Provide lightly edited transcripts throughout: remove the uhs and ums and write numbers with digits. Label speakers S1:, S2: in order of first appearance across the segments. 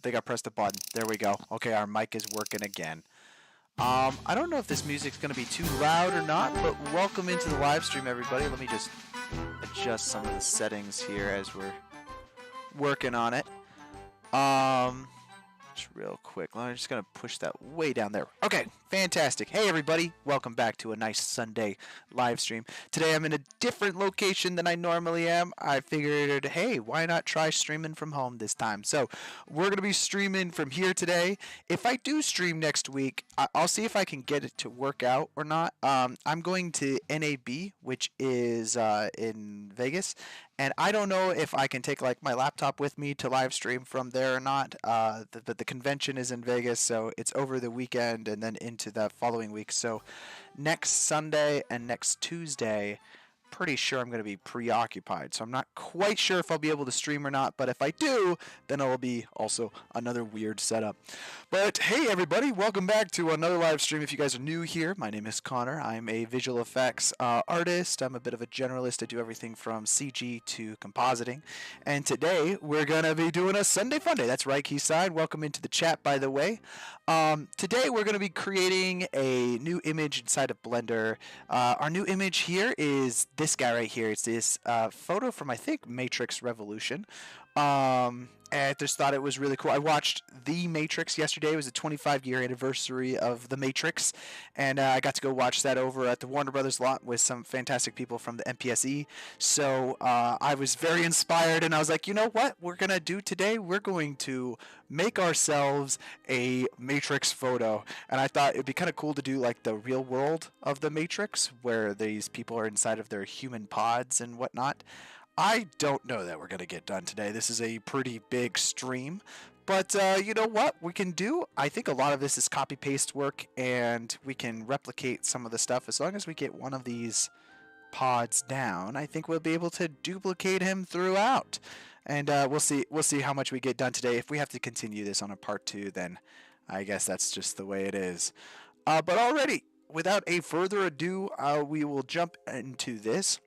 S1: think I pressed a button. There we go. Okay, our mic is working again. I don't know if this music's going to be too loud or not, but welcome into the live stream, everybody. Let me just adjust some of the settings here as we're working on it. Just real quick. I'm just going to push that way down there. Okay, fantastic. Hey, everybody. Welcome back to a nice Sunday live stream. Today I'm in a different location than I normally am. I figured, hey, why not try streaming from home this time? So we're going to be streaming from here today. If I do stream next week, I'll see if I can get it to work out or not. I'm going to NAB, which is in Vegas, and I don't know if I can take like my laptop with me to live stream from there or not. But the convention is in Vegas, so it's over the weekend and then into the following week. So next Sunday and next Tuesday, pretty sure I'm going to be preoccupied. So I'm not quite sure if I'll be able to stream or not, but if I do, then it'll be also another weird setup. But hey everybody, welcome back to another live stream. If you guys are new here, my name is Connor. I'm a visual effects artist. I'm a bit of a generalist. I do everything from CG to compositing. And today we're going to be doing a Sunday Fun Day. That's right, Keyside. Welcome into the chat, by the way. Today we're going to be creating a new image inside of Blender. Our new image here is this guy right here. It's this photo from, I think, Matrix Revolution. And I just thought it was really cool. I watched The Matrix yesterday. It was the 25-year anniversary of The Matrix, and I got to go watch that over at the Warner Brothers lot with some fantastic people from the MPSE. So I was very inspired, and I was like, you know what we're going to do today? We're going to make ourselves a Matrix photo. And I thought it would be kind of cool to do like the real world of The Matrix, where these people are inside of their human pods and whatnot. I don't know that we're going to get done today. This is a pretty big stream. But you know what we can do? I think a lot of this is copy-paste work, and we can replicate some of the stuff. As long as we get one of these pods down, I think we'll be able to duplicate him throughout. And we'll see how much we get done today. If we have to continue this on a part 2, then I guess that's just the way it is. But already, without a further ado, we will jump into this.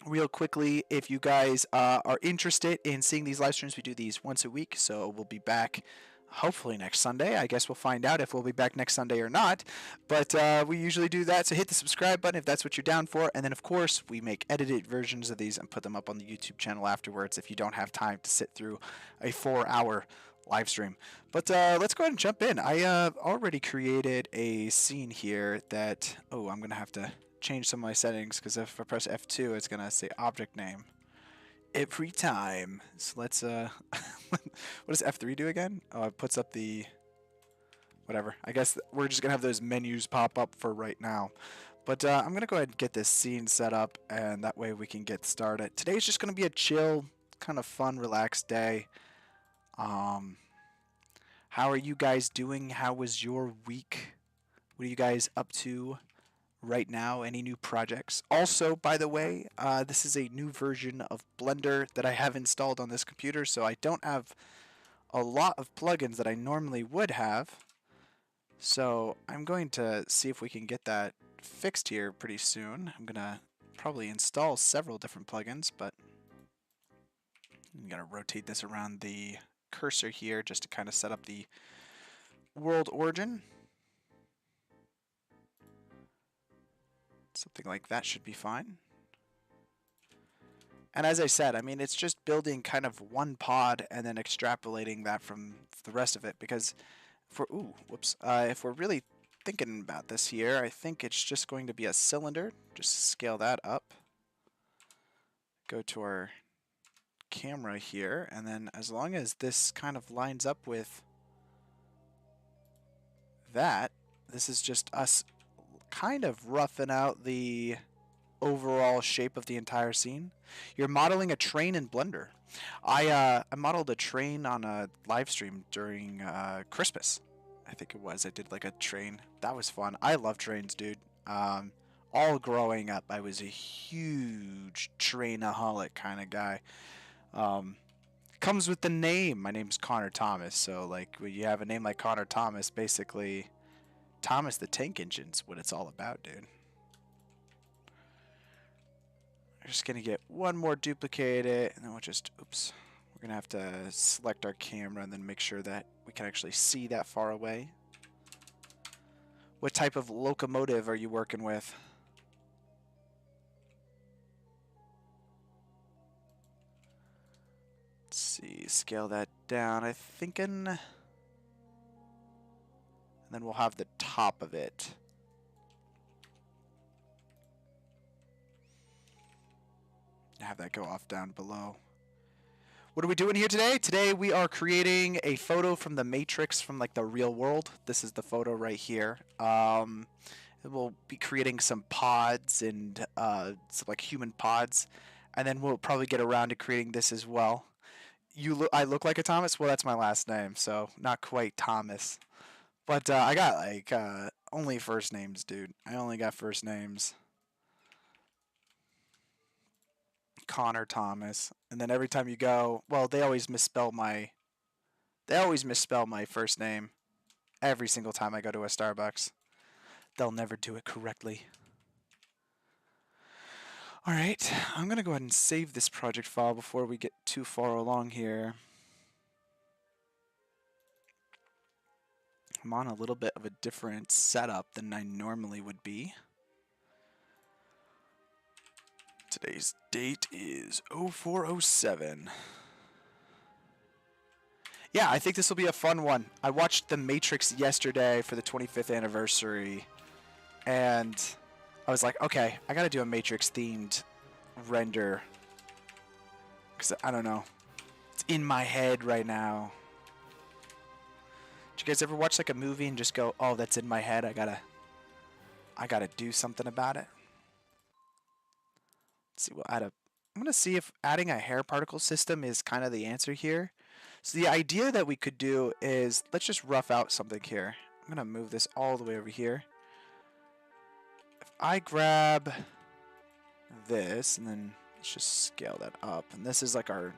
S1: Real quickly, if you guys are interested in seeing these live streams, we do these once a week, so we'll be back hopefully next Sunday. I guess we'll find out if we'll be back next Sunday or not, but we usually do that, so hit the subscribe button if that's what you're down for, and then of course we make edited versions of these and put them up on the YouTube channel afterwards if you don't have time to sit through a 4-hour live stream. But let's go ahead and jump in. I already created a scene here that, I'm going to have to change some of my settings, because if I press F2 it's gonna say object name every time. So let's what does F3 do again? Oh, it puts up the whatever. I guess we're just gonna have those menus pop up for right now. But I'm gonna go ahead and get this scene set up, and that way we can get started. Today's just gonna be a chill, kind of fun, relaxed day. How are you guys doing? How was your week? What are you guys up to right now? Any new projects? Also, by the way, this is a new version of Blender that I have installed on this computer, so I don't have a lot of plugins that I normally would have. So I'm going to see if we can get that fixed here pretty soon. I'm gonna probably install several different plugins, but I'm gonna rotate this around the cursor here just to kind of set up the world origin. Something like that should be fine. And as I said, I mean, it's just building kind of one pod and then extrapolating that from the rest of it, because if we're really thinking about this here, I think it's just going to be a cylinder. Just scale that up. Go to our camera here, and then as long as this kind of lines up with that, this is just us kind of roughing out the overall shape of the entire scene. You're modeling a train in Blender. I modeled a train on a live stream during Christmas. I think it was. I did like a train. That was fun. I love trains, dude. All growing up, I was a huge trainaholic kind of guy. Comes with the name. My name's Connor Thomas, so like when you have a name like Connor Thomas, basically Thomas the Tank Engine's what it's all about, dude. We're just gonna get one more duplicated, and then we'll just, we're We're gonna have to select our camera and then make sure that we can actually see that far away. What type of locomotive are you working with? Let's see, scale that down. I'm thinking, and then we'll have the top of it. Have that go off down below. What are we doing here today? Today we are creating a photo from the Matrix from like the real world. This is the photo right here. We'll be creating some pods and some like human pods, and then we'll probably get around to creating this as well. I look like a Thomas. Well, that's my last name, so not quite Thomas. But I got like only first names, dude. I only got first names. Connor Thomas, and then every time you go, well, they always misspell my first name every single time I go to a Starbucks. They'll never do it correctly. All right, I'm gonna go ahead and save this project file before we get too far along here. I'm on a little bit of a different setup than I normally would be. Today's date is 0407. Yeah, I think this will be a fun one. I watched The Matrix yesterday for the 25th anniversary, and I was like, okay, I gotta do a Matrix-themed render. Because, I don't know, it's in my head right now. Did you guys ever watch like a movie and just go, oh, that's in my head, I gotta do something about it? Let's see, I'm gonna see if adding a hair particle system is kind of the answer here. So the idea that we could do is, let's just rough out something here. I'm gonna move this all the way over here. If I grab this, and then let's just scale that up, and this is like our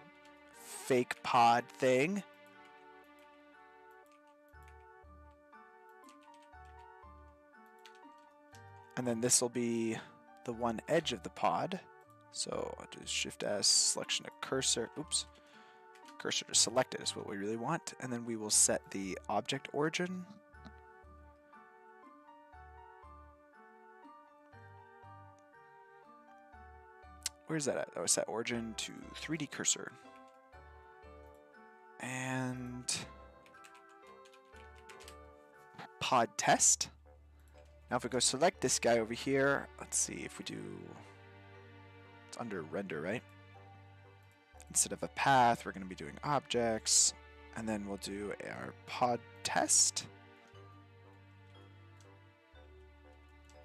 S1: fake pod thing. And then this will be the one edge of the pod. So I'll do Shift S, selection of cursor. Oops. Cursor to selected is what we really want. And then we will set the object origin. Where's that at? Oh, set origin to 3D cursor. And pod test. Now if we go select this guy over here, let's see if we do, it's under render, right? Instead of a path, we're going to be doing objects, and then we'll do our pod test.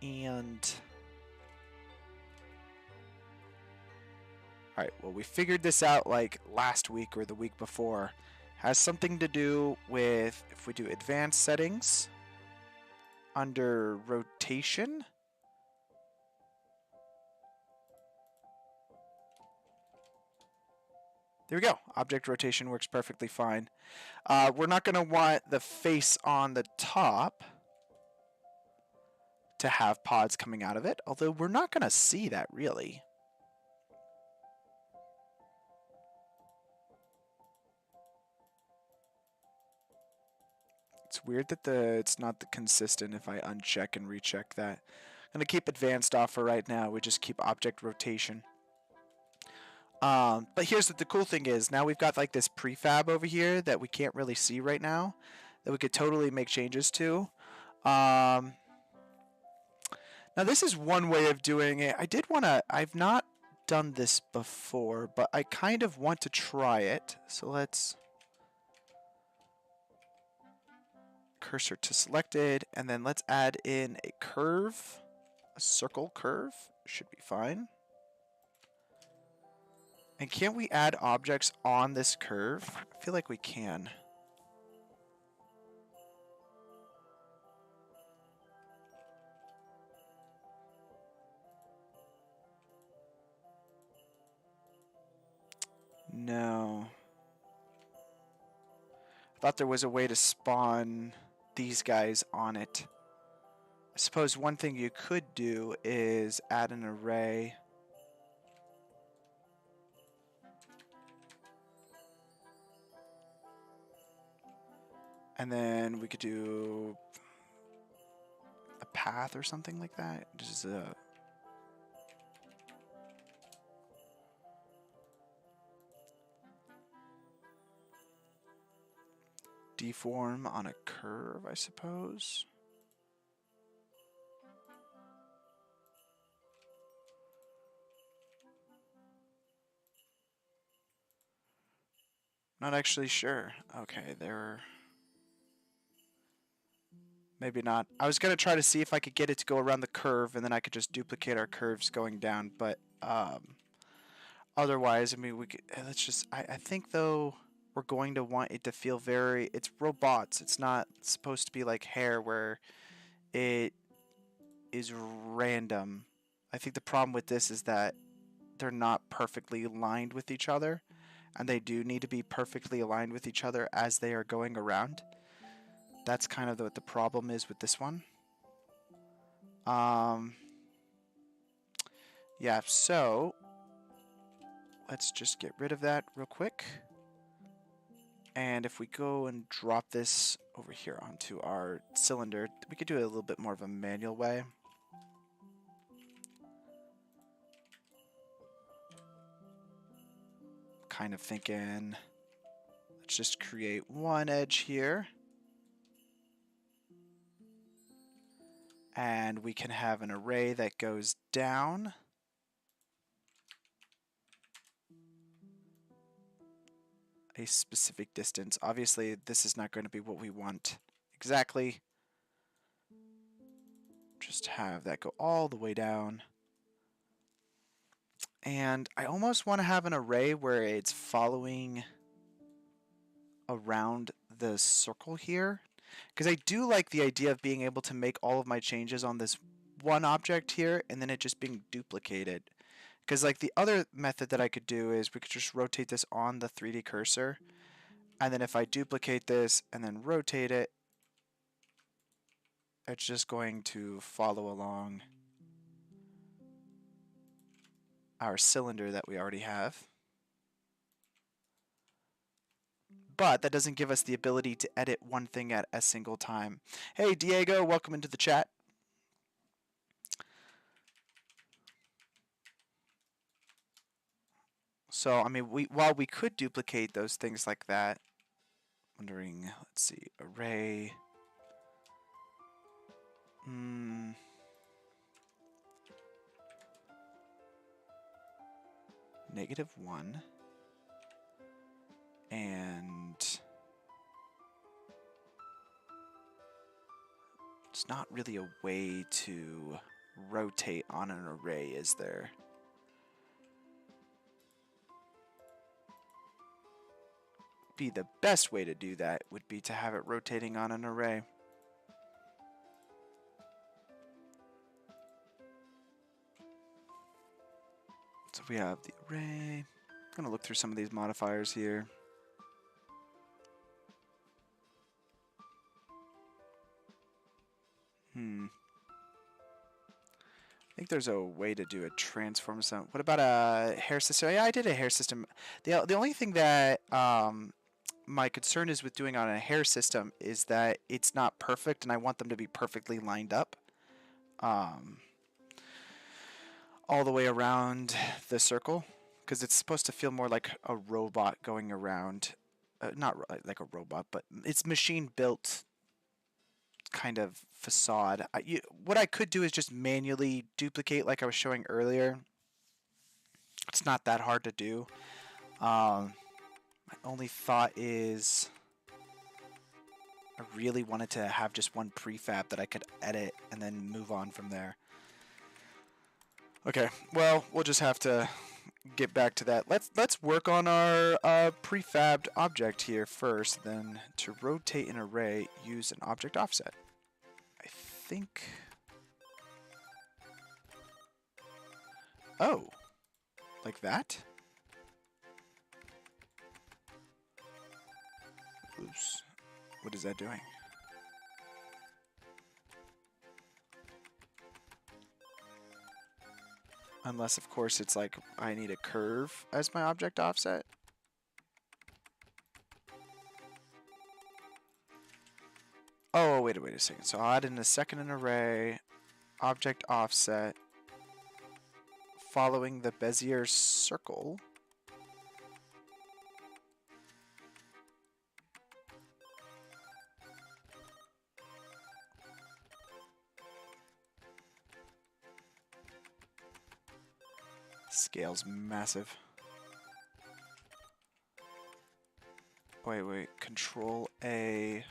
S1: And all right, well, we figured this out like last week or the week before. Has something to do with, if we do advanced settings, under rotation, there we go. Object rotation works perfectly fine. We're not going to want the face on the top to have pods coming out of it, although we're not going to see that really. It's weird that it's not consistent if I uncheck and recheck that. I'm going to keep advanced off for right now. We just keep object rotation. But here's the cool thing is, now we've got like this prefab over here that we can't really see right now, that we could totally make changes to. Now this is one way of doing it. I've not done this before, but I kind of want to try it. So let's cursor to selected, and then let's add in a curve, a circle curve, should be fine. And can't we add objects on this curve? I feel like we can. No. I thought there was a way to spawn these guys on it. I suppose one thing you could do is add an array. And then we could do a path or something like that. Just deform on a curve, I suppose. Not actually sure. Okay, there. Maybe not. I was gonna try to see if I could get it to go around the curve, and then I could just duplicate our curves going down. But otherwise, I mean, we could. Let's just. I think though we're going to want it to feel very. It's robots. It's not supposed to be like hair where it is random. I think the problem with this is that they're not perfectly aligned with each other, and they do need to be perfectly aligned with each other as they are going around. That's kind of what the problem is with this one. Yeah, so let's just get rid of that real quick. And if we go and drop this over here onto our cylinder, we could do it a little bit more of a manual way. Kind of thinking, let's just create one edge here. And we can have an array that goes down. A specific distance. Obviously, this is not going to be what we want exactly. Just have that go all the way down. And I almost want to have an array where it's following around the circle here, because I do like the idea of being able to make all of my changes on this one object here and then it just being duplicated. Because like the other method that I could do is we could just rotate this on the 3D cursor, and then if I duplicate this and then rotate it, it's just going to follow along our cylinder that we already have. But that doesn't give us the ability to edit one thing at a single time. Hey Diego, welcome into the chat. So, I mean, while we could duplicate those things like that, wondering, let's see, array. -1. And it's not really a way to rotate on an array, is there? Be the best way to do that would be to have it rotating on an array. So we have the array. I'm going to look through some of these modifiers here. I think there's a way to do a transform. So what about a hair system? Yeah, I did a hair system. The only thing that my concern is with doing on a hair system is that it's not perfect, and I want them to be perfectly lined up all the way around the circle, because it's supposed to feel more like a robot going around. Not like a robot, but it's machine built kind of facade. What I could do is just manually duplicate like I was showing earlier. It's not that hard to do. My only thought is I really wanted to have just one prefab that I could edit and then move on from there. Okay, well, we'll just have to get back to that. Let's work on our prefabbed object here first. Then to rotate an array, use an object offset. I think. Oh, like that? Oops. What is that doing? Unless, of course, it's like I need a curve as my object offset. Oh, wait a second. So I'll add in a second array, object offset, following the Bezier circle. Scale's massive. Wait. Control A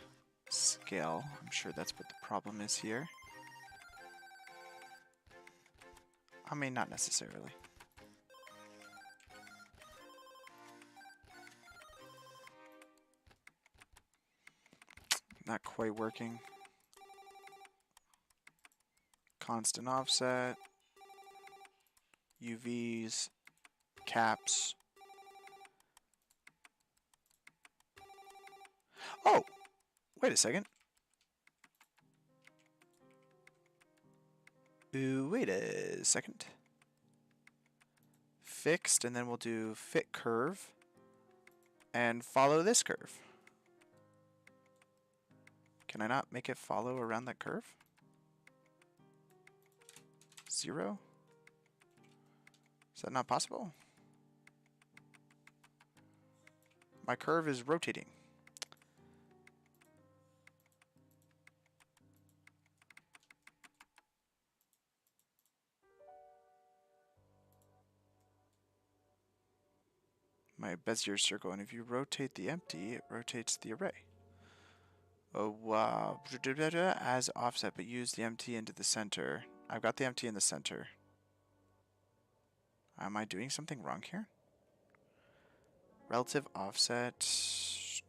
S1: scale. I'm sure that's what the problem is here. I mean, not necessarily. Not quite working. Constant offset. UVs. Caps. Oh! Wait a second. Ooh, wait a second. Fixed, and then we'll do fit curve. And follow this curve. Can I not make it follow around that curve? 0? Is that not possible? My curve is rotating. My Bezier circle, and if you rotate the empty, it rotates the array. Oh wow. As offset, but use the empty into the center. I've got the empty in the center. Am I doing something wrong here? Relative offset. Let's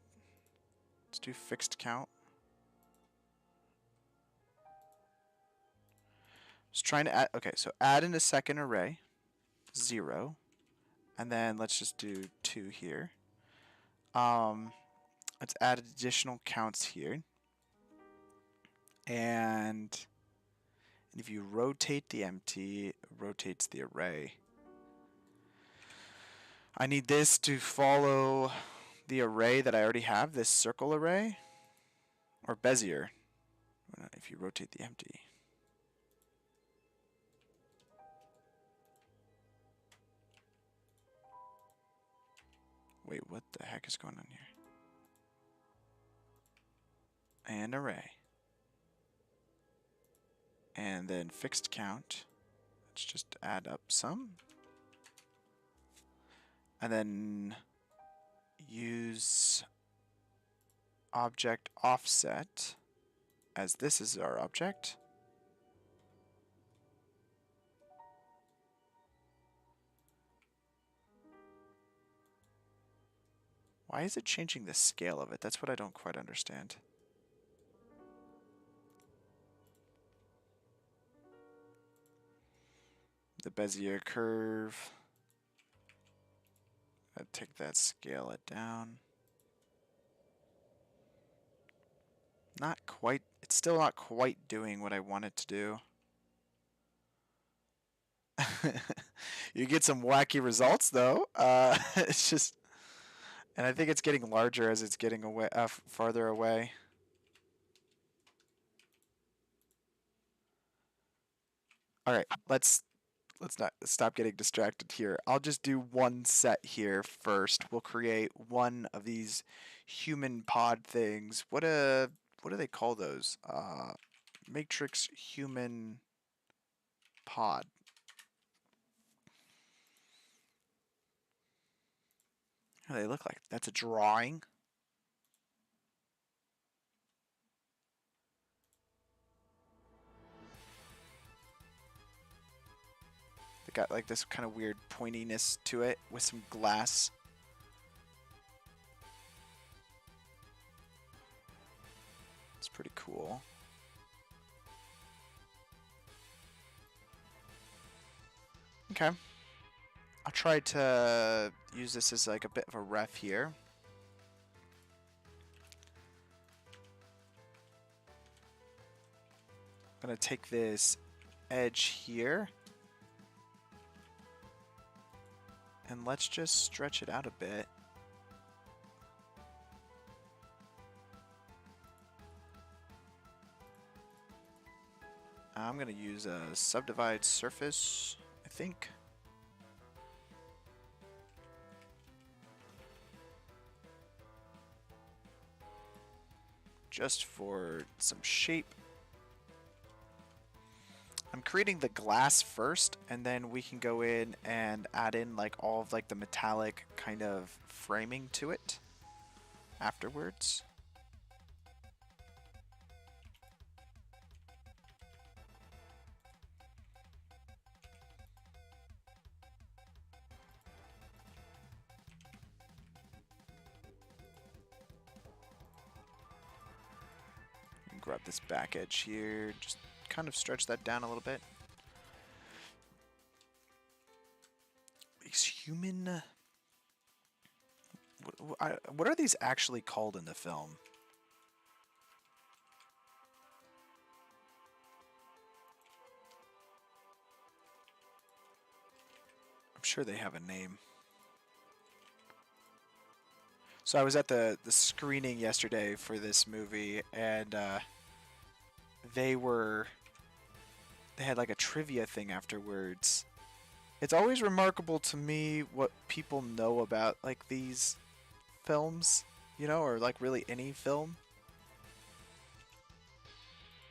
S1: do fixed count. Just trying to add. Okay, so add in a second array, 0, and then let's just do 2 here. Let's add additional counts here, and if you rotate the empty, it rotates the array. I need this to follow the array that I already have, this circle array, or Bezier, if you rotate the empty. Wait, what the heck is going on here? And array. And then fixed count. Let's just add up some. And then use object offset, as this is our object. Why is it changing the scale of it? That's what I don't quite understand. The Bezier curve. I'd take that, scale it down. Not quite, it's still not quite doing what I want it to do. You get some wacky results though. It's just, and I think it's getting larger as it's getting away, farther away. All right, let's not stop getting distracted here. I'll just do one set here first. We'll create one of these human pod things. What do they call those? Matrix human pod. What do they look like? That's a drawing. They got like this kind of weird pointiness to it with some glass. It's pretty cool. Okay. I'll try to use this as like a bit of a ref here. I'm going to take this edge here. And let's just stretch it out a bit. I'm going to use a subdivide surface, I think. Just for some shape. I'm creating the glass first, and then we can go in and add in like all of like the metallic kind of framing to it afterwards. Grab this back edge here, just kind of stretch that down a little bit. These human... What are these actually called in the film? I'm sure they have a name. So I was at the screening yesterday for this movie, and they had like a trivia thing afterwards. It's always remarkable to me what people know about like these films, you know, or like really any film.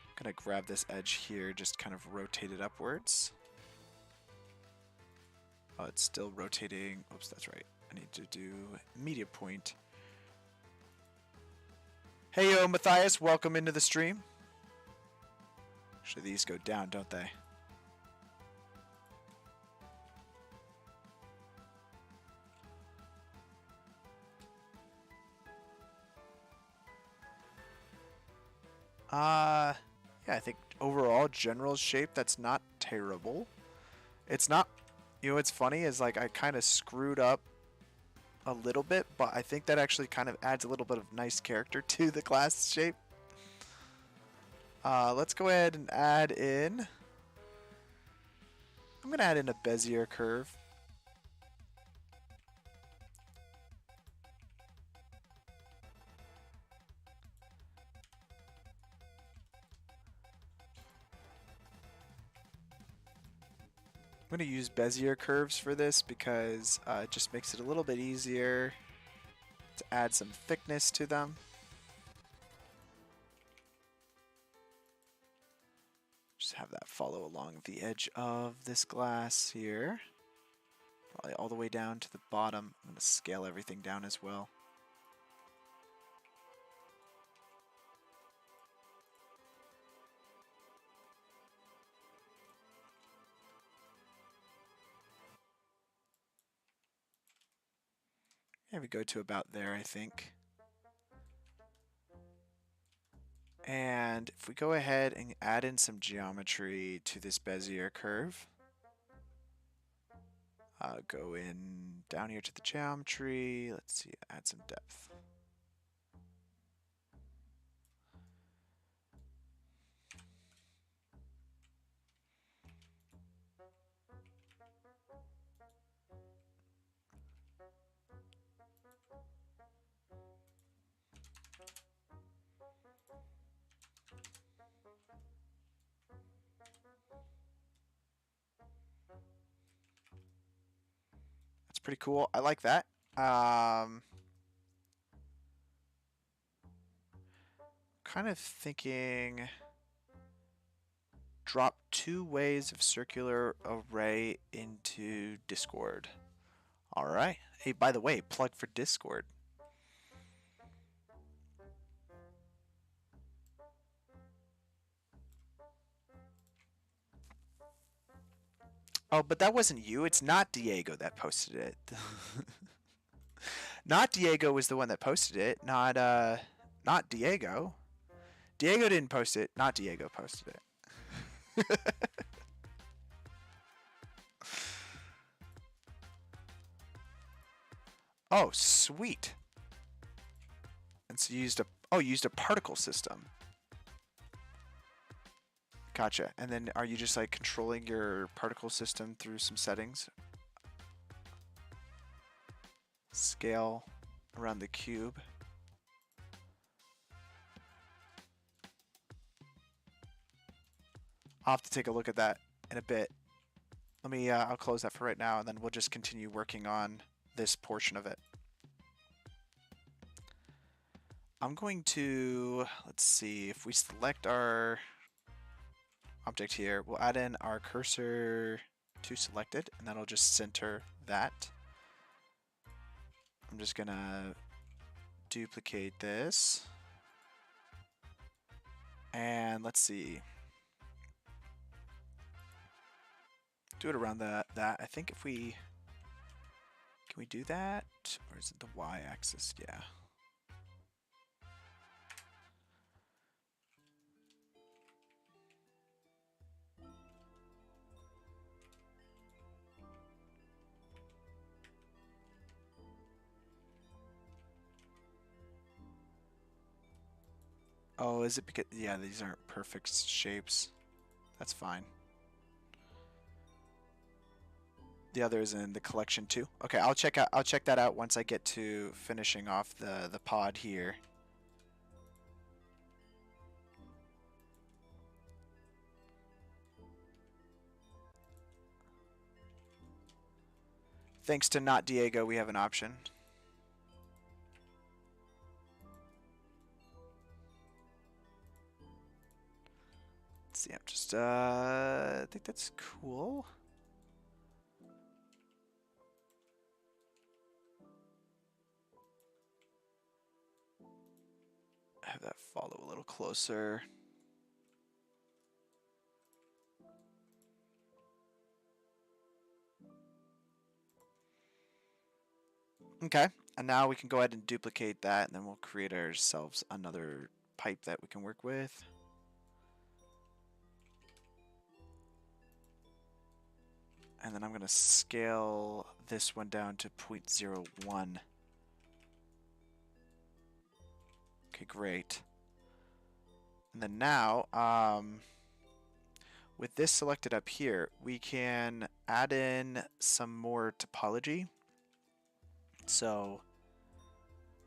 S1: I'm gonna grab this edge here, just kind of rotate it upwards. Oh, it's still rotating. Oops, that's right. I need to do media point. Hey yo, Matthias, welcome into the stream. Actually, these go down, don't they? Yeah, I think overall general shape, that's not terrible. It's not, you know what's funny is like I kind of screwed up a little bit, but I think that actually kind of adds a little bit of nice character to the glass shape. Let's go ahead and add in, I'm gonna add in a Bezier curve. I'm going to use Bezier curves for this because it just makes it a little bit easier to add some thickness to them. Just have that follow along the edge of this glass here. Probably all the way down to the bottom. I'm going to scale everything down as well. There we go to about there, I think. And if we go ahead and add in some geometry to this Bezier curve, go in down here to the geometry. Let's see, add some depth. That's pretty cool. I like that. Kind of thinking drop 2 ways of circular array into Discord. All right. Hey, by the way, plug for Discord. Oh, but that wasn't you. It's not Diego that posted it. Not Diego was the one that posted it. Not Diego. Diego didn't post it. Not Diego posted it. Oh, sweet. And so you used a particle system. Gotcha. And then are you just like controlling your particle system through some settings? Scale around the cube. I'll have to take a look at that in a bit. Let me, I'll close that for right now, and then we'll just continue working on this portion of it. I'm going to, let's see, if we select our object here, we'll add in our cursor to selected, and that'll just center that. I'm just gonna duplicate this. And let's see. Do it around that. I think if we, can we do that? Or is it the y-axis? Yeah. Oh, is it because, yeah, these aren't perfect shapes. That's fine. The other is in the collection too. Okay, I'll check that out once I get to finishing off the pod here. Thanks to Not Diego, we have an option. Let's see, I'm just I think that's cool. Have that follow a little closer. Okay, and now we can go ahead and duplicate that, and then we'll create ourselves another pipe that we can work with. And then I'm going to scale this one down to 0.01. Okay, great. And then now, with this selected up here, we can add in some more topology. So,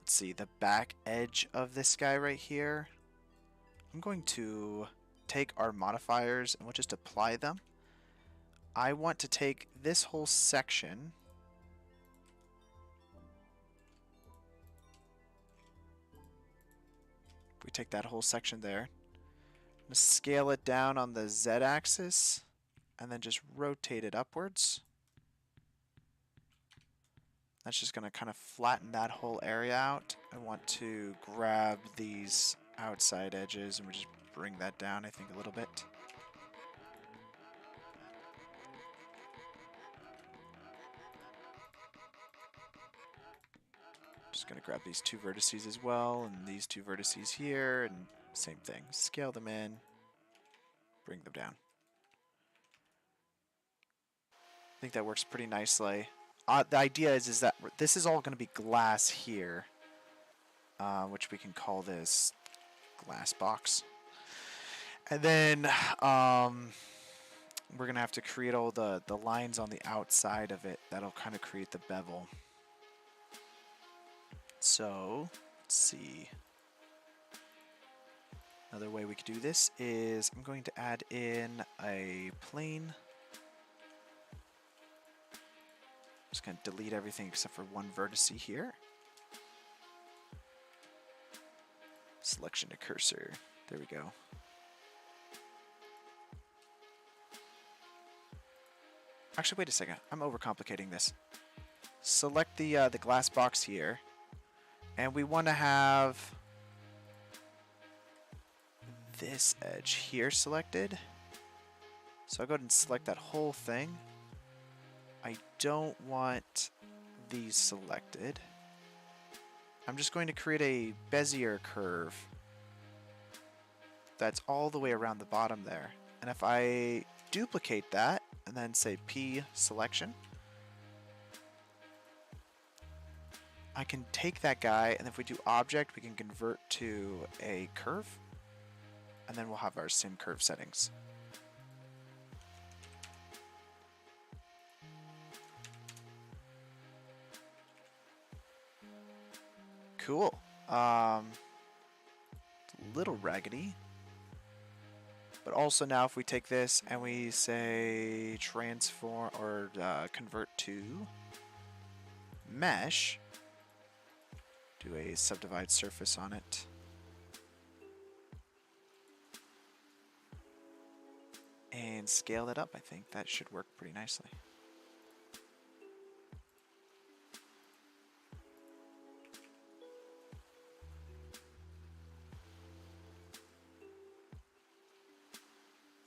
S1: let's see, the back edge of this guy right here, I'm going to take our modifiers and we'll just apply them. I want to take this whole section if we take that whole section there, I'm going to scale it down on the z-axis and then just rotate it upwards. That's just going to kind of flatten that whole area out. I want to grab these outside edges and we'll just bring that down, I think, a little bit. Just going to grab these two vertices as well and these two vertices here, and same thing. Scale them in, bring them down. I think that works pretty nicely. The idea is that this is all going to be glass here, which we can call this glass box. And then we're going to have to create all the lines on the outside of it that'll kind of create the bevel. So, let's see. Another way we could do this is I'm going to add in a plane. Just going to delete everything except for one vertex here. Selection to cursor. There we go. Actually, wait a second. I'm overcomplicating this. Select the glass box here. And we want to have this edge here selected. So I'll go ahead and select that whole thing. I don't want these selected. I'm just going to create a Bezier curve that's all the way around the bottom there. And if I duplicate that and then say P selection, I can take that guy, and if we do object, we can convert to a curve, and then we'll have our sim curve settings. Cool. It's a little raggedy. But also now if we take this and we say transform or convert to mesh, do a subdivide surface on it. And scale it up, I think that should work pretty nicely.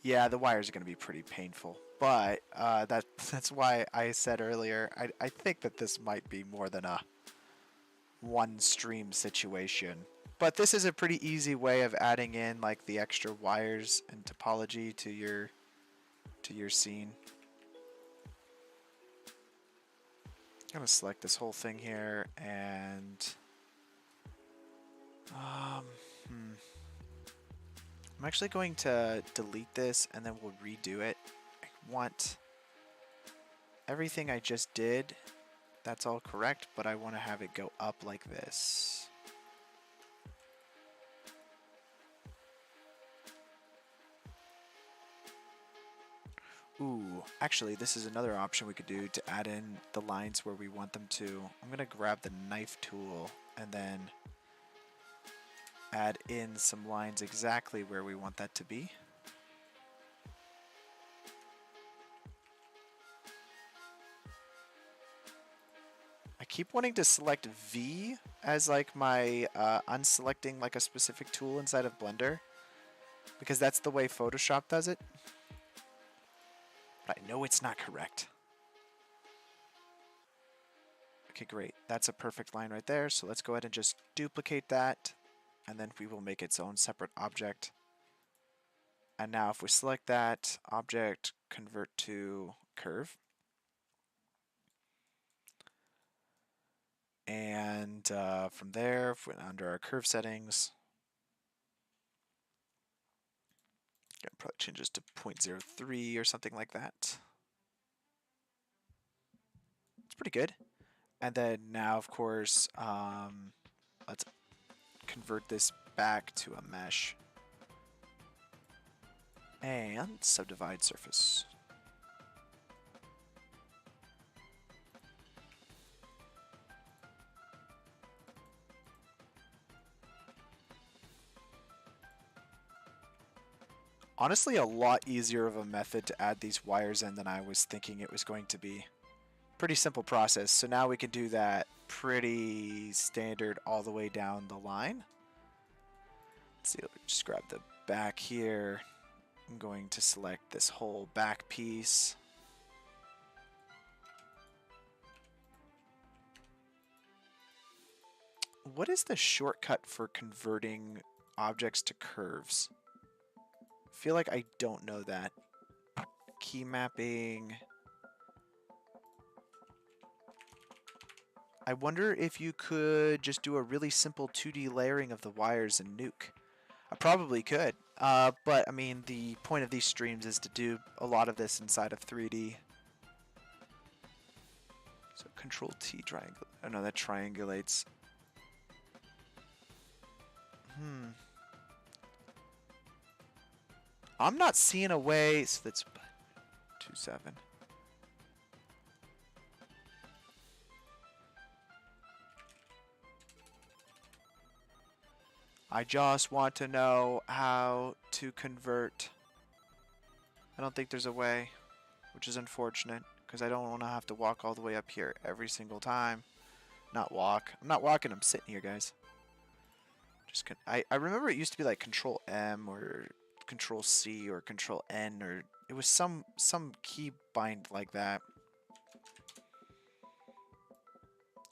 S1: Yeah, the wires are going to be pretty painful, but that's why I said earlier, I think that this might be more than a one stream situation. But this is a pretty easy way of adding in like the extra wires and topology to your scene. I'm going to select this whole thing here and I'm actually going to delete this and then we'll redo it. I want everything I just did, that's all correct, but I want to have it go up like this. Ooh, actually this is another option we could do to add in the lines where we want them to. I'm going to grab the knife tool and then add in some lines exactly where we want that to be. I keep wanting to select V as like my unselecting like a specific tool inside of Blender because that's the way Photoshop does it. But I know it's not correct. Okay, great. That's a perfect line right there. So let's go ahead and just duplicate that. And then we will make its own separate object. And now if we select that object, convert to curve. And from there, if we're under our curve settings, gonna probably change this to 0.03 or something like that. It's pretty good. And then now, of course, let's convert this back to a mesh. And subdivide surface. Honestly, a lot easier of a method to add these wires in than I was thinking it was going to be. Pretty simple process. So now we can do that pretty standard all the way down the line. Let's see, let me just grab the back here. I'm going to select this whole back piece. What is the shortcut for converting objects to curves? I feel like I don't know that. Key mapping. I wonder if you could just do a really simple 2D layering of the wires in Nuke. I probably could, but I mean the point of these streams is to do a lot of this inside of 3D. So Control T triangle. Oh no, that triangulates. I'm not seeing a way. So that's 2.7. I just want to know how to convert. I don't think there's a way, which is unfortunate because I don't want to have to walk all the way up here every single time. Not walk. I'm not walking, I'm sitting here, guys. Just I remember it used to be like Control M or Control C or Control N, or it was some key bind like that.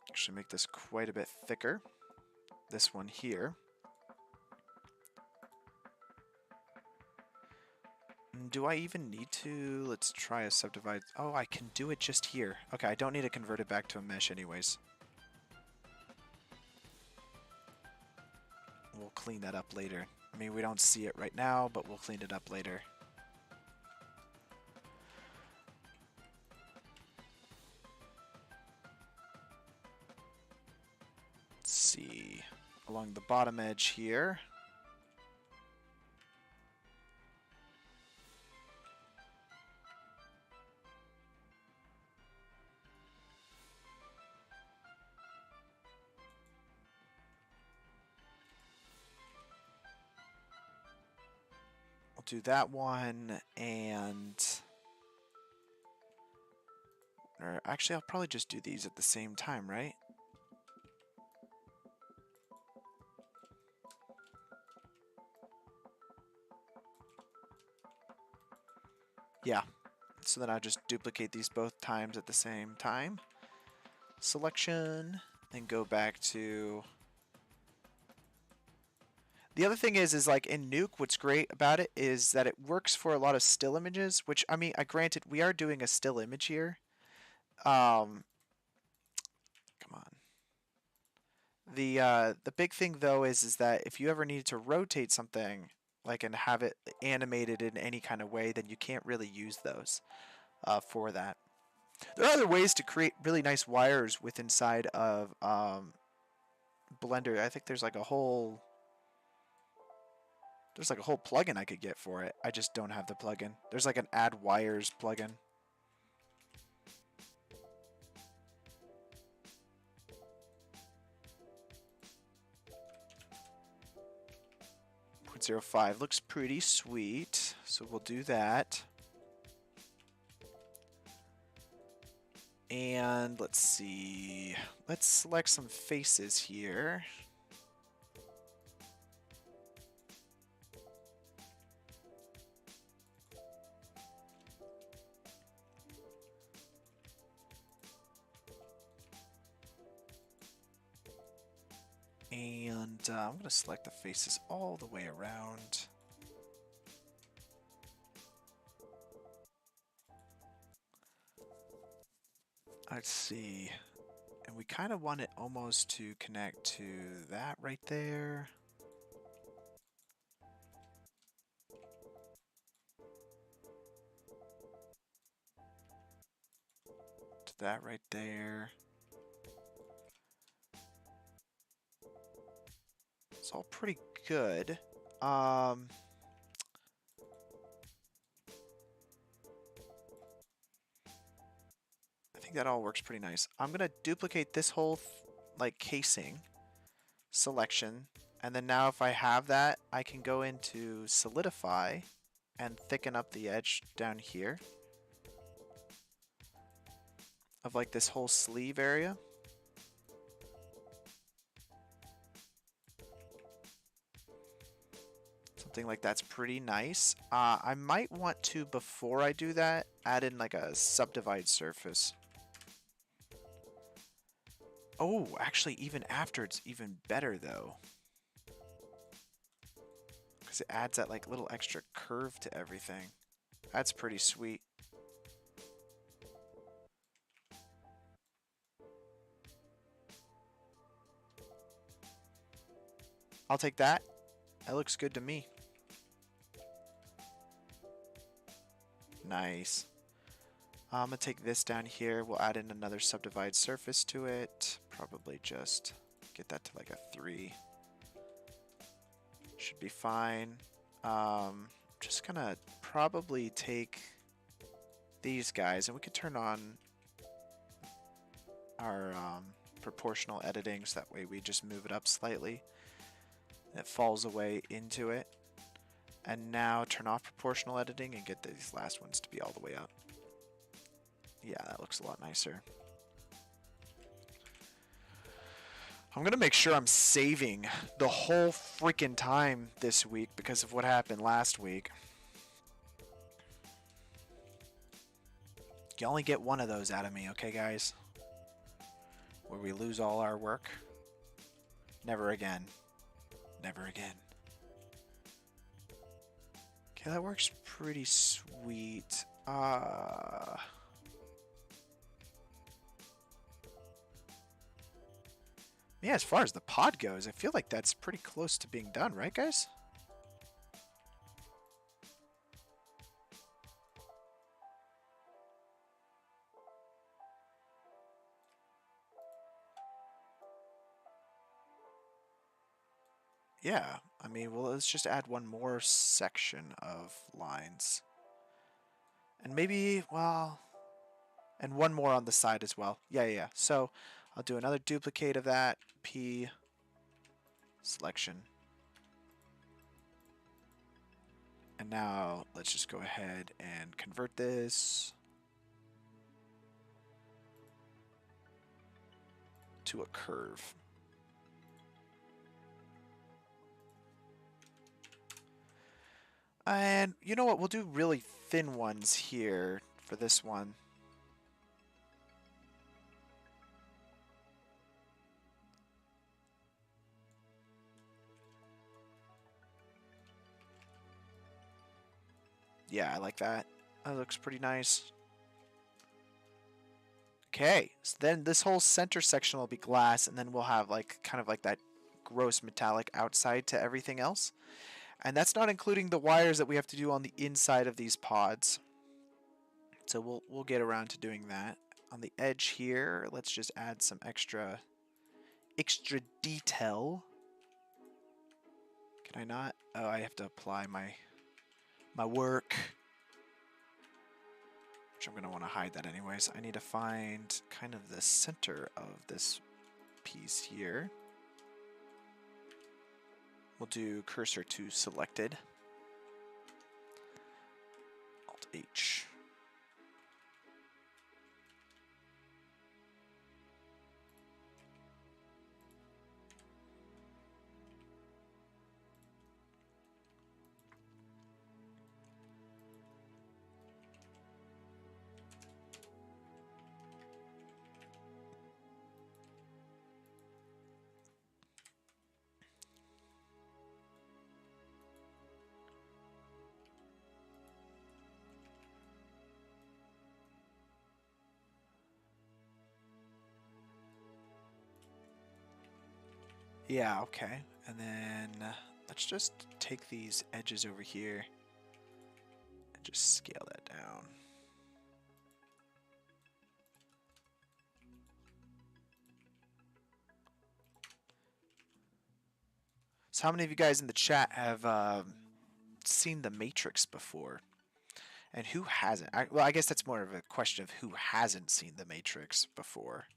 S1: Actually make this quite a bit thicker. This one here. Do I even need to? Let's try a subdivide. Oh, I can do it just here. Okay, I don't need to convert it back to a mesh anyways. We'll clean that up later. I mean, we don't see it right now, but we'll clean it up later. Let's see. Along the bottom edge here. do that one, and... Or actually, I'll probably just do these at the same time, right? Yeah. So then I'll just duplicate these both times at the same time. Selection, then go back to... The other thing is like in Nuke, what's great about it is that it works for a lot of still images, which, I mean, granted, we are doing a still image here. Come on. The big thing though is that if you ever need to rotate something, like, and have it animated in any kind of way, then you can't really use those for that. There are other ways to create really nice wires with inside of Blender. I think there's like a whole plugin I could get for it. I just don't have the plugin. There's like an add wires plugin. .05 looks pretty sweet, so we'll do that. And let's see. Let's select some faces here. And I'm going to select the faces all the way around. Let's see. And we kind of want it almost to connect to that right there. To that right there. It's all pretty good. I think that all works pretty nice. I'm gonna duplicate this whole like casing selection, and then now if I have that, I can go into solidify and thicken up the edge down here of like this whole sleeve area. Something like that's pretty nice. I might want to, before I do that, add in like a subdivide surface. Oh, actually, even after, it's even better though, because it adds that like little extra curve to everything. That's pretty sweet. I'll take that. That looks good to me. Nice. I'm gonna take this down here. We'll add in another subdivide surface to it. Probably just get that to like a 3. Should be fine. Just gonna probably take these guys, and we could turn on our proportional editing, so that way we just move it up slightly. It falls away into it. And now turn off proportional editing and get these last ones to be all the way up. Yeah, that looks a lot nicer. I'm gonna make sure I'm saving the whole freaking time this week because of what happened last week. You only get one of those out of me, okay guys? Where we lose all our work. Never again. Never again. Okay, that works pretty sweet. Yeah, as far as the pod goes, I feel like that's pretty close to being done, right, guys? Yeah, I mean, well, let's just add one more section of lines. And maybe, well, and one more on the side as well. Yeah. So I'll do another duplicate of that. P selection. And now let's just go ahead and convert this to a curve. And you know what? We'll do really thin ones here for this one. Yeah, I like that. That looks pretty nice. Okay, so then this whole center section will be glass, and then we'll have like kind of like that gross metallic outside to everything else. And that's not including the wires that we have to do on the inside of these pods. So we'll get around to doing that. On the edge here, let's just add some extra detail. Can I not? Oh, I have to apply my work. Which I'm going to want to hide that anyways. I need to find kind of the center of this piece here. We'll do cursor to selected. Alt H. Yeah, okay. And then let's just take these edges over here and just scale that down. So how many of you guys in the chat have seen The Matrix before? And who hasn't? Well, I guess that's more of a question of who hasn't seen The Matrix before.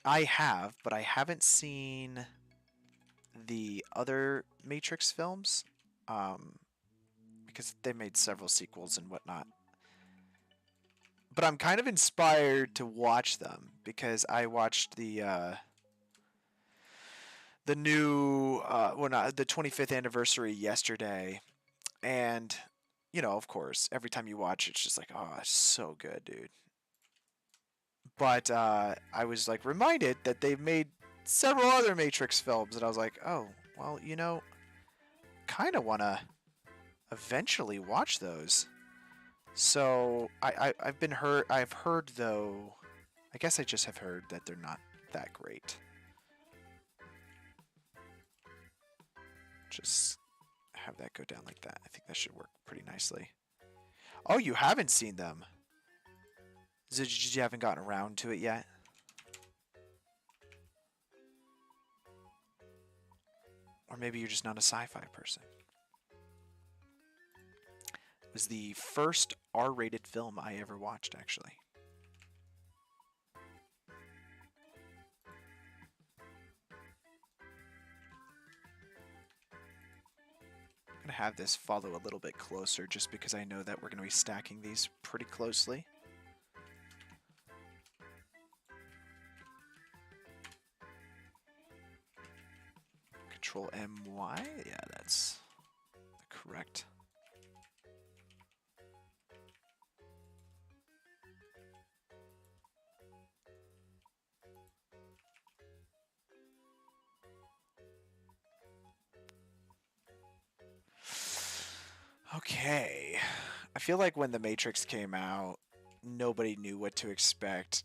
S1: I have, but I haven't seen the other Matrix films because they made several sequels and whatnot. But I'm kind of inspired to watch them because I watched the new well, not the 25th anniversary yesterday, and you know, of course, every time you watch it, it's just like, oh, it's so good, dude. But I was like reminded that they've made several other Matrix films, and I was like, oh, well, you know, kind of want to eventually watch those. So I've heard though. I guess I just have heard that they're not that great. Just have that go down like that. I think that should work pretty nicely. Oh, you haven't seen them? Is it just you haven't gotten around to it yet? Or maybe you're just not a sci-fi person. It was the first R-rated film I ever watched, actually. I'm going to have this follow a little bit closer just because I know that we're going to be stacking these pretty closely. Control MY? Yeah, that's correct. Okay. I feel like when The Matrix came out, nobody knew what to expect.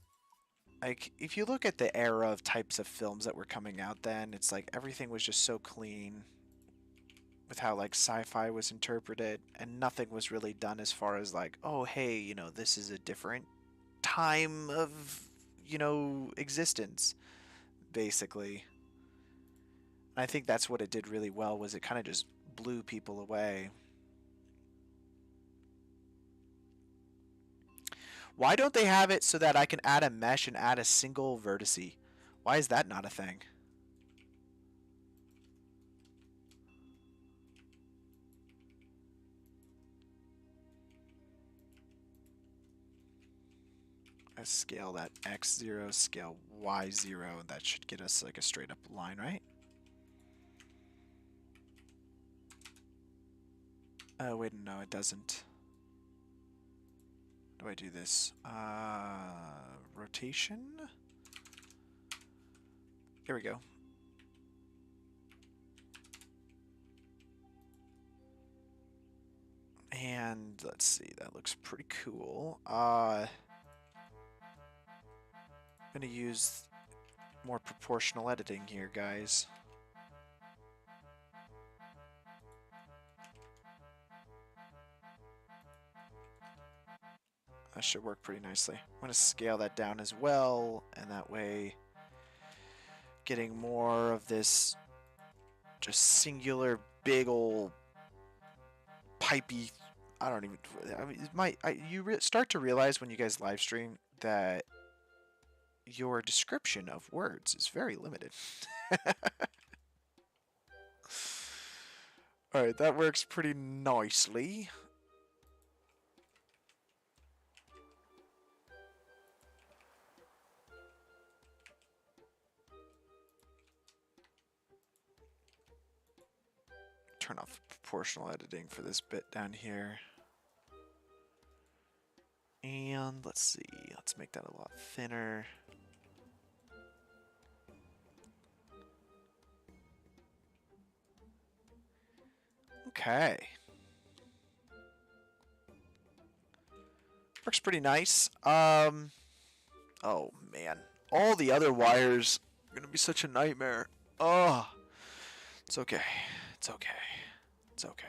S1: Like, if you look at the era of types of films that were coming out then, it's like everything was just so clean with how, like, sci-fi was interpreted, and nothing was really done as far as, like, oh, hey, you know, this is a different time of, you know, existence, basically. And I think that's what it did really well, was it kind of just blew people away. Why don't they have it so that I can add a mesh and add a single vertice? Why is that not a thing? I scale that x0, scale y0, and that should get us like a straight up line, right? Oh, wait, no, it doesn't. How do I do this? Rotation? Here we go. And let's see, that looks pretty cool. I'm gonna use more proportional editing here, guys. That should work pretty nicely. I'm gonna scale that down as well, and that way getting more of this just singular big old pipey. I don't even. I mean, you start to realize when you guys live stream that your description of words is very limited. All right, that works pretty nicely. Turn off proportional editing for this bit down here. And let's see, let's make that a lot thinner. Okay. Works pretty nice. Oh man. All the other wires are gonna be such a nightmare. Oh. It's okay. It's okay. It's okay.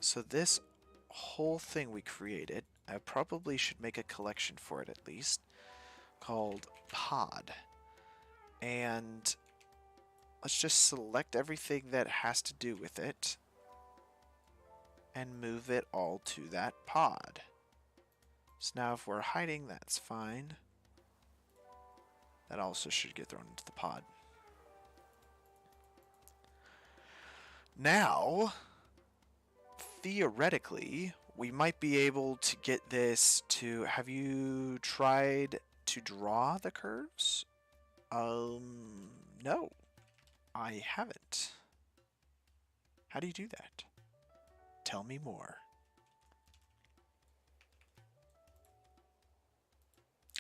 S1: So this whole thing we created, I probably should make a collection for it at least, called pod. And let's just select everything that has to do with it and move it all to that pod. So now if we're hiding, that's fine. That also should get thrown into the pod. Now, theoretically, we might be able to get this to... Have you tried to draw the curves? No, I haven't. How do you do that? Tell me more.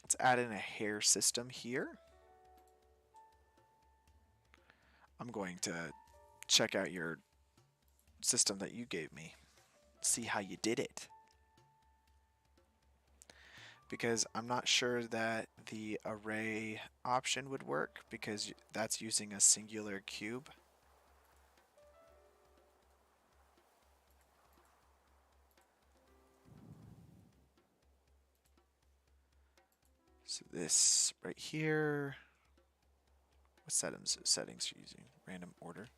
S1: Let's add in a hair system here. I'm going to check out your system that you gave me. See how you did it. Because I'm not sure that the array option would work because that's using a singular cube. So this right here, what settings are you using? Random order.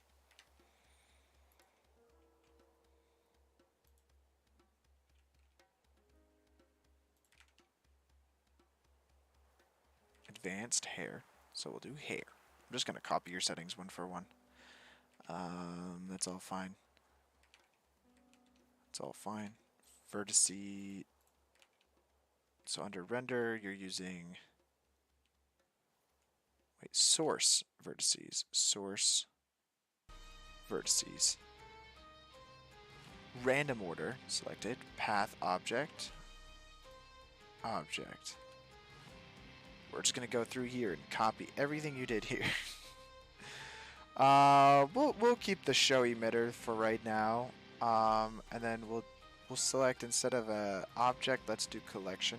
S1: Advanced hair. So we'll do hair. I'm just gonna copy your settings one for one. That's all fine. It's all fine. Vertice. So under render, you're using, wait, source vertices. Source vertices. Random order selected. Path object. Object. We're just gonna go through here and copy everything you did here. We'll keep the show emitter for right now. And then we'll select, instead of a object, let's do collection.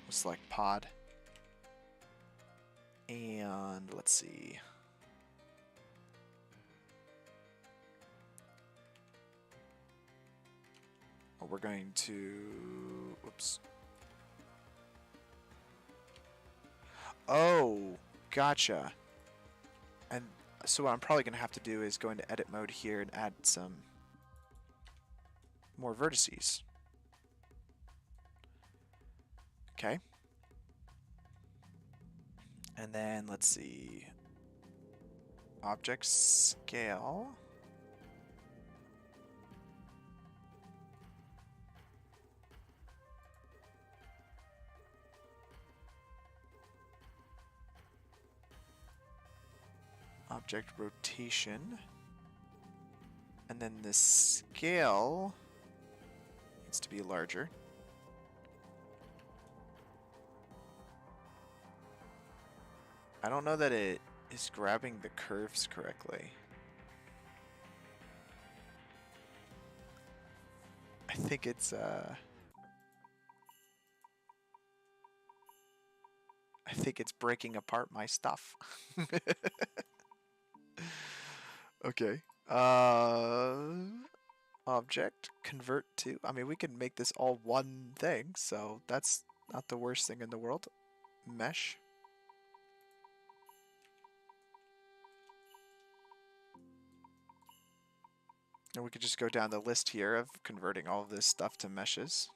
S1: We'll select pod. And let's see. We're going to, whoops. Oh, gotcha. And so what I'm probably going to have to do is go into edit mode here and add some more vertices. Okay. And then let's see. Object scale. object rotation. And then the scale needs to be larger. I don't know that it is grabbing the curves correctly. I think it's breaking apart my stuff. Okay. Object convert to. I mean, we can make this all one thing, so that's not the worst thing in the world. Mesh. And we could just go down the list here of converting all of this stuff to meshes.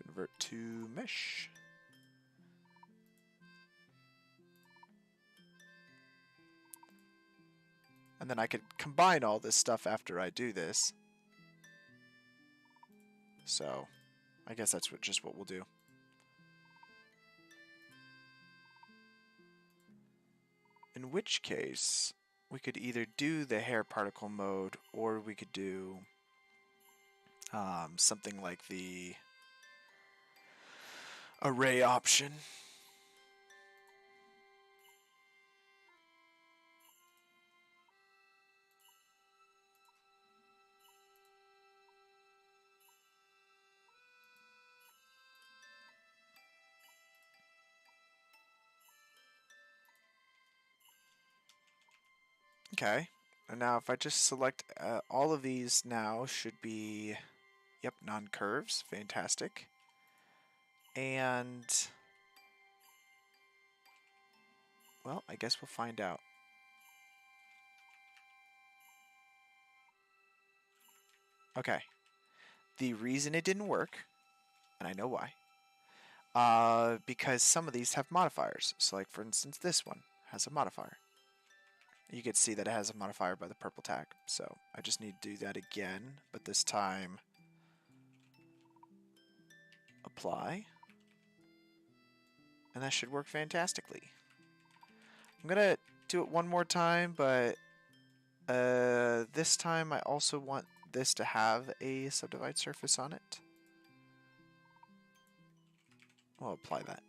S1: Convert to mesh. And then I could combine all this stuff after I do this. So, I guess that's just what we'll do. In which case, we could either do the hair particle mode, or we could do something like the array option. Okay, and now if I just select all of these now should be, yep, non-curves, fantastic. And, well, I guess we'll find out. Okay, the reason it didn't work, and I know why, because some of these have modifiers. So like for instance this one has a modifier. You can see that it has a modifier by the purple tag. So I just need to do that again, but this time apply. And that should work fantastically. I'm gonna do it one more time, but this time I also want this to have a subdivide surface on it. We'll apply that.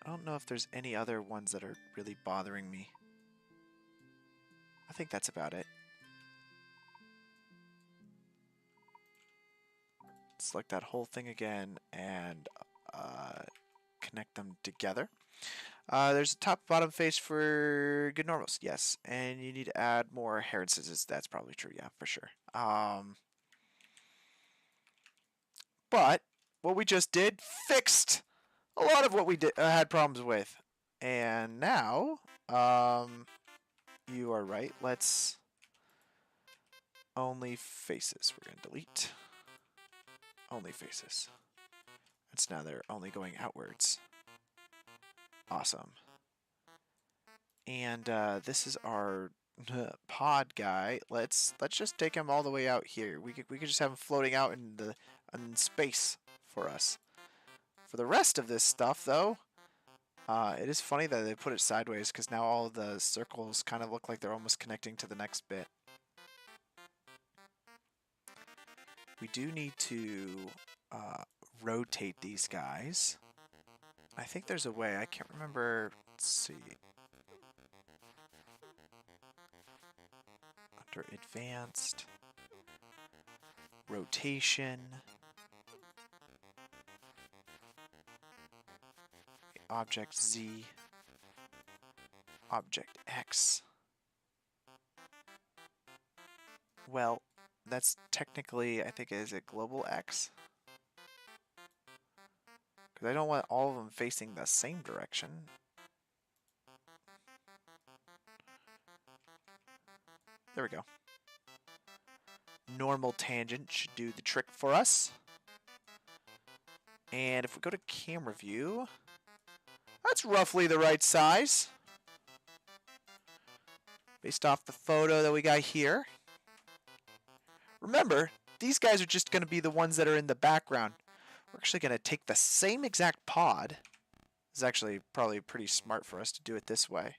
S1: I don't know if there's any other ones that are really bothering me. I think that's about it. Select that whole thing again and connect them together. There's a top bottom face for good normals, yes, and you need to add more hair and scissors. That's probably true, yeah, for sure. But what we just did fixed a lot of what we had problems with, and now you are right. Let's only faces. We're gonna delete only faces. It's now they're only going outwards. Awesome. And this is our pod guy. Let's just take him all the way out here. We could just have him floating out in space for us. For the rest of this stuff, though, it is funny that they put it sideways because now all the circles kind of look like they're almost connecting to the next bit. We do need to rotate these guys. I think there's a way. I can't remember. Let's see. Under advanced, rotation, object Z, object X. Well, that's technically, I think, is it global X? Because I don't want all of them facing the same direction. There we go. Normal tangent should do the trick for us. And if we go to camera view, that's roughly the right size. Based off the photo that we got here. Remember, these guys are just going to be the ones that are in the background. We're actually going to take the same exact pod. It's actually probably pretty smart for us to do it this way.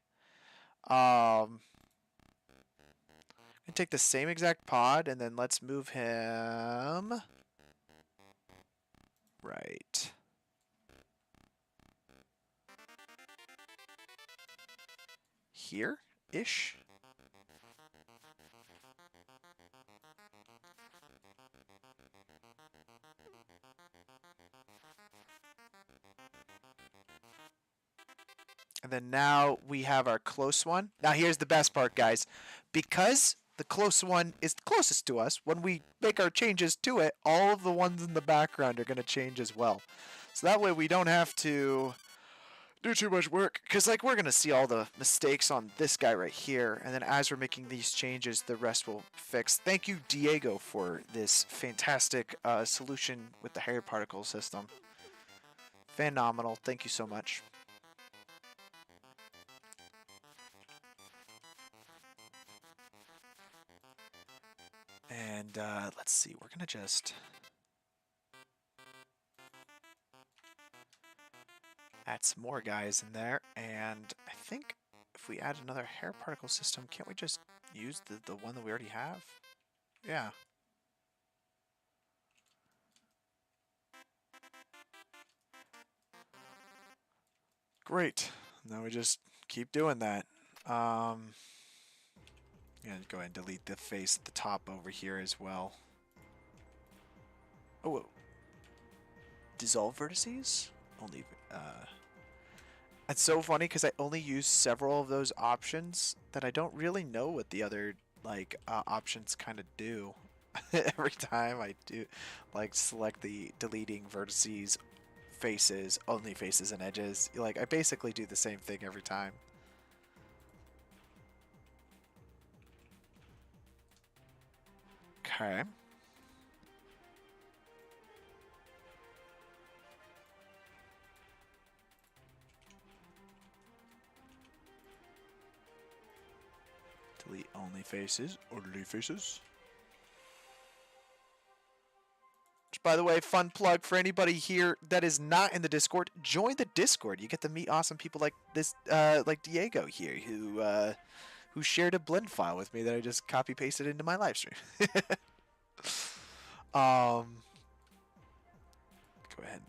S1: And take the same exact pod, and then let's move him right here-ish. And then now we have our close one. Now here's the best part, guys. Because the close one is the closest to us, when we make our changes to it, all of the ones in the background are going to change as well. So that way we don't have to do too much work. Because like we're going to see all the mistakes on this guy right here. And then as we're making these changes, the rest will fix. Thank you, Diego, for this fantastic solution with the hair particle system. Phenomenal. Thank you so much. And let's see, we're going to just add some more guys in there. And I think if we add another hair particle system, can't we just use the one that we already have? Yeah. Great. Now we just keep doing that. Yeah, go ahead and delete the face at the top over here as well. Oh, dissolve vertices? Only, It's so funny because I only use several of those options that I don't really know what the other, like, options kind of do. Every time I do, like, select the deleting vertices, faces, only faces and edges. Like, I basically do the same thing every time. Okay. Delete only faces, only faces. Which, by the way, fun plug for anybody here that is not in the Discord, join the Discord. You get to meet awesome people like this, like Diego here, who shared a blend file with me that I just copy pasted into my live stream. Go ahead,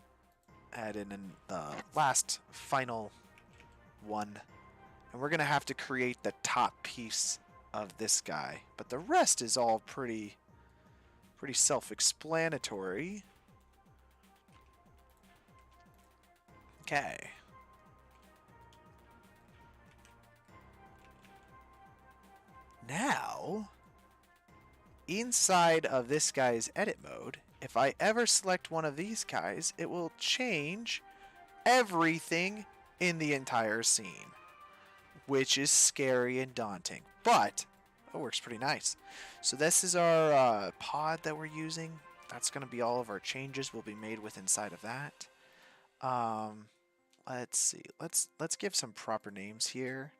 S1: add in the last final one, and we're gonna have to create the top piece of this guy, but the rest is all pretty self-explanatory. Okay. Now, inside of this guy's edit mode, if I ever select one of these guys, it will change everything in the entire scene, which is scary and daunting, but it works pretty nice. So this is our pod that we're using. That's going to be all of our changes will be made with inside of that. Let's see. Let's give some proper names here.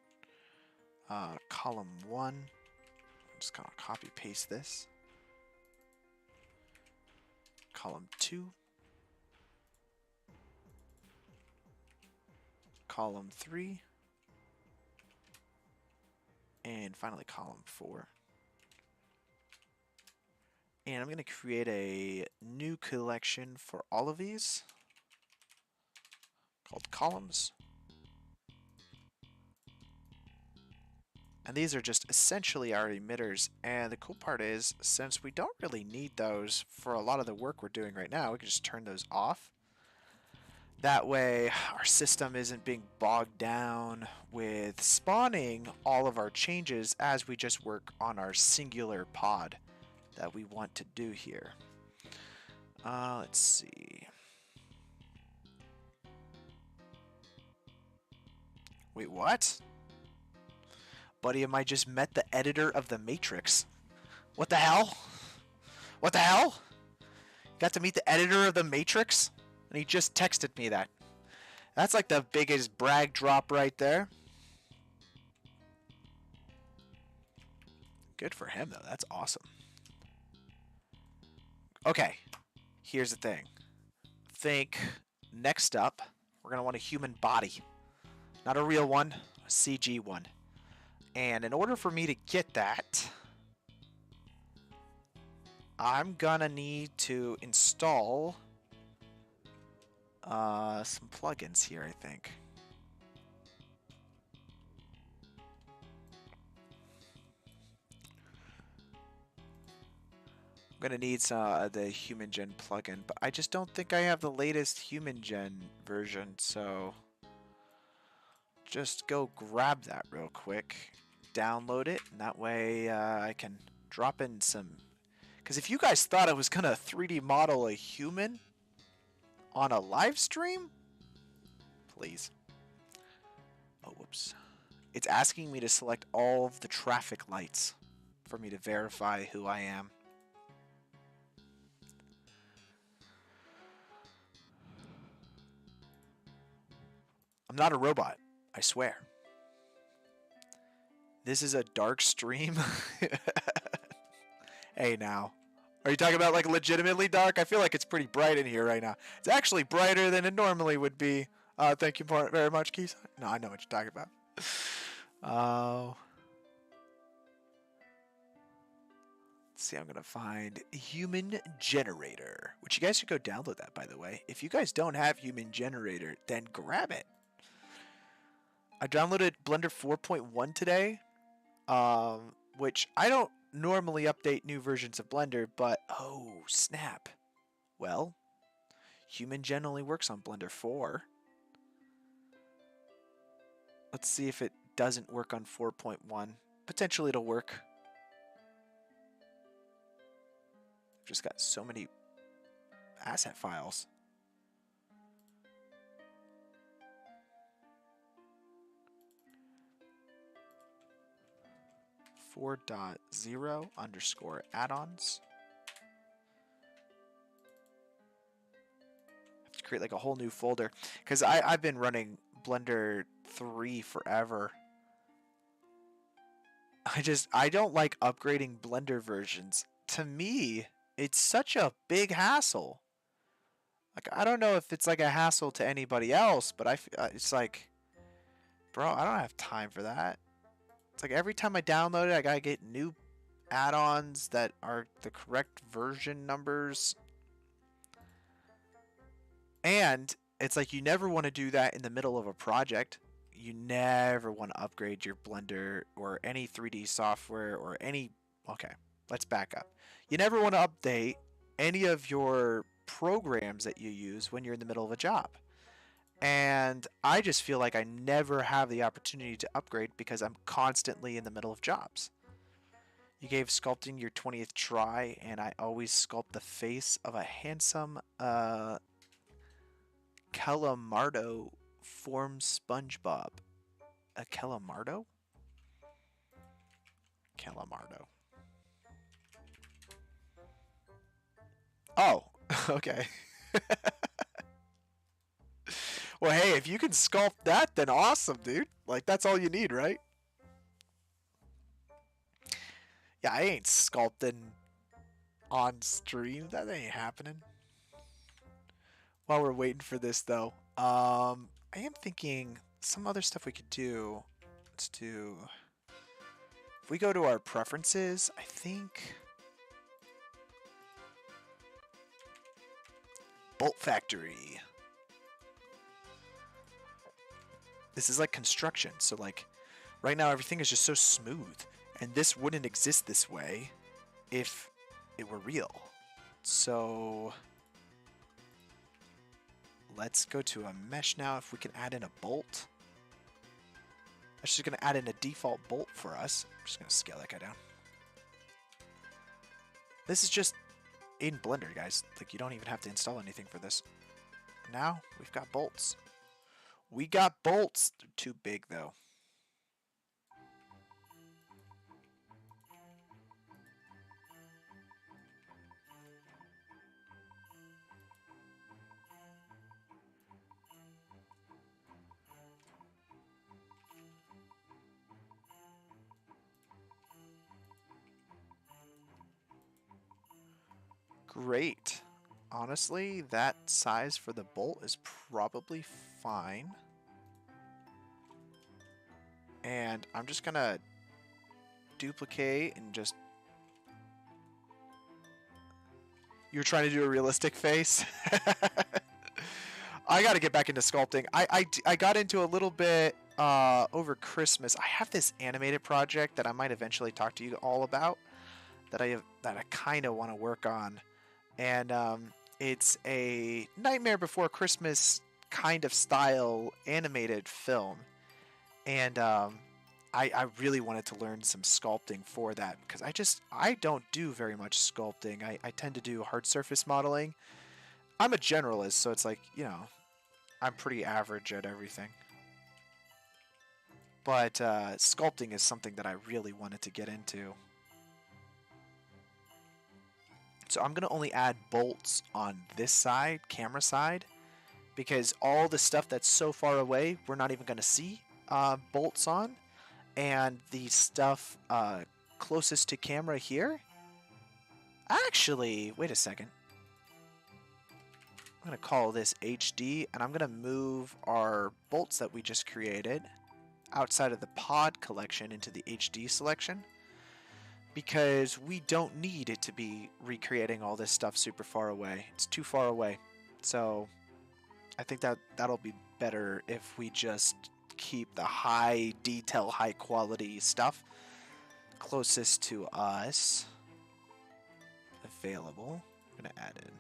S1: Column 1. I'm just going to copy paste this. Column 2. Column 3. And finally column 4. And I'm going to create a new collection for all of these called columns. And these are just essentially our emitters. And the cool part is, since we don't really need those for a lot of the work we're doing right now, we can just turn those off. That way our system isn't being bogged down with spawning all of our changes as we just work on our singular pod that we want to do here. Let's see. Wait, what? Buddy, I just met the editor of the Matrix. What the hell? What the hell? Got to meet the editor of the Matrix? And he just texted me that. That's like the biggest brag drop right there. Good for him, though. That's awesome. Okay, here's the thing. Think next up, we're going to want a human body. Not a real one, a CG one. And in order for me to get that, I'm going to need to install some plugins here, I think. I'm going to need the Human Gen plugin, but I just don't think I have the latest Human Gen version, so just go grab that real quick, download it, and that way I can drop in some... Because if you guys thought I was going to 3D model a human on a live stream, please. Oh, whoops. It's asking me to select all of the traffic lights for me to verify who I am. I'm not a robot, I swear. This is a dark stream? Hey now. Are you talking about like legitimately dark? I feel like it's pretty bright in here right now. It's actually brighter than it normally would be. Thank you very much, Keith. No, I know what you're talking about. Let's see, I'm going to find Human Generator, which you guys should go download that, by the way. If you guys don't have Human Generator, then grab it. I downloaded Blender 4.1 today, which I don't normally update new versions of Blender, but oh snap. Well, Human Gen only works on Blender 4. Let's see if it doesn't work on 4.1. Potentially it'll work. I've just got so many asset files. (4.0_add-ons). Have to create like a whole new folder because I've been running Blender 3 forever. I don't like upgrading Blender versions. To me, it's such a big hassle. Like, I don't know if it's like a hassle to anybody else, but it's like, bro, I don't have time for that. It's like every time I download it, I gotta get new add-ons that are the correct version numbers. And it's like you never want to do that in the middle of a project. You never want to upgrade your Blender or any 3D software or any... Okay, let's back up. You never want to update any of your programs that you use when you're in the middle of a job. And I just feel like I never have the opportunity to upgrade because I'm constantly in the middle of jobs. You gave sculpting your 20th try, and I always sculpt the face of a handsome Calamardo form SpongeBob. A Calamardo? Calamardo. Oh, okay. Well, hey, if you can sculpt that, then awesome, dude. Like, that's all you need, right? Yeah, I ain't sculpting on stream. That ain't happening. While we're waiting for this, though, I am thinking some other stuff we could do. Let's do... If we go to our preferences, I think... Bolt Factory. This is like construction, so like right now everything is just so smooth, and this wouldn't exist this way if it were real. So let's go to a mesh now. If we can add in a bolt, that's just going to add in a default bolt for us. I'm just going to scale that guy down. This is just in Blender, guys. Like, you don't even have to install anything for this. Now we've got bolts. We got bolts. They're too big, though. Great. honestly, that size for the bolt is probably fine. And I'm just gonna duplicate and just... You're trying to do a realistic face? I gotta get back into sculpting. I got into a little bit over Christmas. I have this animated project that I might eventually talk to you all about that I kind of want to work on. And it's a Nightmare Before Christmas kind of style animated film. And I really wanted to learn some sculpting for that because I don't do very much sculpting. I tend to do hard surface modeling. I'm a generalist, so it's like, you know, I'm pretty average at everything. But sculpting is something that I really wanted to get into. So I'm going to only add bolts on this side, camera side, because all the stuff that's so far away, we're not even going to see bolts on. And the stuff closest to camera here, actually, wait a second. I'm going to call this HD, and I'm going to move our bolts that we just created outside of the pod collection into the HD selection, because we don't need it to be recreating all this stuff super far away. It's too far away. So I think that'll be better if we just keep the high detail, high quality stuff closest to us available. I'm going to add in.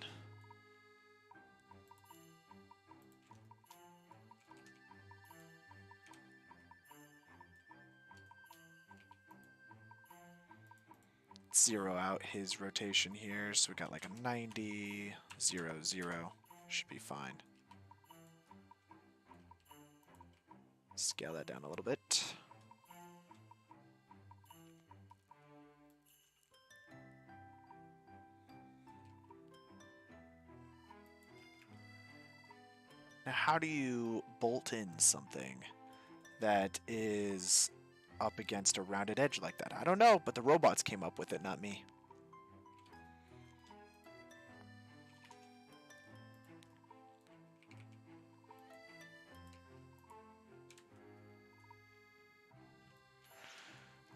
S1: Zero out his rotation here, so we got like a 90, 0, 0. Should be fine. Scale that down a little bit. Now, how do you bolt in something that is up against a rounded edge like that? I don't know, but the robots came up with it, not me.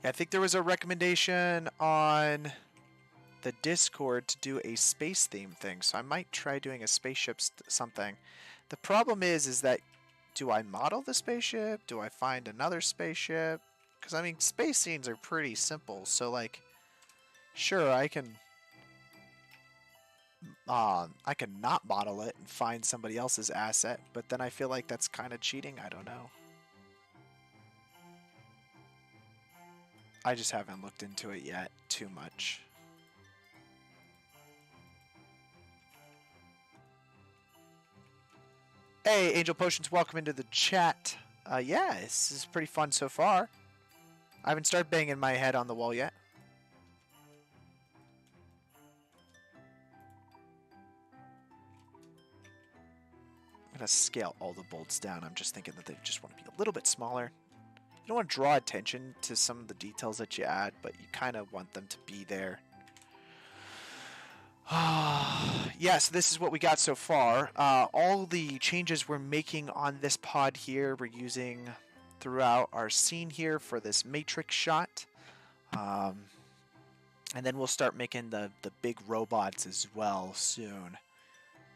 S1: I think there was a recommendation on the Discord to do a space theme thing, so I might try doing a spaceship something. The problem is that do I model the spaceship? Do I find another spaceship? Because, I mean, space scenes are pretty simple, so, like, sure, I can not model it and find somebody else's asset, but then I feel like that's kind of cheating. I don't know. I just haven't looked into it yet too much. Hey, Angel Potions, welcome into the chat. Yeah, this is pretty fun so far. I haven't started banging my head on the wall yet. I'm going to scale all the bolts down. I'm just thinking that they just want to be a little bit smaller. You don't want to draw attention to some of the details that you add, but you kind of want them to be there. Yeah, so this is what we got so far. All the changes we're making on this pod here, we're using throughout our scene here for this matrix shot. And then we'll start making the big robots as well soon.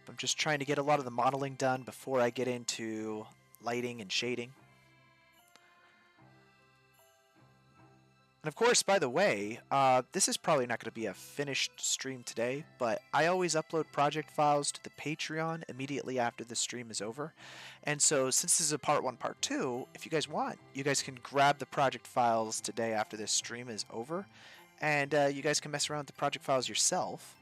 S1: I'm just trying to get a lot of the modeling done before I get into lighting and shading. And of course, by the way, this is probably not going to be a finished stream today, but I always upload project files to the Patreon immediately after the stream is over. And so since this is a part 1, part 2, if you guys want, you guys can grab the project files today after this stream is over, and you guys can mess around with the project files yourself.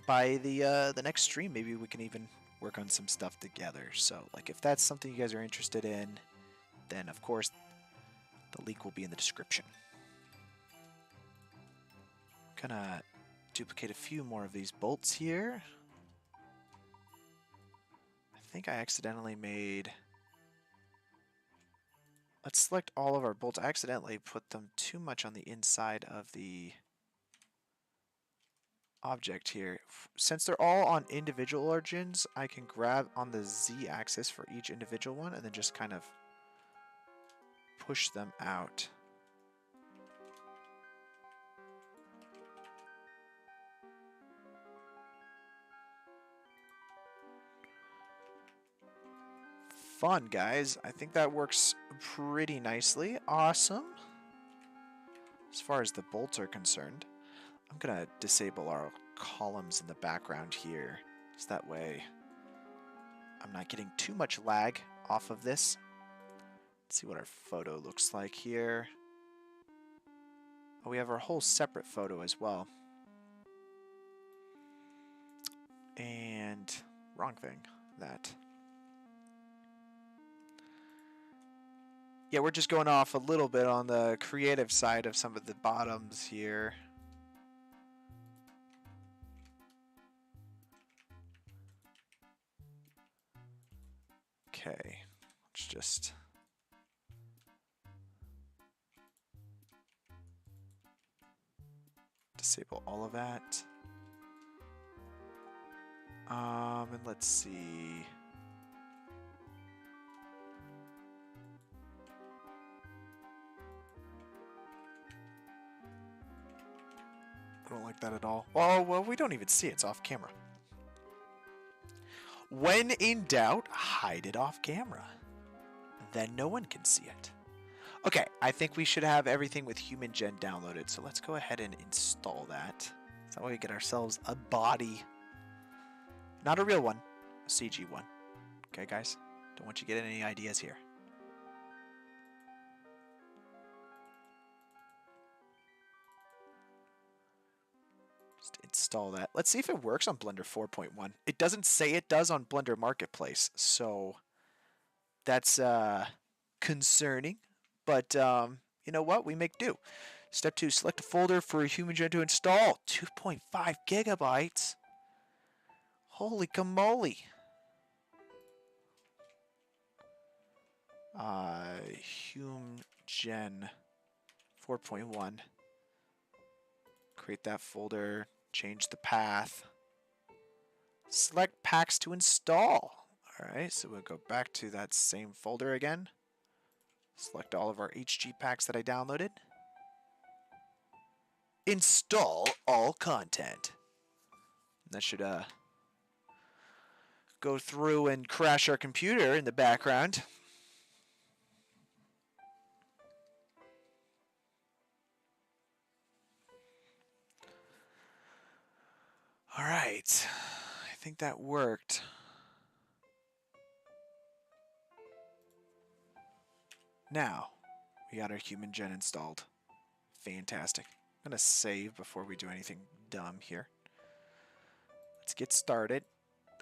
S1: By the next stream, maybe we can even work on some stuff together. So, like, if that's something you guys are interested in, then of course the link will be in the description. Gonna duplicate a few more of these bolts here. I think I accidentally made... Let's select all of our bolts. I accidentally put them too much on the inside of the object here. Since they're all on individual origins, I can grab on the Z-axis for each individual one and then just kind of push them out. Fun, guys. I think that works pretty nicely. Awesome. As far as the bolts are concerned, I'm going to disable our columns in the background here. So that way I'm not getting too much lag off of this. Let's see what our photo looks like here. Oh, we have our whole separate photo as well. And wrong thing, that. Yeah, we're just going off a little bit on the creative side of some of the bottoms here. Okay, let's just disable all of that. And let's see. I don't like that at all. Oh, well, we don't even see it. It's off camera. When in doubt, hide it off camera. Then no one can see it. Okay, I think we should have everything with Human Gen downloaded. So let's go ahead and install that. So that way we get ourselves a body. Not a real one, a CG one. Okay, guys? Don't want you to get any ideas here. Just install that. Let's see if it works on Blender 4.1. It doesn't say it does on Blender Marketplace, so that's concerning. But you know what? We make do. Step 2, select a folder for Human Gen to install. 2.5 gigabytes. Holy camoly. Human Gen 4.1. Create that folder. Change the path. Select packs to install. Alright, so we'll go back to that same folder again. Select all of our HG packs that I downloaded. Install all content. That should go through and crash our computer in the background. All right, I think that worked. Now, we got our Human Gen installed. Fantastic. I'm going to save before we do anything dumb here. Let's get started.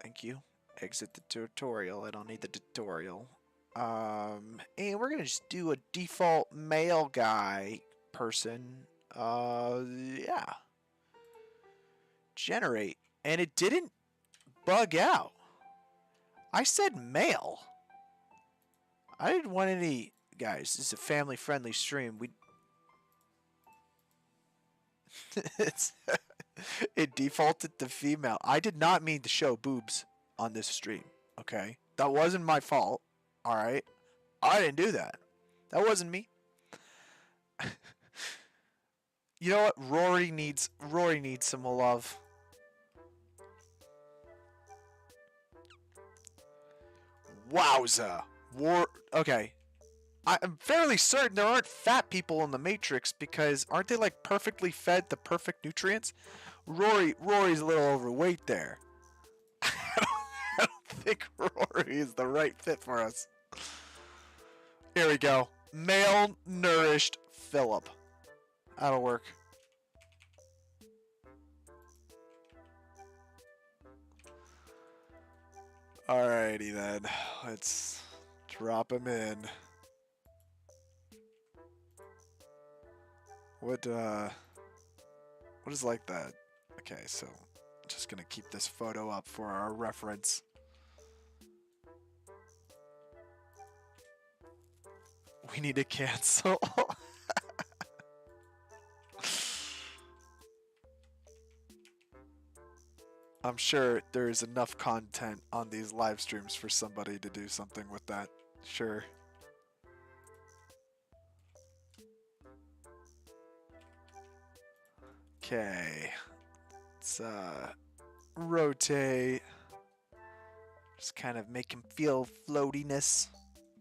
S1: Thank you. Exit the tutorial. I don't need the tutorial. And we're going to just do a default male guy person. Yeah. Generate. And it didn't bug out. I said male. I didn't want any... Guys, this is a family-friendly stream. It defaulted to female. I did not mean to show boobs on this stream, okay? That wasn't my fault, alright? I didn't do that. That wasn't me. You know what? Rory needs some love. Wowza. Okay. I'm fairly certain there aren't fat people in the Matrix because aren't they like perfectly fed the perfect nutrients? Rory's a little overweight there. I don't think Rory is the right fit for us. Here we go. Malnourished Philip. That'll work. Alrighty then. Let's drop him in. What is like that? Okay, so just gonna keep this photo up for our reference. We need to cancel.
S2: I'm sure there is enough content on these live streams for somebody to do something with that. Sure. Okay. Let's rotate. Just kind of make him feel floatiness.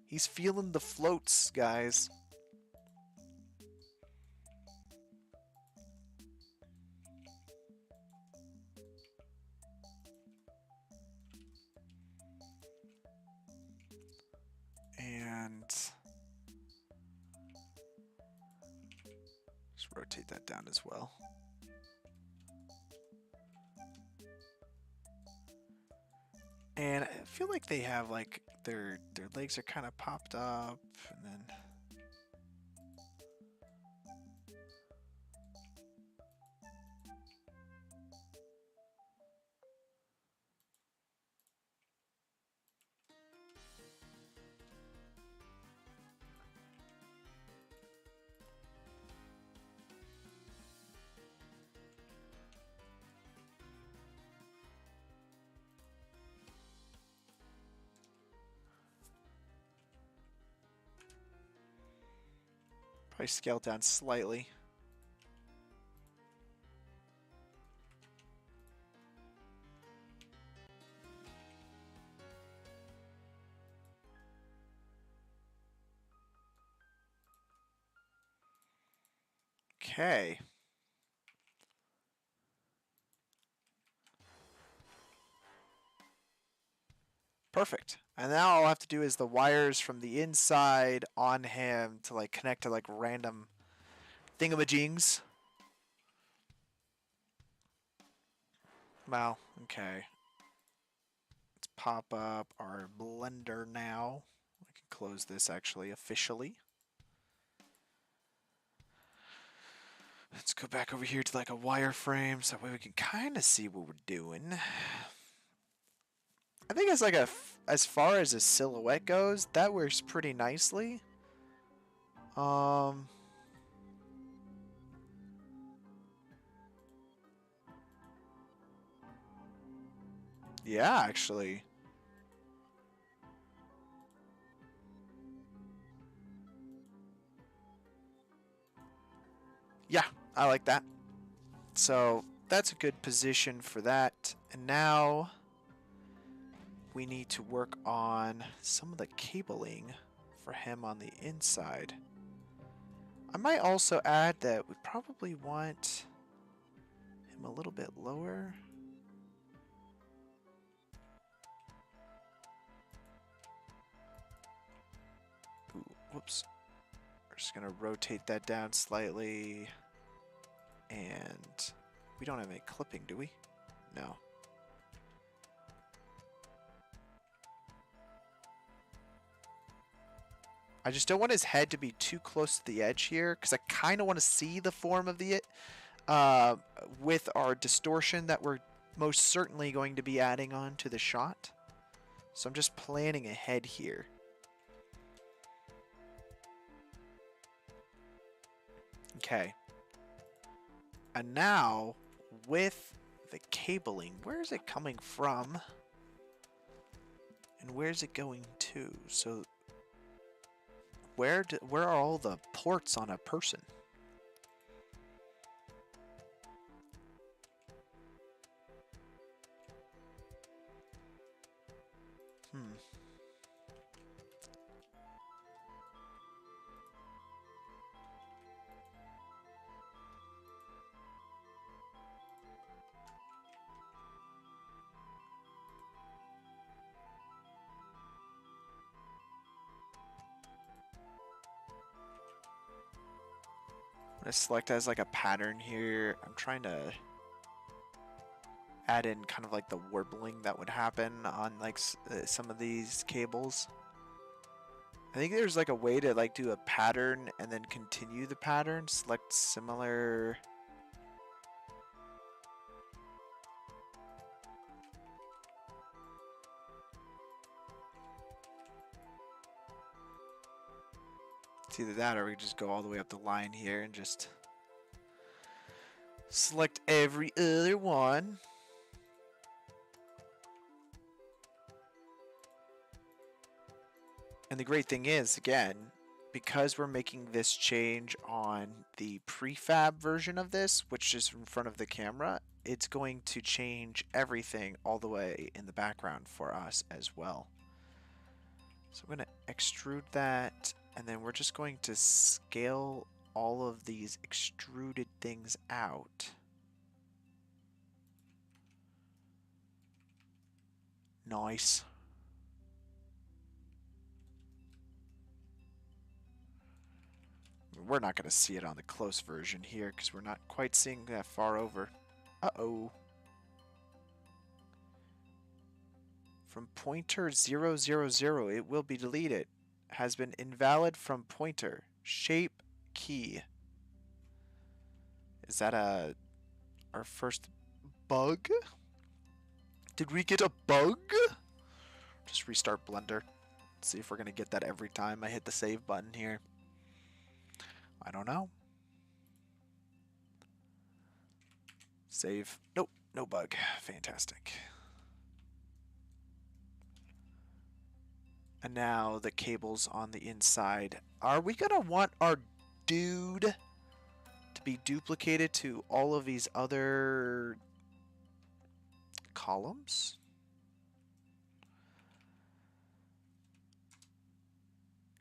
S2: He's feeling the floats, guys. And just rotate that down as well. And I feel like they have like their legs are kind of popped up, and then probably scale down slightly. Okay. Perfect. And now all I have to do is the wires from the inside on him to like connect to like random thingamajings. Wow. Okay. Let's pop up our blender now. I can close this actually officially. Let's go back over here to like a wireframe so that way we can kind of see what we're doing. I think it's like as far as a silhouette goes, that works pretty nicely. Yeah, actually. Yeah, I like that. So that's a good position for that. And now we need to work on some of the cabling for him on the inside. I might also add that we probably want him a little bit lower. Ooh, whoops. We're just going to rotate that down slightly. And we don't have any clipping, do we? No. I just don't want his head to be too close to the edge here because I kind of want to see the form of the with our distortion that we're most certainly going to be adding on to the shot. So I'm just planning ahead here. Okay. And now with the cabling, where is it coming from? And where's it going to? So where are all the ports on a person? I'm going to select as like a pattern here. I'm trying to add in kind of like the warbling that would happen on like some of these cables. I think there's like a way to like do a pattern and then continue the pattern. Select similar. It's either that or we just go all the way up the line here and just select every other one. And the great thing is, again, because we're making this change on the prefab version of this, which is in front of the camera, it's going to change everything all the way in the background for us as well. So I'm going to extrude that, and then we're just going to scale all of these extruded things out. Nice. We're not going to see it on the close version here because we're not quite seeing that far over. Uh-oh. From pointer 000, it will be deleted. Has been invalid from pointer. Shape key. Is that our first bug? Did we get a bug? Just restart Blender. See if we're going to get that every time I hit the save button here. I don't know. Save. Nope, no bug. Fantastic. And now the cables on the inside. Are we going to want our dude to be duplicated to all of these other columns?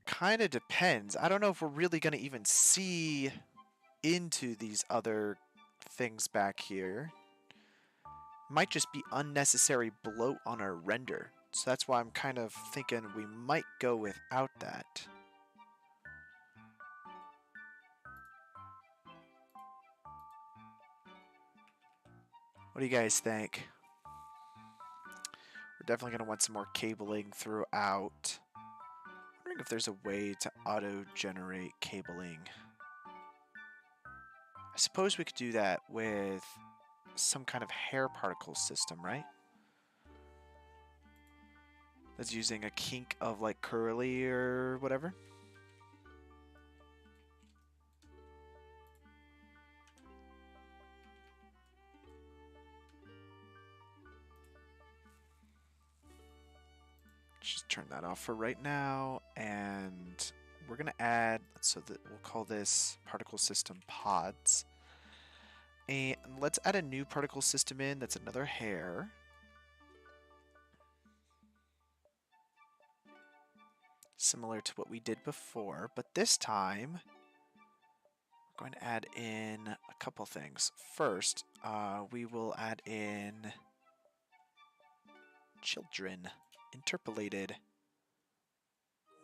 S2: Kind of depends. I don't know if we're really going to even see into these other things back here. Might just be unnecessary bloat on our render. So that's why I'm kind of thinking we might go without that. What do you guys think? We're definitely going to want some more cabling throughout. I'm wondering if there's a way to auto-generate cabling. I suppose we could do that with some kind of hair particle system, right? That's using a kink of like curly or whatever. Just turn that off for right now, and we're gonna add, so that we'll call this particle system pods. And let's add a new particle system in that's another hair. Similar to what we did before, but this time we're going to add in a couple things. First, we will add in children interpolated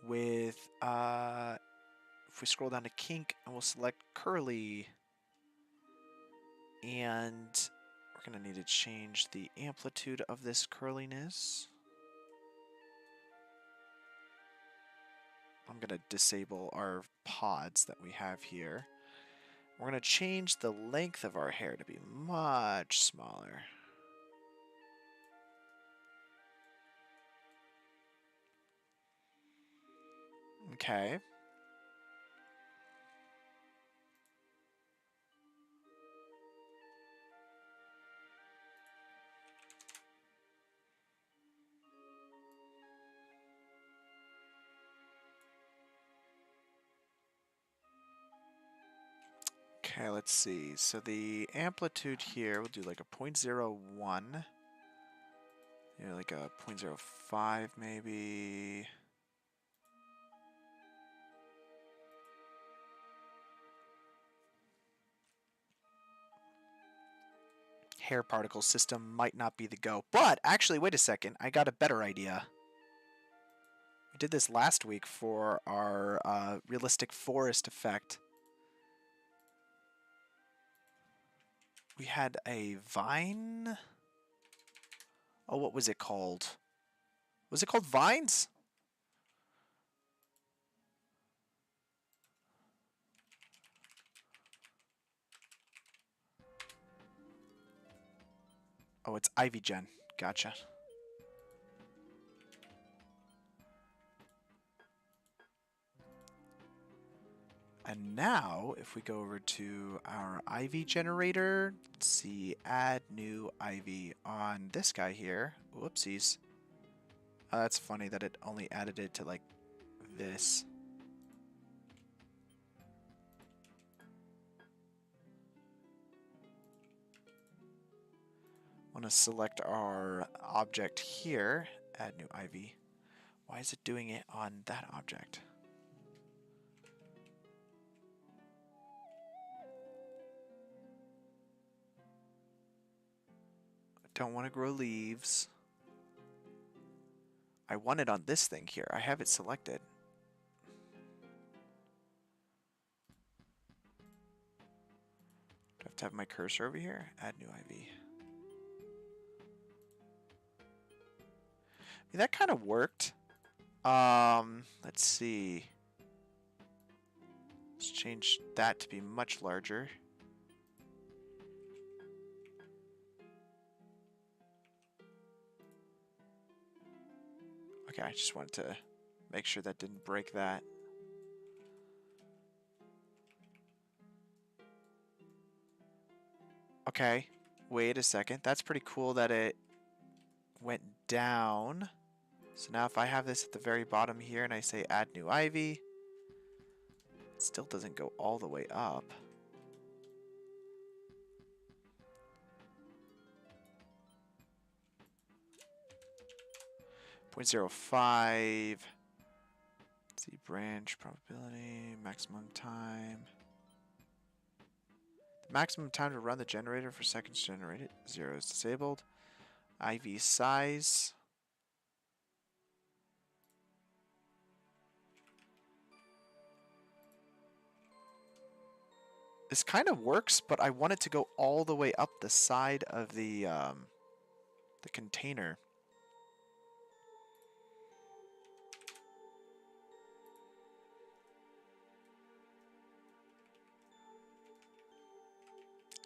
S2: with, if we scroll down to kink and we'll select curly, and we're going to need to change the amplitude of this curliness. I'm going to disable our pods that we have here. We're going to change the length of our hair to be much smaller. Okay. Okay, let's see. So the amplitude here, we'll do like a 0.01. Yeah, like a 0.05 maybe. Hair particle system might not be the go. But actually, wait a second. I got a better idea. We did this last week for our realistic forest effect. We had a vine. Oh, what was it called? Was it called vines? Oh, it's Ivy Gen. Gotcha. And now, if we go over to our Ivy generator, let's see, add new Ivy on this guy here. Whoopsies. That's funny that it only added it to like this. Want to select our object here, add new ivy. Why is it doing it on that object? I don't want to grow leaves. I want it on this thing here. I have it selected. Do I have to have my cursor over here? Add new ivy. I mean, that kind of worked. Let's see. Let's change that to be much larger. Okay, I just wanted to make sure that didn't break that. Okay, wait a second. That's pretty cool that it went down. So now if I have this at the very bottom here and I say add new ivy, it still doesn't go all the way up. .05. Let's see, branch probability, maximum time. The maximum time to run the generator for seconds generated, 0 is disabled. IV size. This kind of works, but I want it to go all the way up the side of the container.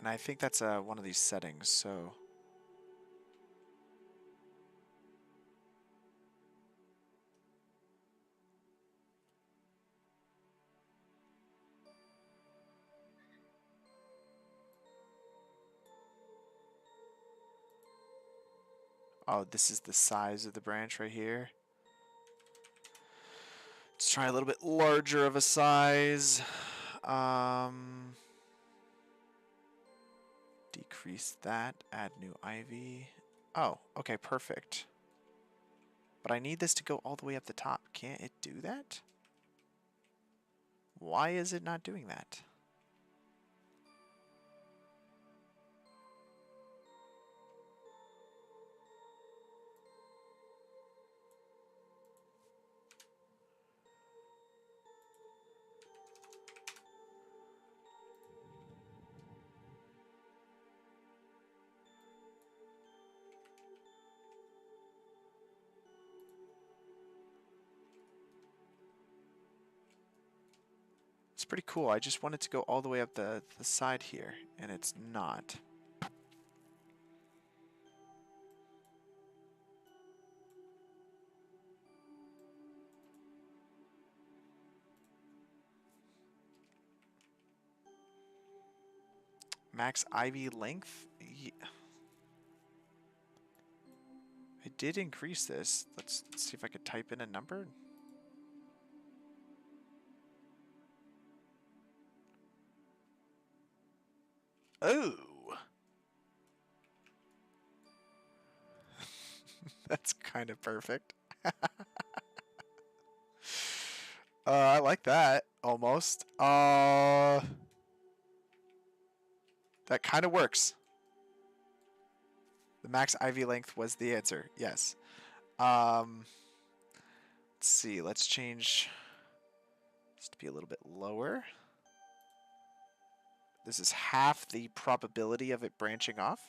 S2: And I think that's one of these settings, so... Oh, this is the size of the branch right here. Let's try a little bit larger of a size. Decrease that, add new ivy. Oh, okay, perfect. But I need this to go all the way up the top. Can't it do that? Why is it not doing that? It's pretty cool. I just want it to go all the way up the side here, and it's not. Max ivy length? Yeah. I did increase this. Let's see if I could type in a number. Oh! That's kind of perfect. I like that, almost. That kind of works. The max ivy length was the answer, yes. Let's see, let's change this to be a little bit lower. This is half the probability of it branching off.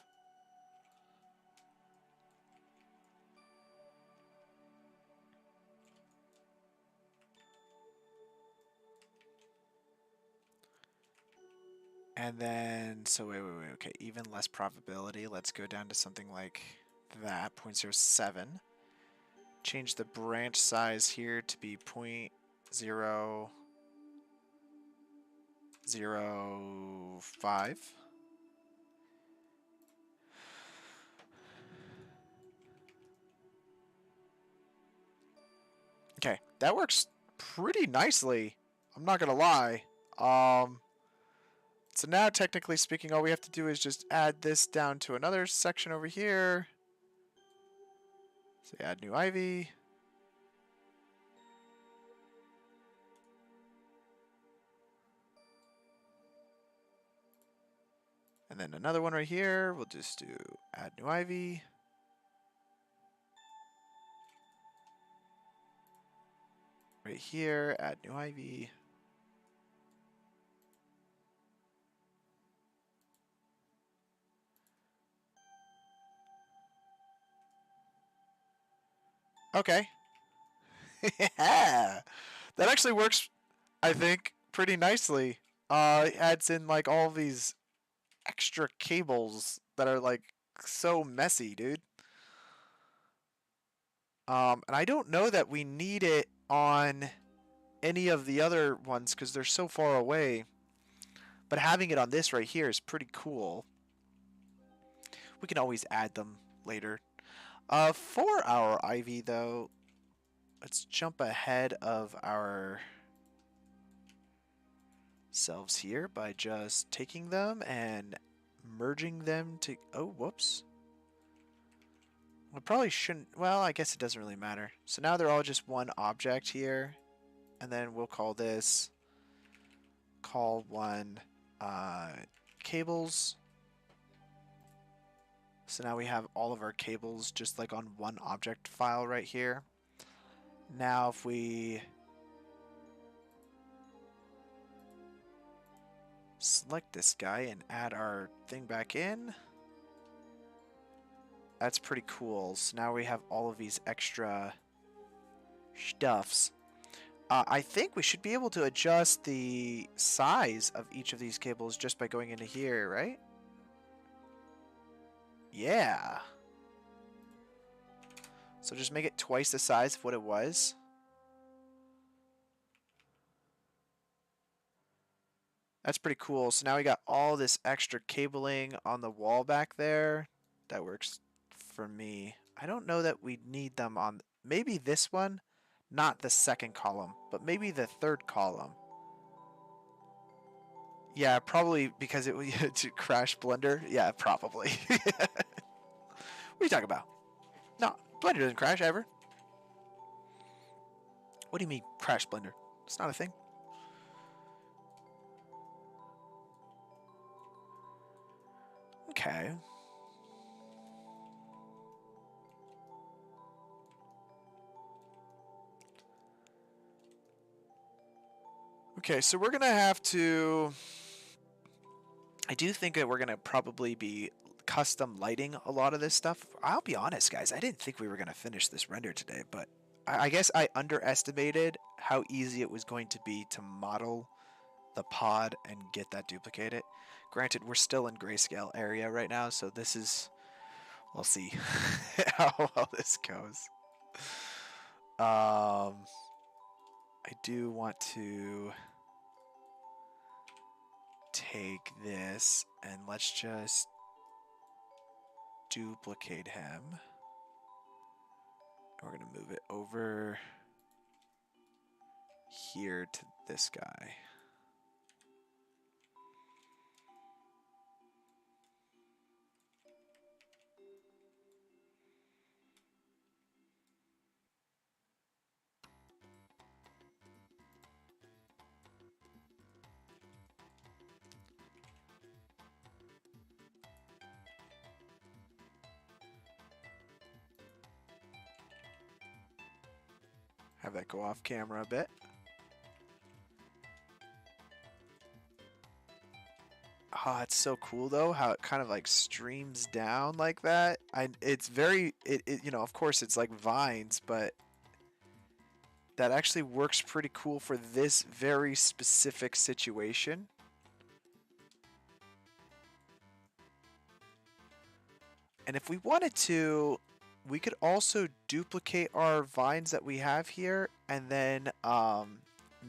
S2: And then, so wait, okay, even less probability. Let's go down to something like that, 0.07. Change the branch size here to be 0.005. Okay, that works pretty nicely. I'm not gonna lie. So now, technically speaking, all we have to do is just add this down to another section over here. So add new ivy. And then another one right here. We'll just do add new ivy. Right here, add new ivy. Okay. Yeah. That actually works, I think, pretty nicely. It adds in like all these extra cables that are like so messy, dude. And I don't know that we need it on any of the other ones because they're so far away. But having it on this right here is pretty cool. We can always add them later. For our ivy, though, let's jump ahead of our selves here by just taking them and merging them to... Oh, whoops. We probably shouldn't... Well, I guess it doesn't really matter. So now they're all just one object here. And then we'll call this... Call one... cables. So now we have all of our cables just like on one object file right here. Now if we select this guy and add our thing back in, that's pretty cool. So now we have all of these extra stuffs. I think we should be able to adjust the size of each of these cables just by going into here, right? Yeah. So just make it twice the size of what it was. That's pretty cool. So now we got all this extra cabling on the wall back there. That works for me. I don't know that we need them on... Maybe this one, not the second column, but maybe the third column. Yeah, probably because it would to crash Blender. Yeah, probably. What are you talking about? No, Blender doesn't crash ever. What do you mean crash Blender? It's not a thing. Okay. Okay, so we're gonna have to... I do think that we're gonna probably be custom lighting a lot of this stuff. I'll be honest, guys, I didn't think we were gonna finish this render today, but I guess I underestimated how easy it was going to be to model the pod and get that duplicated. Granted, we're still in grayscale area right now, so this is... We'll see how well this goes. I do want to take this and let's just duplicate him. We're going to move it over here to this guy. Have that go off camera a bit. Oh, it's so cool though how it kind of like streams down like that. It's very you know, of course it's like vines, but that actually works pretty cool for this very specific situation. And if we wanted to, we could also duplicate our vines that we have here and then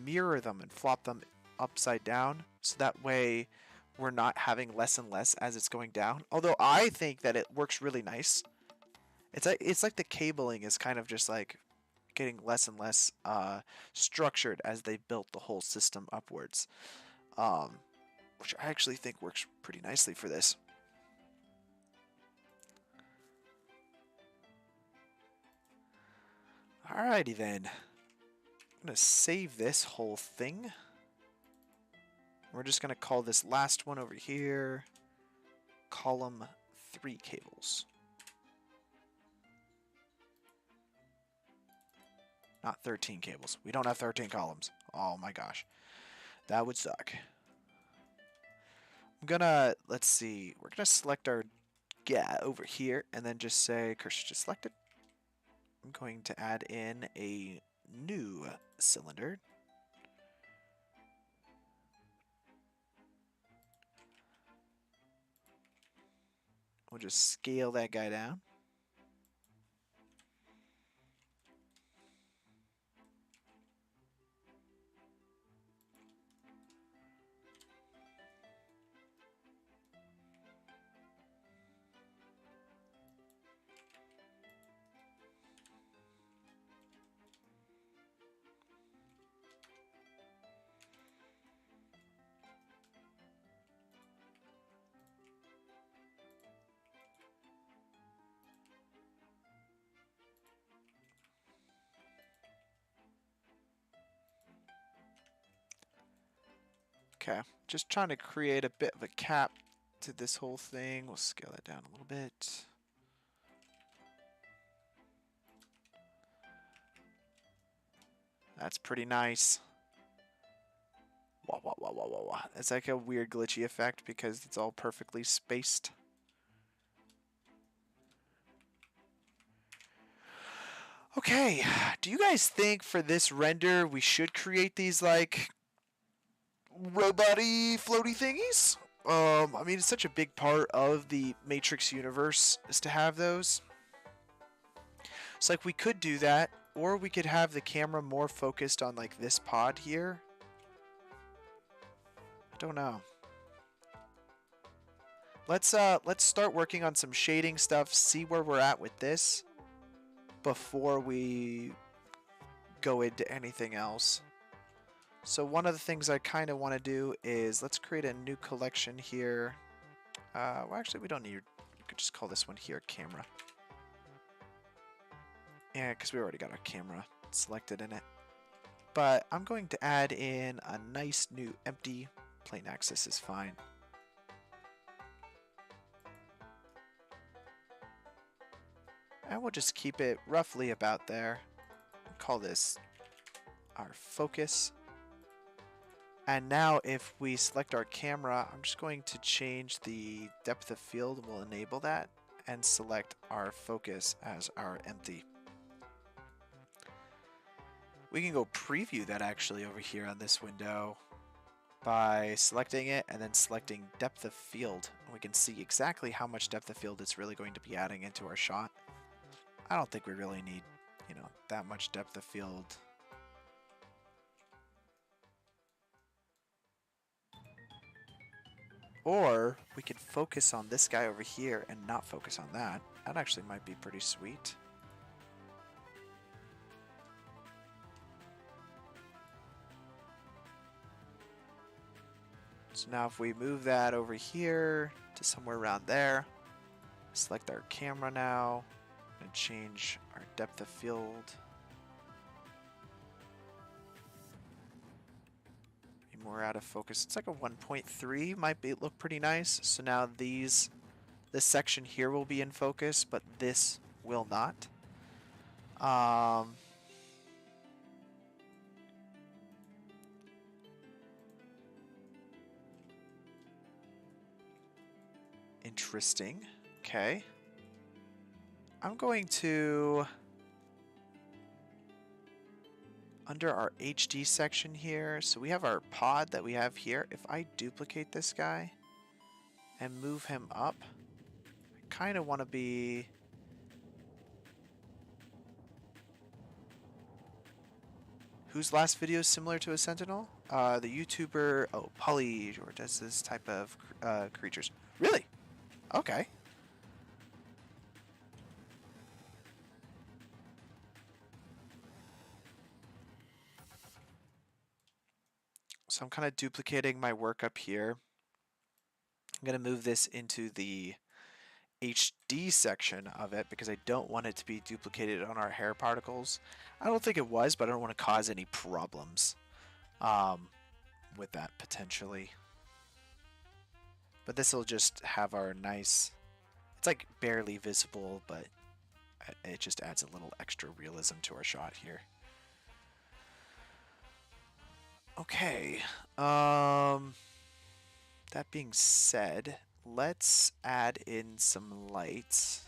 S2: mirror them and flop them upside down. So that way we're not having less and less as it's going down. Although I think that it works really nice. It's like the cabling is kind of just like getting less and less structured as they built the whole system upwards, which I actually think works pretty nicely for this. Alrighty then. I'm going to save this whole thing. We're just going to call this last one over here column 3 cables. Not 13 cables. We don't have 13 columns. Oh my gosh. That would suck. I'm gonna, let's see, we're gonna select our over here and then just say cursor just selected. I'm going to add in a new cylinder. We'll just scale that guy down. Okay, just trying to create a bit of a cap to this whole thing. We'll scale that down a little bit. That's pretty nice. Wah, wah, wah, wah, wah, wah. It's like a weird glitchy effect because it's all perfectly spaced. Okay, do you guys think for this render we should create these like robot-y floaty thingies? I mean, it's such a big part of the Matrix universe is to have those. It's like we could do that, or we could have the camera more focused on like this pod here. I don't know. Let's start working on some shading stuff, see where we're at with this before we go into anything else. So one of the things I kind of want to do is let's create a new collection here. Well, actually, we don't need. We could just call this one here camera. Yeah, because we already got our camera selected in it. But I'm going to add in a nice new empty plane axis is fine. And we'll just keep it roughly about there. Call this our focus. And now if we select our camera, I'm just going to change the depth of field and we'll enable that and select our focus as our empty. We can go preview that actually over here on this window by selecting it and then selecting depth of field. And we can see exactly how much depth of field it's really going to be adding into our shot. I don't think we really need, you know, that much depth of field. Or we could focus on this guy over here and not focus on that. That actually might be pretty sweet. So now if we move that over here to somewhere around there, select our camera now, and change our depth of field. Be more out of focus. It's like a 1.3, might look pretty nice. So now this section here will be in focus, but this will not. Interesting. Okay. I'm going to, under our HD section here, so we have our pod that we have here. If I duplicate this guy and move him up, I kind of want to be, whose last video is similar to a Sentinel? The YouTuber, Polly, or does this type of creatures. Really? Okay. So I'm kind of duplicating my work up here. I'm going to move this into the HD section of it because I don't want it to be duplicated on our hair particles. I don't think it was, but I don't want to cause any problems with that potentially. But this will just have our nice, it's like barely visible, but it just adds a little extra realism to our shot here. Okay, that being said, let's add in some lights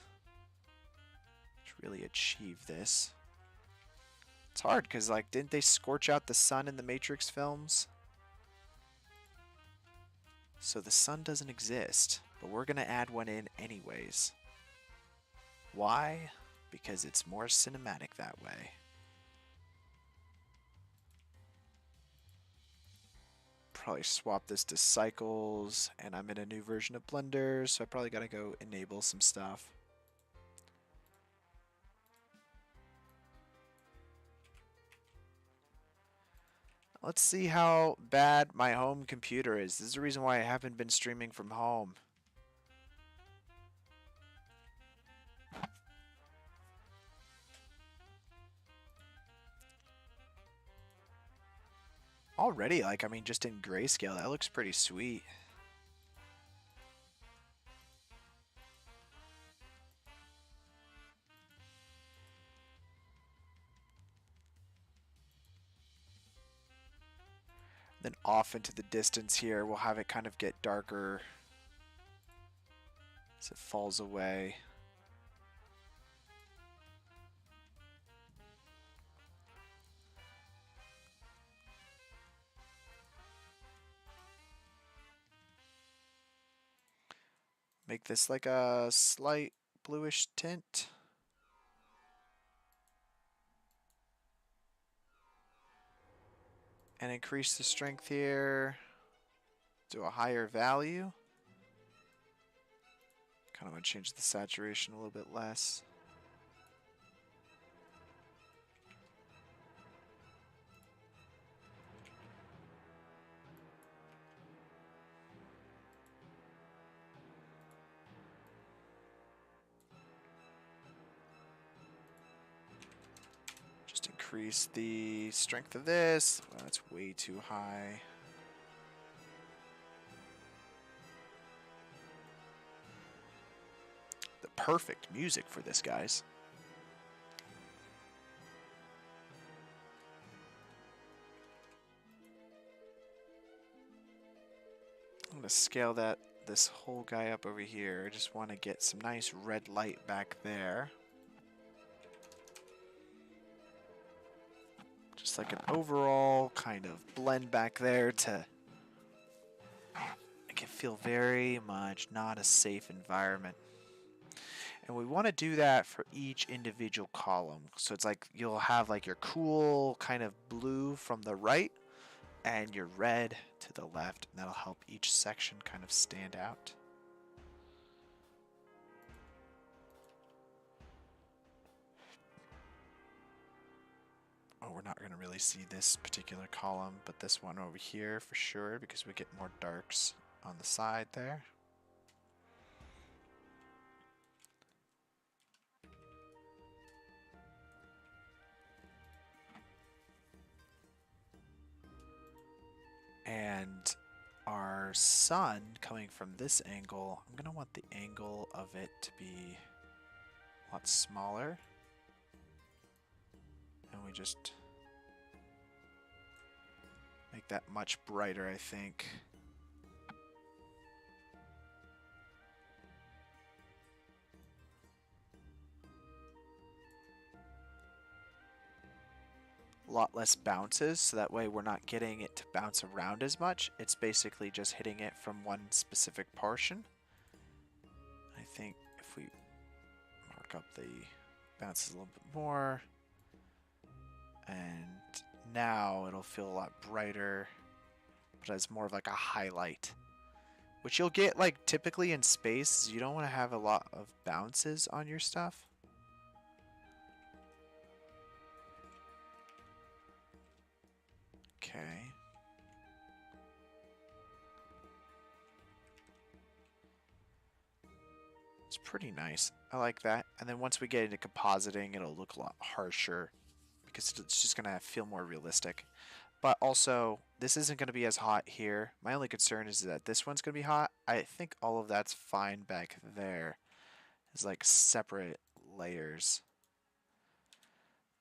S2: to really achieve this. It's hard because, like, didn't they scorch out the sun in the Matrix films? So the sun doesn't exist, but we're going to add one in anyways. Why? Because it's more cinematic that way. Probably swap this to cycles, and I'm in a new version of Blender, so I probably got to go enable some stuff. Let's see how bad my home computer is. This is the reason why I haven't been streaming from home. Already, like, I mean, just in grayscale, that looks pretty sweet. Then off into the distance here, we'll have it kind of get darker as it falls away. Make this like a slight bluish tint. And increase the strength here to a higher value. Kind of want to change the saturation a little bit less. Just increase the strength of this. Well, that's way too high. The perfect music for this, guys. I'm going to scale this whole guy up over here. I just want to get some nice red light back there. Just like an overall kind of blend back there to make it feel very much not a safe environment. And we want to do that for each individual column. So it's like you'll have like your cool kind of blue from the right and your red to the left, and that'll help each section kind of stand out. Oh, we're not going to really see this particular column, but this one over here for sure, because we get more darks on the side there. And our sun coming from this angle, I'm going to want the angle of it to be a lot smaller. And we just make that much brighter, I think. A lot less bounces, so that way we're not getting it to bounce around as much. It's basically just hitting it from one specific portion. I think if we mark up the bounces a little bit more, and now it'll feel a lot brighter, but as more of like a highlight, which you'll get like typically in space. You don't want to have a lot of bounces on your stuff. Okay. It's pretty nice. I like that. And then once we get into compositing, it'll look a lot harsher because it's just going to feel more realistic. But also, this isn't going to be as hot here. My only concern is that this one's going to be hot. I think all of that's fine back there. It's like separate layers.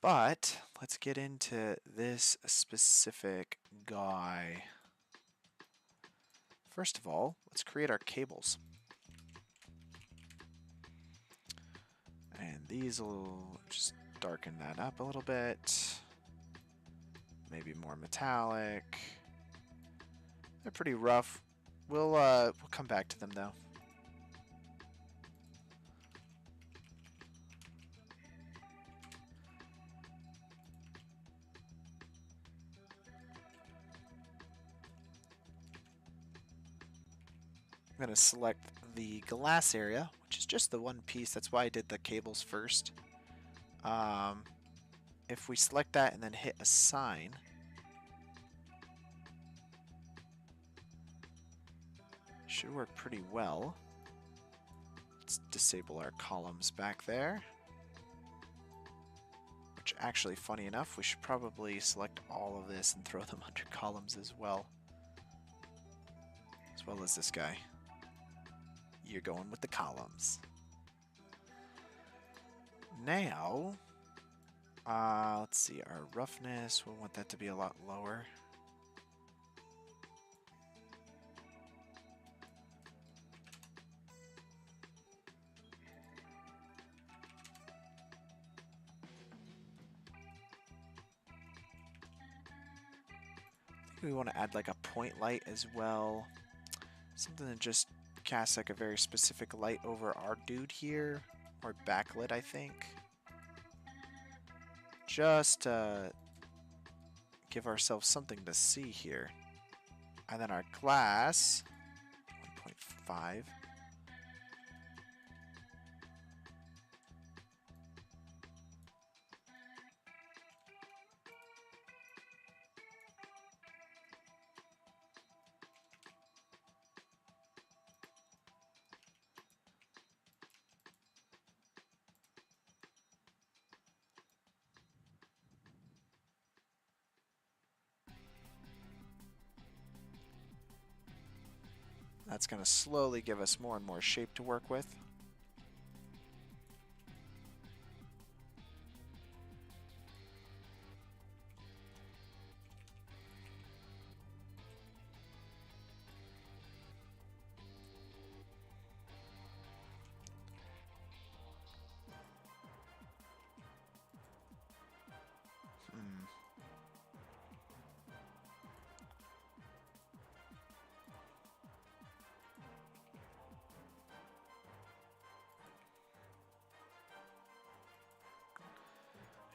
S2: But let's get into this specific guy. First of all, let's create our cables. And these will just darken that up a little bit. Maybe more metallic. They're pretty rough. We'll come back to them though. I'm going to select the glass area, which is just the one piece. That's why I did the cables first. If we select that and then hit assign, should work pretty well. Let's disable our columns back there. Which actually, funny enough, we should probably select all of this and throw them under columns as well. As well as this guy. You're going with the columns. Now, let's see, our roughness, we'll want that to be a lot lower. I think we want to add like a point light as well. Something that just cast like a very specific light over our dude here, or backlit, I think. Just to give ourselves something to see here. And then our glass, 1.5. That's going to slowly give us more and more shape to work with.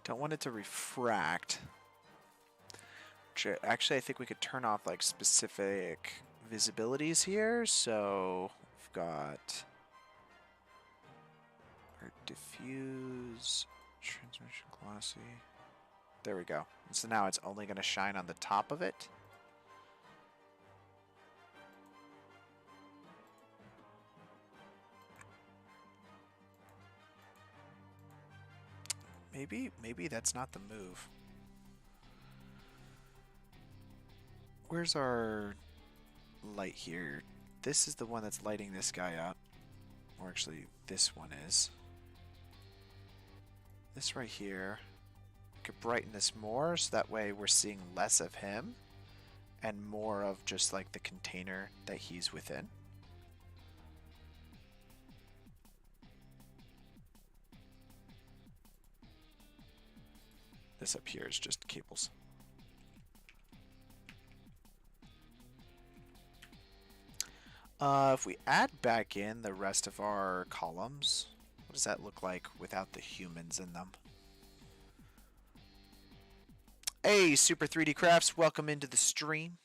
S2: Don't want it to refract. Actually, I think we could turn off like specific visibilities here. So we've got our diffuse, transmission glossy. There we go. So now it's only going to shine on the top of it. Maybe that's not the move. Where's our light here? This is the one that's lighting this guy up. Or actually, this one is. This right here. We could brighten this more, so that way we're seeing less of him and more of just like the container that he's within. This up here is just cables. If we add back in the rest of our columns, what does that look like without the humans in them? Hey, Super 3D Crafts, welcome into the stream.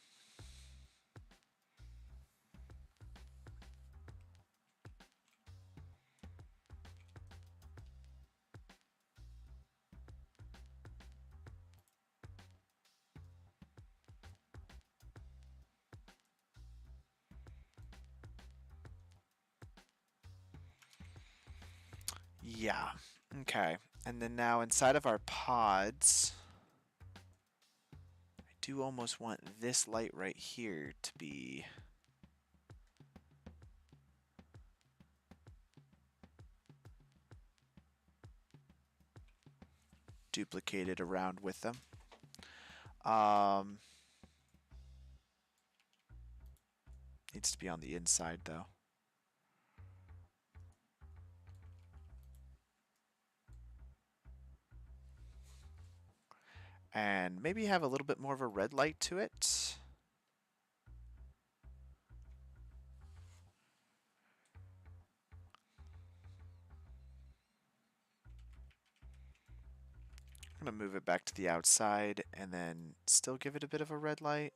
S2: Yeah. Okay. And then now inside of our pods, I do almost want this light right here to be duplicated around with them. Needs to be on the inside though. And maybe have a little bit more of a red light to it. I'm going to move it back to the outside and then still give it a bit of a red light.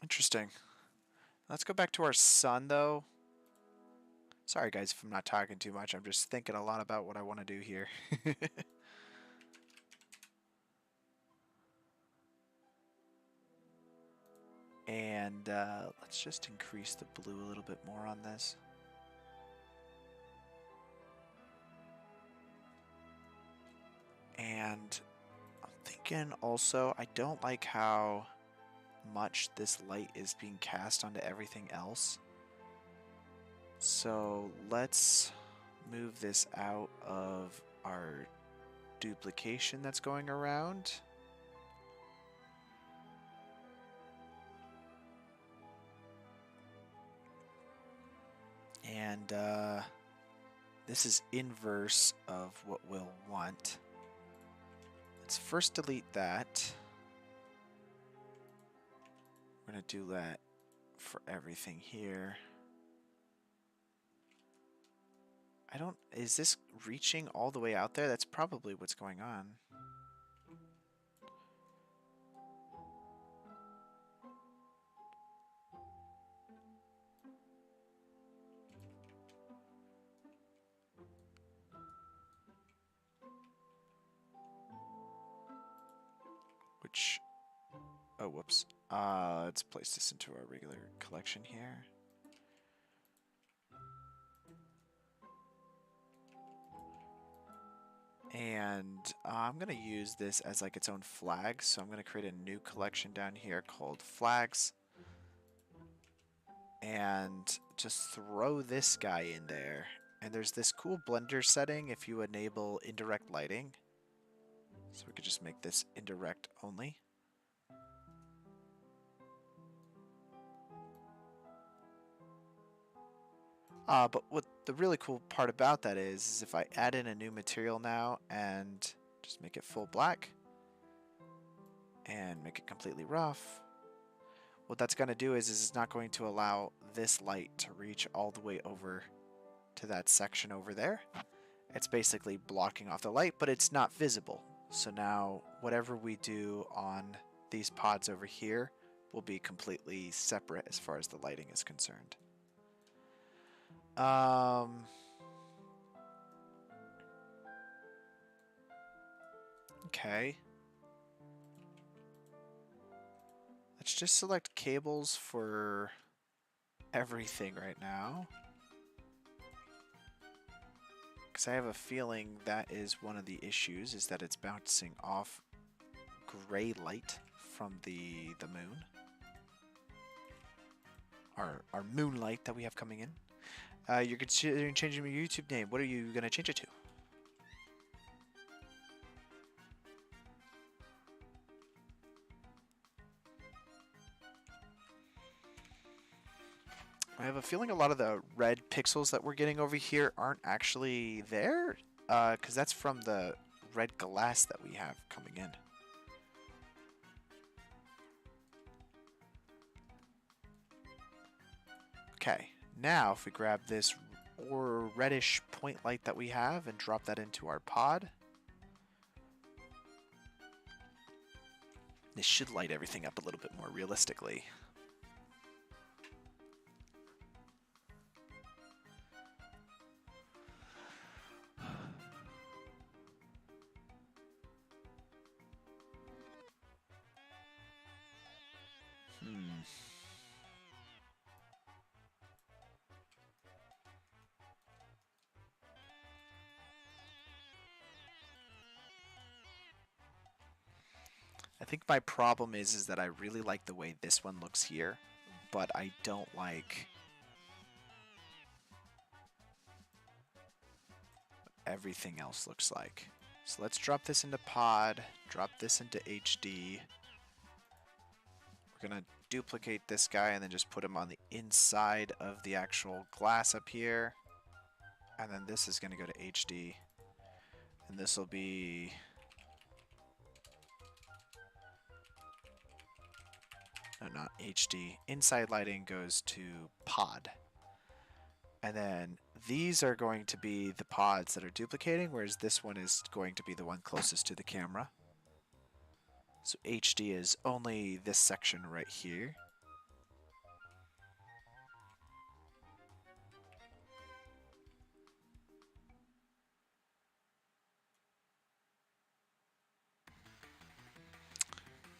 S2: Interesting. Let's go back to our sun though. Sorry guys if I'm not talking too much. I'm just thinking a lot about what I want to do here. And let's just increase the blue a little bit more on this. And I'm thinking also, I don't like how much this light is being cast onto everything else. So let's move this out of our duplication that's going around. And this is inverse of what we'll want. Let's first delete that. We're going to do that for everything here. Is this reaching all the way out there? That's probably what's going on. Oh, whoops. Let's place this into our regular collection here. And I'm going to use this as like its own flag. So I'm going to create a new collection down here called flags. And just throw this guy in there. And there's this cool blender setting if you enable indirect lighting. So we could just make this indirect only. But what the really cool part about that is if I add in a new material now and just make it full black and make it completely rough, what that's going to do is it's not going to allow this light to reach all the way over to that section over there. It's basically blocking off the light, but it's not visible. So now whatever we do on these pods over here will be completely separate as far as the lighting is concerned. Okay. Let's just select cables for everything right now. Because I have a feeling that is one of the issues, is that it's bouncing off gray light from the moon. Our moonlight that we have coming in. You're considering changing your YouTube name. What are you going to change it to? I have a feeling a lot of the red pixels that we're getting over here aren't actually there, because that's from the red glass that we have coming in. Okay, now if we grab this or reddish point light that we have and drop that into our pod. This should light everything up a little bit more realistically. I think my problem is that I really like the way this one looks here, but I don't like what everything else looks like. So let's drop this into pod, drop this into HD. We're gonna duplicate this guy and then just put him on the inside of the actual glass up here. And then this is gonna go to HD. And this will be... No, not HD. Inside lighting goes to pod. And then these are going to be the pods that are duplicating, whereas this one is going to be the one closest to the camera. So HD is only this section right here.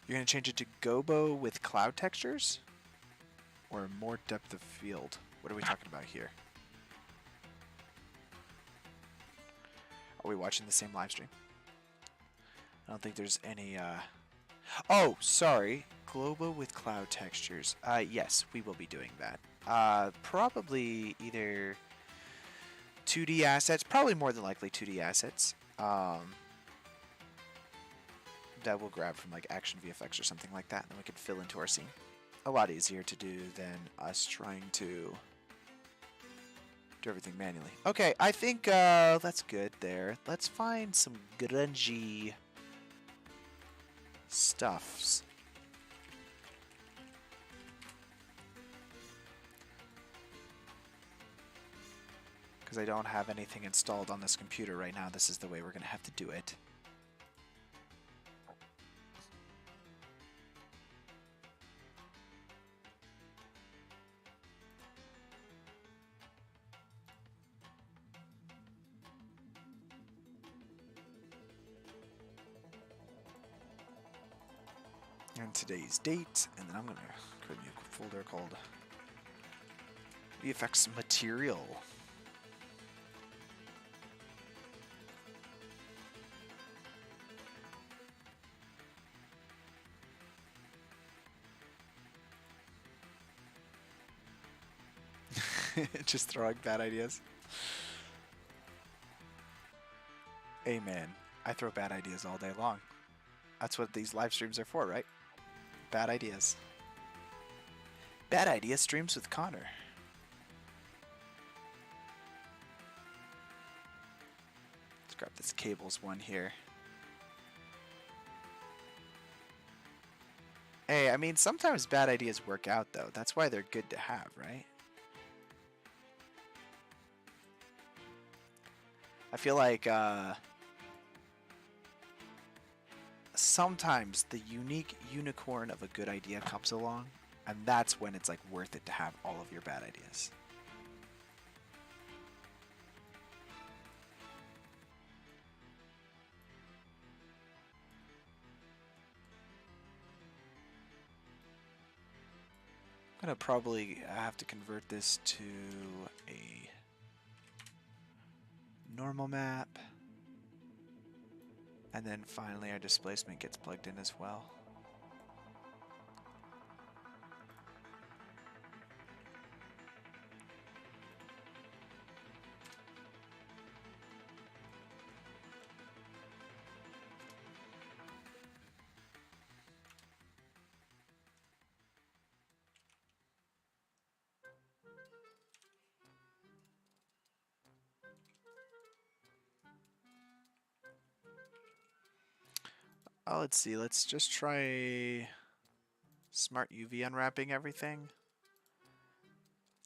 S2: You're going to change it to gobo with cloud textures? Or more depth of field? What are we talking about here? Are we watching the same live stream? I don't think there's any... Oh, sorry. Globo with cloud textures. Yes, we will be doing that. Probably either 2D assets. Probably more than likely 2D assets. That we'll grab from like Action VFX or something like that, and then we can fill into our scene. A lot easier to do than us trying to do everything manually. Okay, I think that's good there. Let's find some grungy stuffs. Because I don't have anything installed on this computer right now. This is the way we're going to have to do it. And today's date, and then I'm going to create a folder called VFX Material. Just throwing bad ideas. Amen. I throw bad ideas all day long. That's what these live streams are for, right? Bad ideas. Bad idea streams with Connor. Let's grab this cables one here. Hey, I mean, sometimes bad ideas work out, though. That's why they're good to have, right? I feel like sometimes the unique unicorn of a good idea comes along, and that's when it's like worth it to have all of your bad ideas. I'm gonna probably have to convert this to a normal map. And then finally our displacement gets plugged in as well. Let's see, let's just try smart UV unwrapping everything.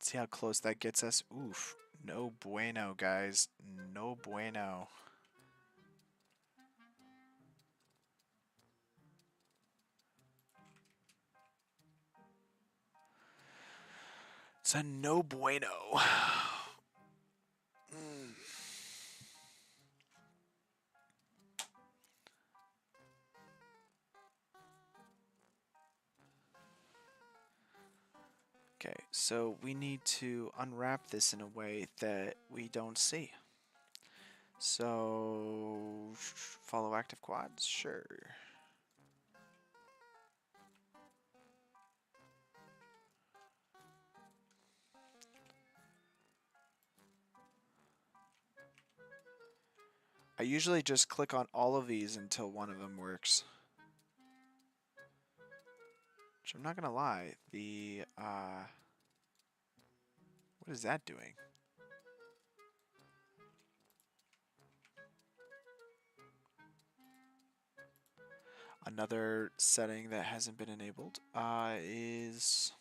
S2: See how close that gets us. Oof, No bueno, guys. No bueno. It's a no bueno. Mm. Okay, so we need to unwrap this in a way that we don't see. So, follow active quads? Sure. I usually just click on all of these until one of them works. Which I'm not gonna lie, what is that doing? Another setting that hasn't been enabled is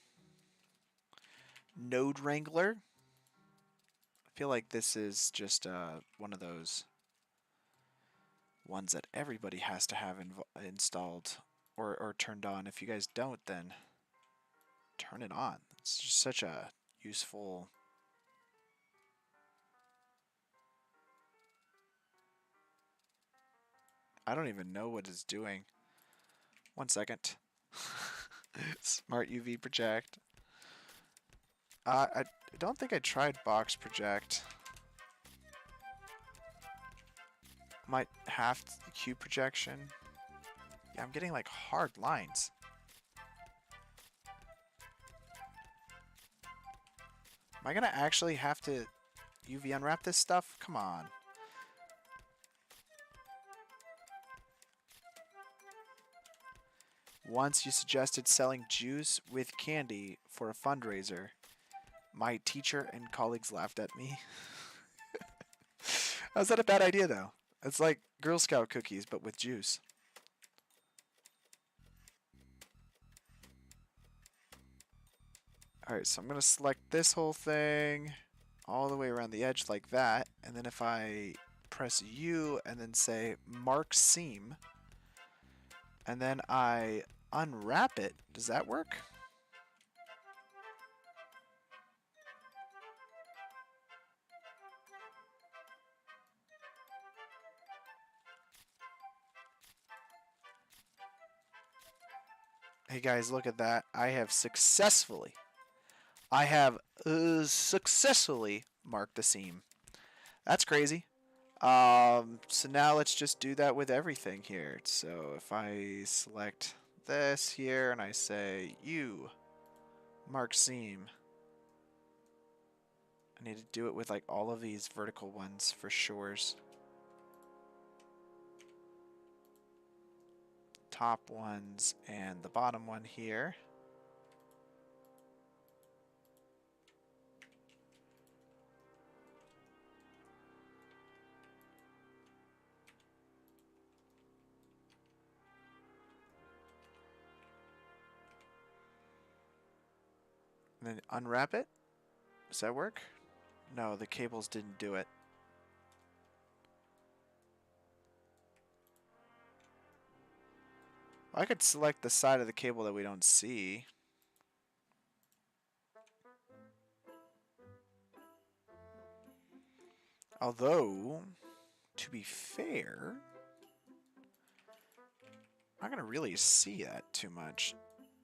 S2: Node Wrangler. I feel like this is just one of those ones that everybody has to have installed or turned on. If you guys don't, then turn it on. It's just such a useful. I don't even know what it's doing. 1 second. Smart UV project. I don't think I tried box project. Might have Q projection. Yeah, I'm getting like hard lines. Am I gonna actually have to UV unwrap this stuff? Come on. Once you suggested selling juice with candy for a fundraiser. My teacher and colleagues laughed at me. How's that a bad idea, though? It's like Girl Scout cookies, but with juice. Alright, so I'm going to select this whole thing all the way around the edge like that. And then if I press U and then say mark seam, and then I unwrap it, does that work? Hey guys, look at that. I have successfully marked the seam. That's crazy. So now let's just do that with everything here. So if I select this here and I say U, mark seam, I need to do it with like all of these vertical ones for shores. Top ones and the bottom one here. And then unwrap it. Does that work? No, the cables didn't do it. I could select the side of the cable that we don't see. Although, to be fair, I'm not going to really see that too much.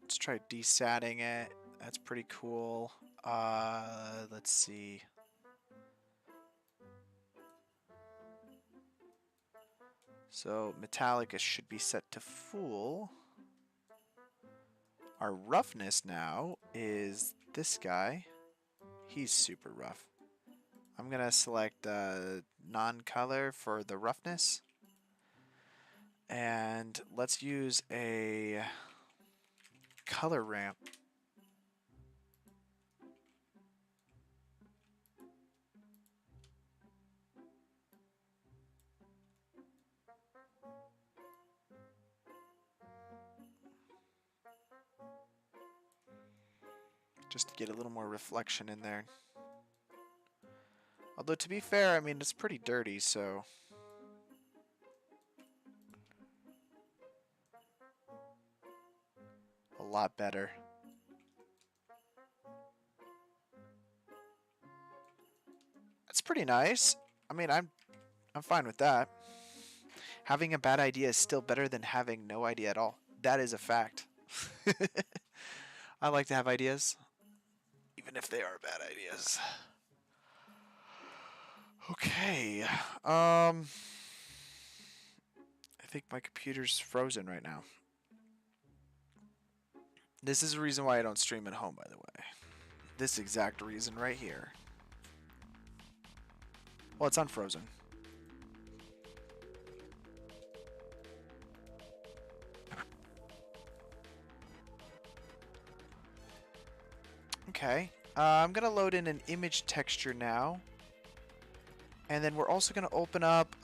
S2: Let's try desatting it. That's pretty cool. Let's see. So metallic should be set to full. Our roughness now is this guy. He's super rough. I'm going to select non-color for the roughness. And let's use a color ramp. Just to get a little more reflection in there. Although to be fair, I mean, it's pretty dirty, so... A lot better. That's pretty nice. I mean, I'm fine with that. Having a bad idea is still better than having no idea at all. That is a fact. I like to have ideas, even if they are bad ideas. Okay. I think my computer's frozen right now. This is the reason why I don't stream at home, by the way. This exact reason right here. Well, it's unfrozen. Okay. I'm going to load in an image texture now. And then we're also going to open up,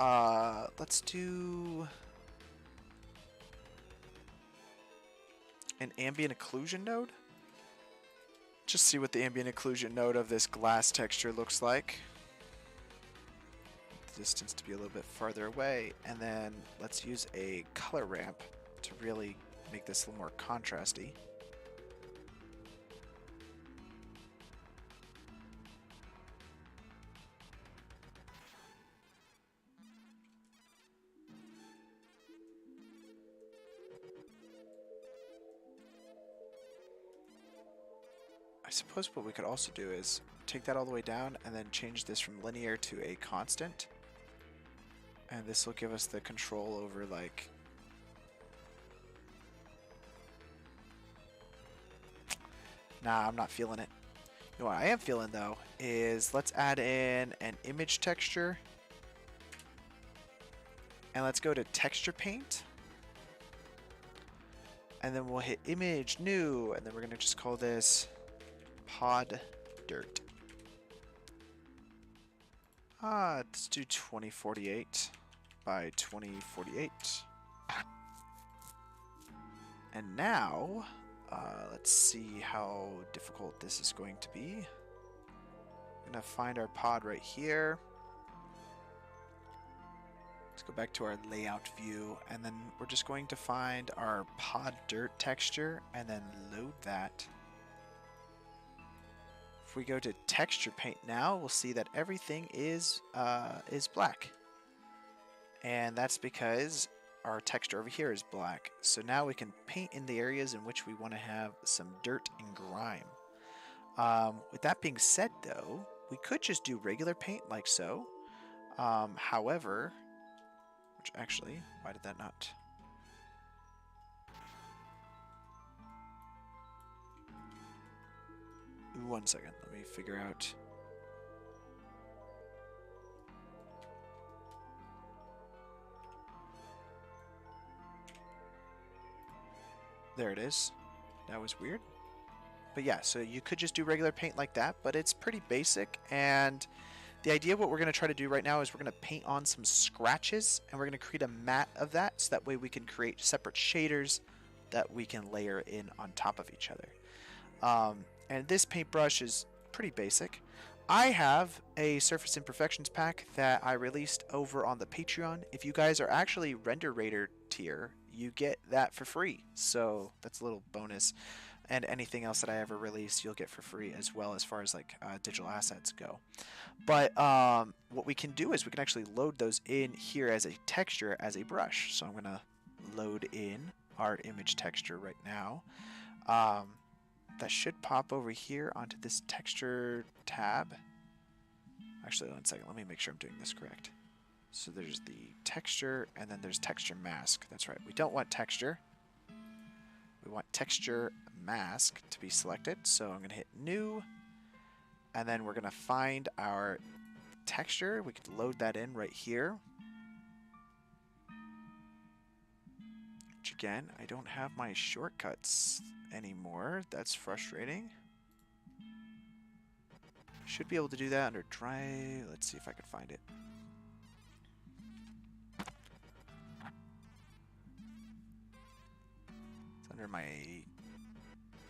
S2: let's do an ambient occlusion node. Just see what the ambient occlusion node of this glass texture looks like. Distance to be a little bit farther away. And then let's use a color ramp to really make this a little more contrasty. I suppose what we could also do is take that all the way down and then change this from linear to a constant. And this will give us the control over, like... Nah, I'm not feeling it. You know what I am feeling, though, is let's add in an image texture. And let's go to texture paint. And then we'll hit image, new, and then we're going to just call this pod dirt. Let's do 2048 by 2048. And now, let's see how difficult this is going to be. I'm going to find our pod right here. Let's go back to our layout view, and then we're just going to find our pod dirt texture and then load that. If we go to texture paint now, we'll see that everything is black. And that's because our texture over here is black. So now we can paint in the areas in which we want to have some dirt and grime. With that being said, though, we could just do regular paint like so. However, which actually, why did that not? Ooh, 1 second, let me figure out. There it is. That was weird. But yeah, so you could just do regular paint like that, but it's pretty basic. And the idea of what we're going to try to do right now is we're going to paint on some scratches, and we're going to create a matte of that, so that way we can create separate shaders that we can layer in on top of each other. And this paintbrush is pretty basic. I have a Surface Imperfections pack that I released over on the Patreon. If you guys are actually Render Raider tier, you get that for free. So that's a little bonus. And anything else that I ever release, you'll get for free as well, as far as like digital assets go. But what we can do is we can actually load those in here as a texture, as a brush. So I'm going to load in our image texture right now. That should pop over here onto this texture tab. Actually, 1 second. Let me make sure I'm doing this correct. So there's the texture, and then there's texture mask. That's right. We don't want texture. We want texture mask to be selected. So I'm going to hit new, and then we're going to find our texture. We can load that in right here. Which again, I don't have my shortcuts anymore. That's frustrating. Should be able to do that under dry. Let's see if I can find it. It's under my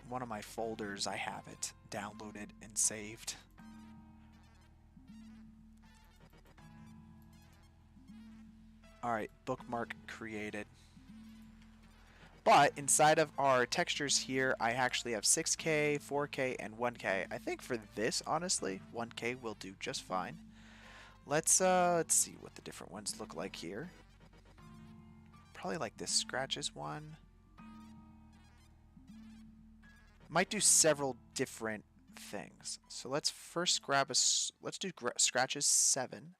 S2: one of my folders. I have it downloaded and saved. Alright, bookmark created. But inside of our textures here, I actually have 6K, 4K, and 1K. I think for this, honestly, 1K will do just fine. Let's see what the different ones look like here. Probably like this scratches one. Might do several different things. So let's first grab let's do scratches 7.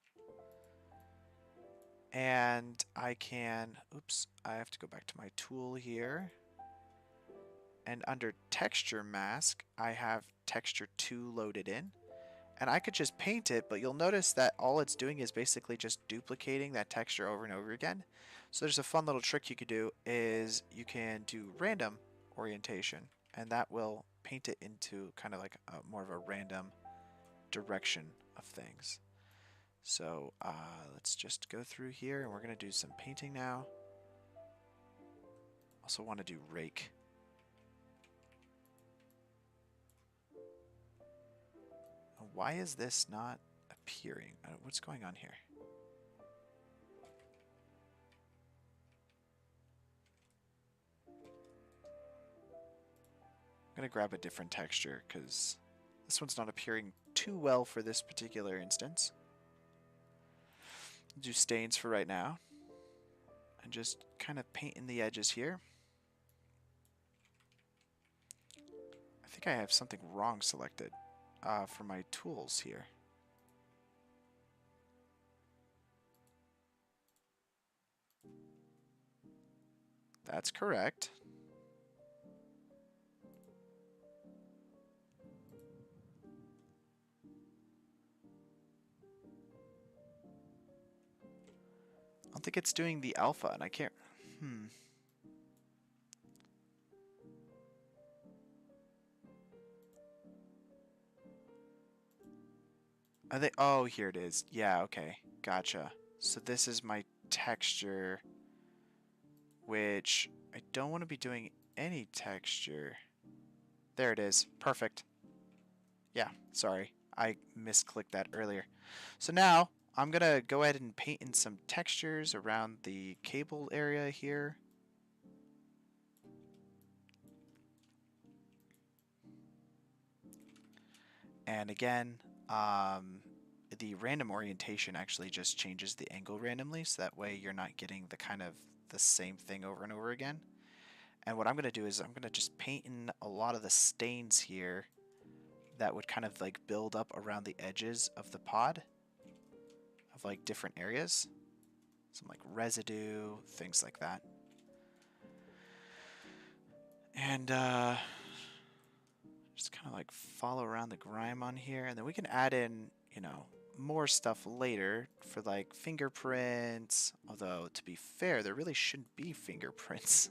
S2: And I can, oops, I have to go back to my tool here. And under texture mask, I have texture 2 loaded in. And I could just paint it, but you'll notice that all it's doing is basically just duplicating that texture over and over again. So there's a fun little trick you could do is you can do random orientation, and that will paint it into kind of like more of a random direction of things. So let's just go through here, and we're going to do some painting now. Also want to do rake. Why is this not appearing? What's going on here? I'm going to grab a different texture because this one's not appearing too well for this particular instance. Do stains for right now. And just kind of paint in the edges here. I think I have something wrong selected for my tools here. That's correct. I don't think it's doing the alpha, and I can't... Are they... Oh, here it is. Yeah, okay. Gotcha. So this is my texture, which I don't want to be doing any texture. There it is. Perfect. Yeah, sorry. I misclicked that earlier. So now I'm going to go ahead and paint in some textures around the cable area here. And again, the random orientation actually just changes the angle randomly, so that way you're not getting the kind of the same thing over and over again. And what I'm going to do is I'm going to just paint in a lot of the stains here that would kind of like build up around the edges of the pod of like different areas. Some like residue, things like that. And just kind of like follow around the grime on here, and then we can add in, you know, more stuff later for like fingerprints, although to be fair there really shouldn't be fingerprints.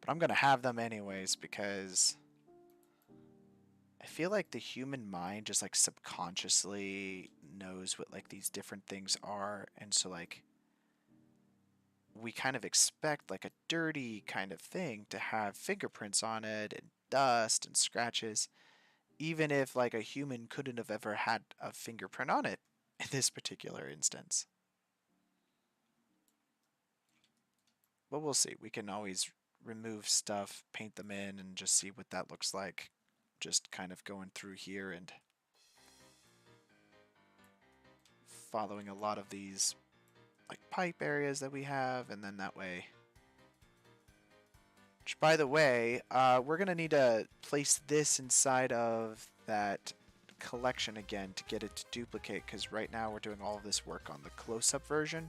S2: But I'm gonna have them anyways because I feel like the human mind just like subconsciously knows what like these different things are, and so like we kind of expect like a dirty kind of thing to have fingerprints on it and dust and scratches, even if like a human couldn't have ever had a fingerprint on it in this particular instance. But we'll see. We can always remove stuff, paint them in, and just see what that looks like. Just kind of going through here and following a lot of these like pipe areas that we have, and then that way. Which, by the way, we're going to need to place this inside of that collection again to get it to duplicate, because right now we're doing all of this work on the close-up version.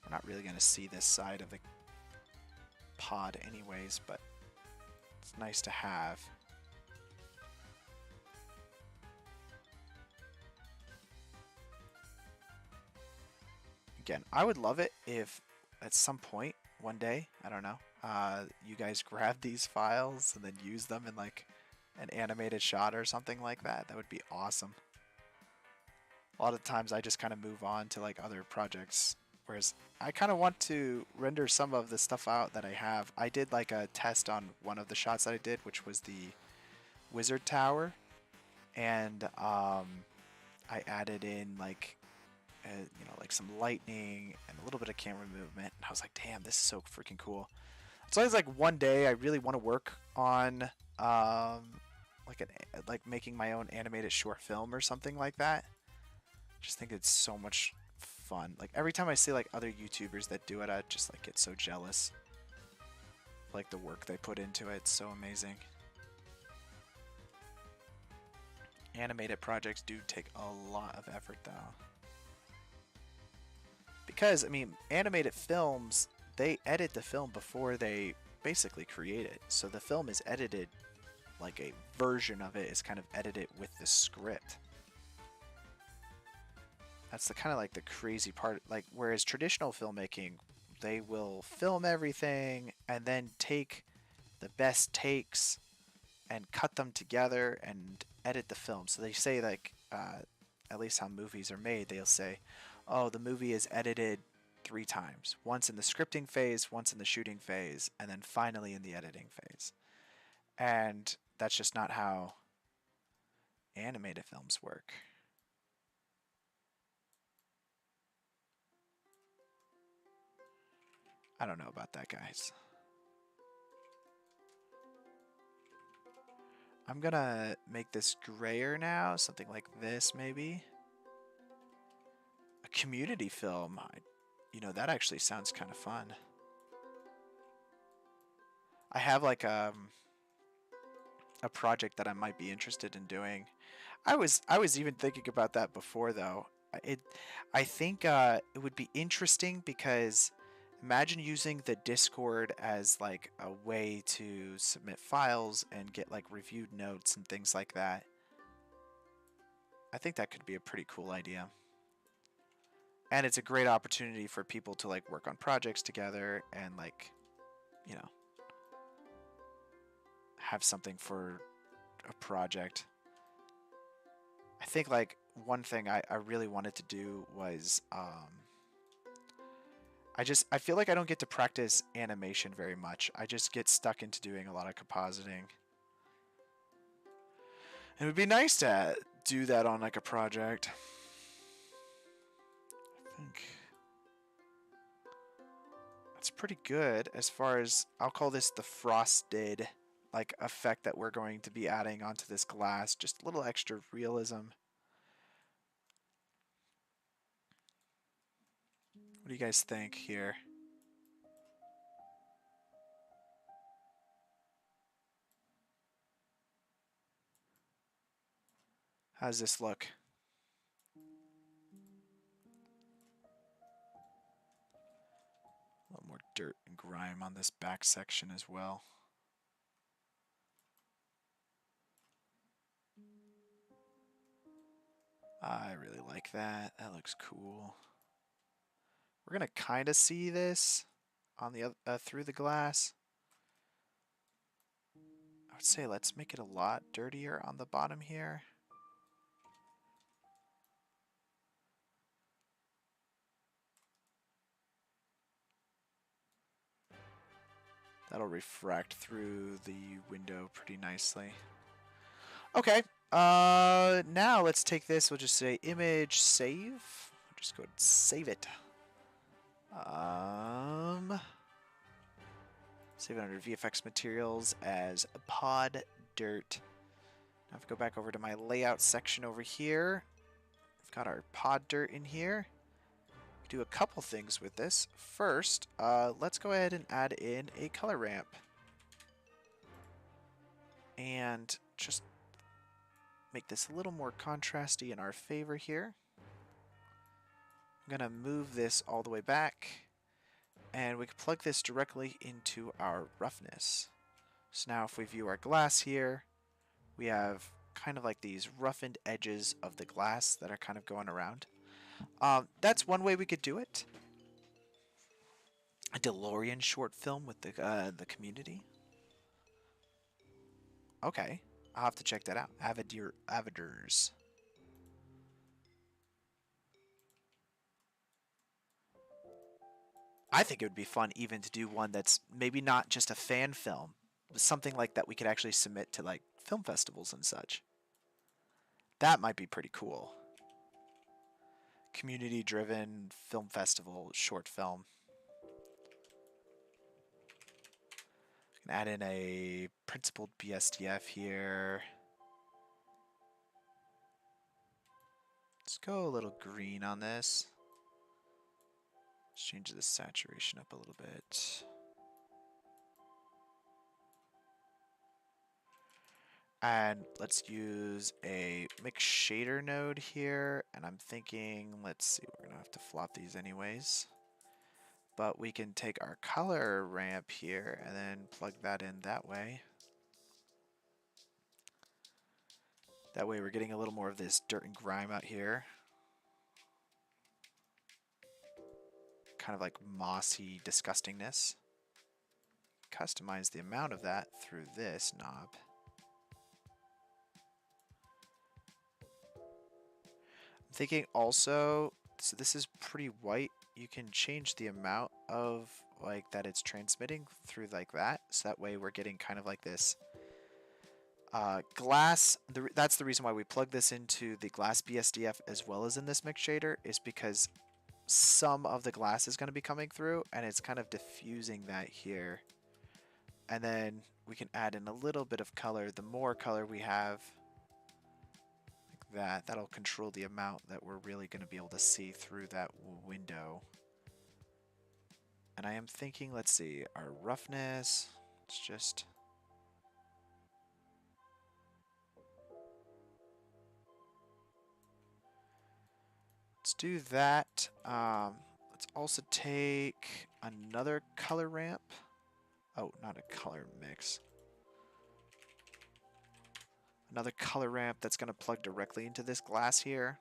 S2: We're not really going to see this side of the pod anyways, but it's nice to have. Again, I would love it if at some point, one day, I don't know, you guys grab these files and then use them in like an animated shot or something like that. That would be awesome. A lot of times I just kind of move on to like other projects Whereas I kind of want to render some of the stuff out that I have. I did like a test on one of the shots that I did, which was the wizard tower, and I added in like like some lightning and a little bit of camera movement. And I was like, damn, this is so freaking cool. It's always like one day I really want to work on like making my own animated short film or something like that. Just think it's so much fun. Like every time I see like other YouTubers that do it, I just like get so jealous. Like the work they put into it, it's so amazing. Animated projects do take a lot of effort though. Because, I mean, animated films, they edit the film before they basically create it. So the film is edited, like a version of it is kind of edited with the script. That's the kind of like the crazy part. Like, whereas traditional filmmaking, they will film everything and then take the best takes and cut them together and edit the film. So they say like, at least how movies are made, they'll say, oh, the movie is edited 3 times. Once in the scripting phase, once in the shooting phase, and then finally in the editing phase. And that's just not how animated films work. I don't know about that, guys. I'm gonna make this grayer now, something like this maybe. A community film. That actually sounds kind of fun. I have like a project that I might be interested in doing. I was even thinking about that before though. I think it would be interesting because imagine using the Discord as like a way to submit files and get like reviewed notes and things like that. I think that could be a pretty cool idea. And it's a great opportunity for people to like work on projects together and like, have something for a project. I think like one thing I really wanted to do was I feel like I don't get to practice animation very much. I just get stuck into doing a lot of compositing. It would be nice to do that on like a project. I think that's pretty good as far as, I'll call this the frosted like effect that we're going to be adding onto this glass. Just a little extra realism. What do you guys think here? How does this look? A little more dirt and grime on this back section as well. I really like that. That looks cool. We're gonna kind of see this on the through the glass. I would say let's make it a lot dirtier on the bottom here. That'll refract through the window pretty nicely. Okay. Now let's take this. We'll just say image save. We'll just go ahead and save it. Save it under VFX materials as pod dirt. Now if I go back over to my layout section over here, we've got our pod dirt in here. Do a couple things with this. First, let's go ahead and add in a color ramp. And just make this a little more contrasty in our favor here. I'm going to move this all the way back. And we can plug this directly into our roughness. So now if we view our glass here, we have kind of like these roughened edges of the glass that are kind of going around. That's one way we could do it. A DeLorean short film with the community. Okay, I'll have to check that out. Aviders. I think it would be fun even to do one that's maybe not just a fan film, but something like that we could actually submit to like film festivals and such. That might be pretty cool. Community driven film festival short film. Can add in a principled BSDF here. Let's go a little green on this. Let's change the saturation up a little bit. And let's use a mix shader node here. And I'm thinking, let's see, we're gonna have to flop these anyways. But we can take our color ramp here and then plug that in that way. That way we're getting a little more of this dirt and grime out here. Kind of like mossy disgustingness. Customize the amount of that through this knob. I'm thinking also, so this is pretty white, you can change the amount of like that it's transmitting through like that. So that way we're getting kind of like this glass. That's the reason why we plug this into the glass BSDF as well as in this mix shader, is because some of the glass is going to be coming through and it's kind of diffusing that here. And then we can add in a little bit of color. The more color we have, like that'll control the amount that we're really going to be able to see through that window. And I am thinking, let's see, our roughness, it's just... Let's do that. Let's also take another color ramp. Oh, not a color mix. Another color ramp that's going to plug directly into this glass here.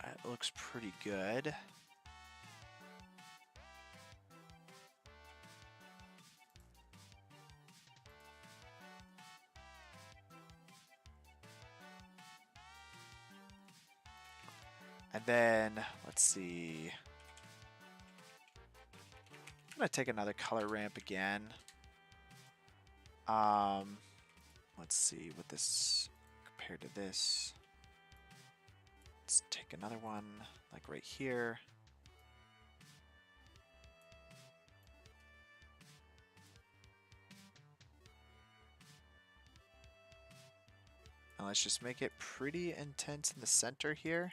S2: That looks pretty good. And then, let's see. I'm going to take another color ramp again. Let's see what this compared to this. Let's take another one, like right here. And let's just make it pretty intense in the center here.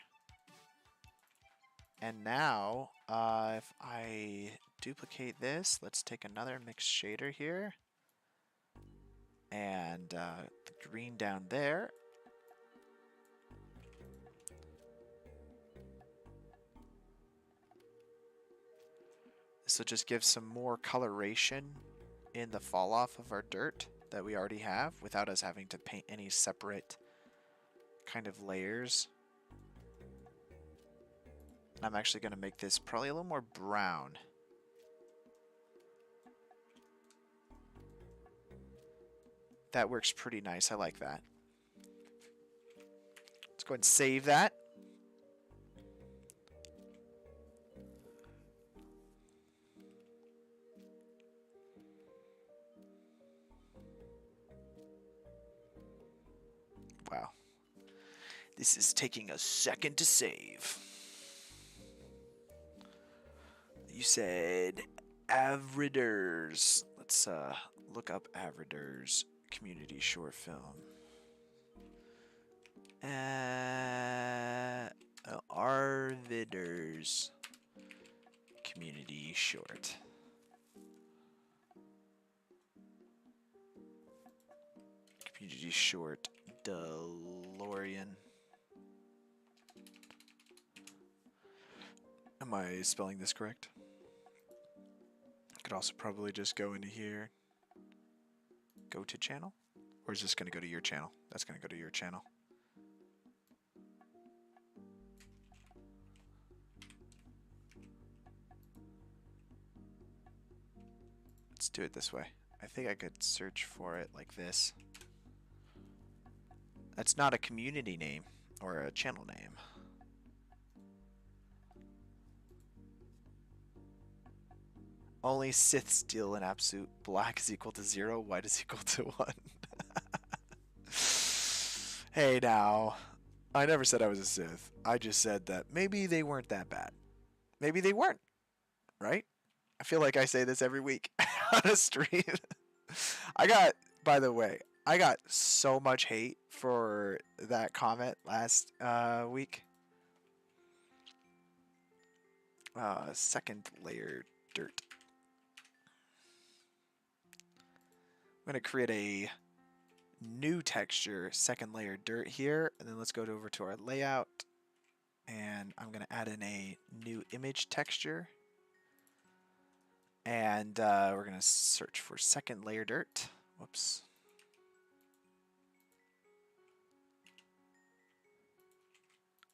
S2: And now, if I duplicate this, let's take another mixed shader here. And the green down there. This will just give some more coloration in the fall off of our dirt that we already have without us having to paint any separate kind of layers. And I'm actually going to make this probably a little more brown. That works pretty nice. I like that. Let's go ahead and save that. Wow. This is taking a second to save. You said Avriders. Let's look up Avriders community short film. Arviders community short. Community short DeLorean. Am I spelling this correct? I could also probably just go into here. Go to channel? Or is this going to go to your channel? That's going to go to your channel. Let's Let's do it this way. I think I could search for it like this. That's not a community name or a channel name. Only Sith steal an absolute. Black is equal to 0, white is equal to 1. Hey now, I never said I was a Sith. I just said that maybe they weren't that bad. Maybe they weren't, right? I feel like I say this every week on a stream. By the way, I got so much hate for that comment last week. Second layer dirt. I'm going to create a new texture, second layer dirt here, and then let's go over to our layout, and I'm going to add in a new image texture, and we're going to search for second layer dirt. Whoops.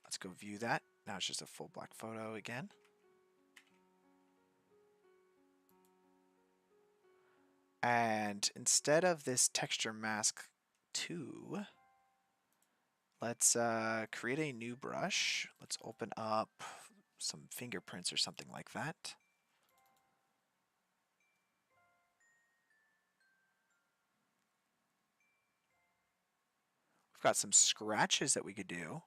S2: Let's go view that. Now it's just a full black photo again. And instead of this texture mask 2, let's create a new brush. Let's open up some fingerprints or something like that. We've got some scratches that we could do.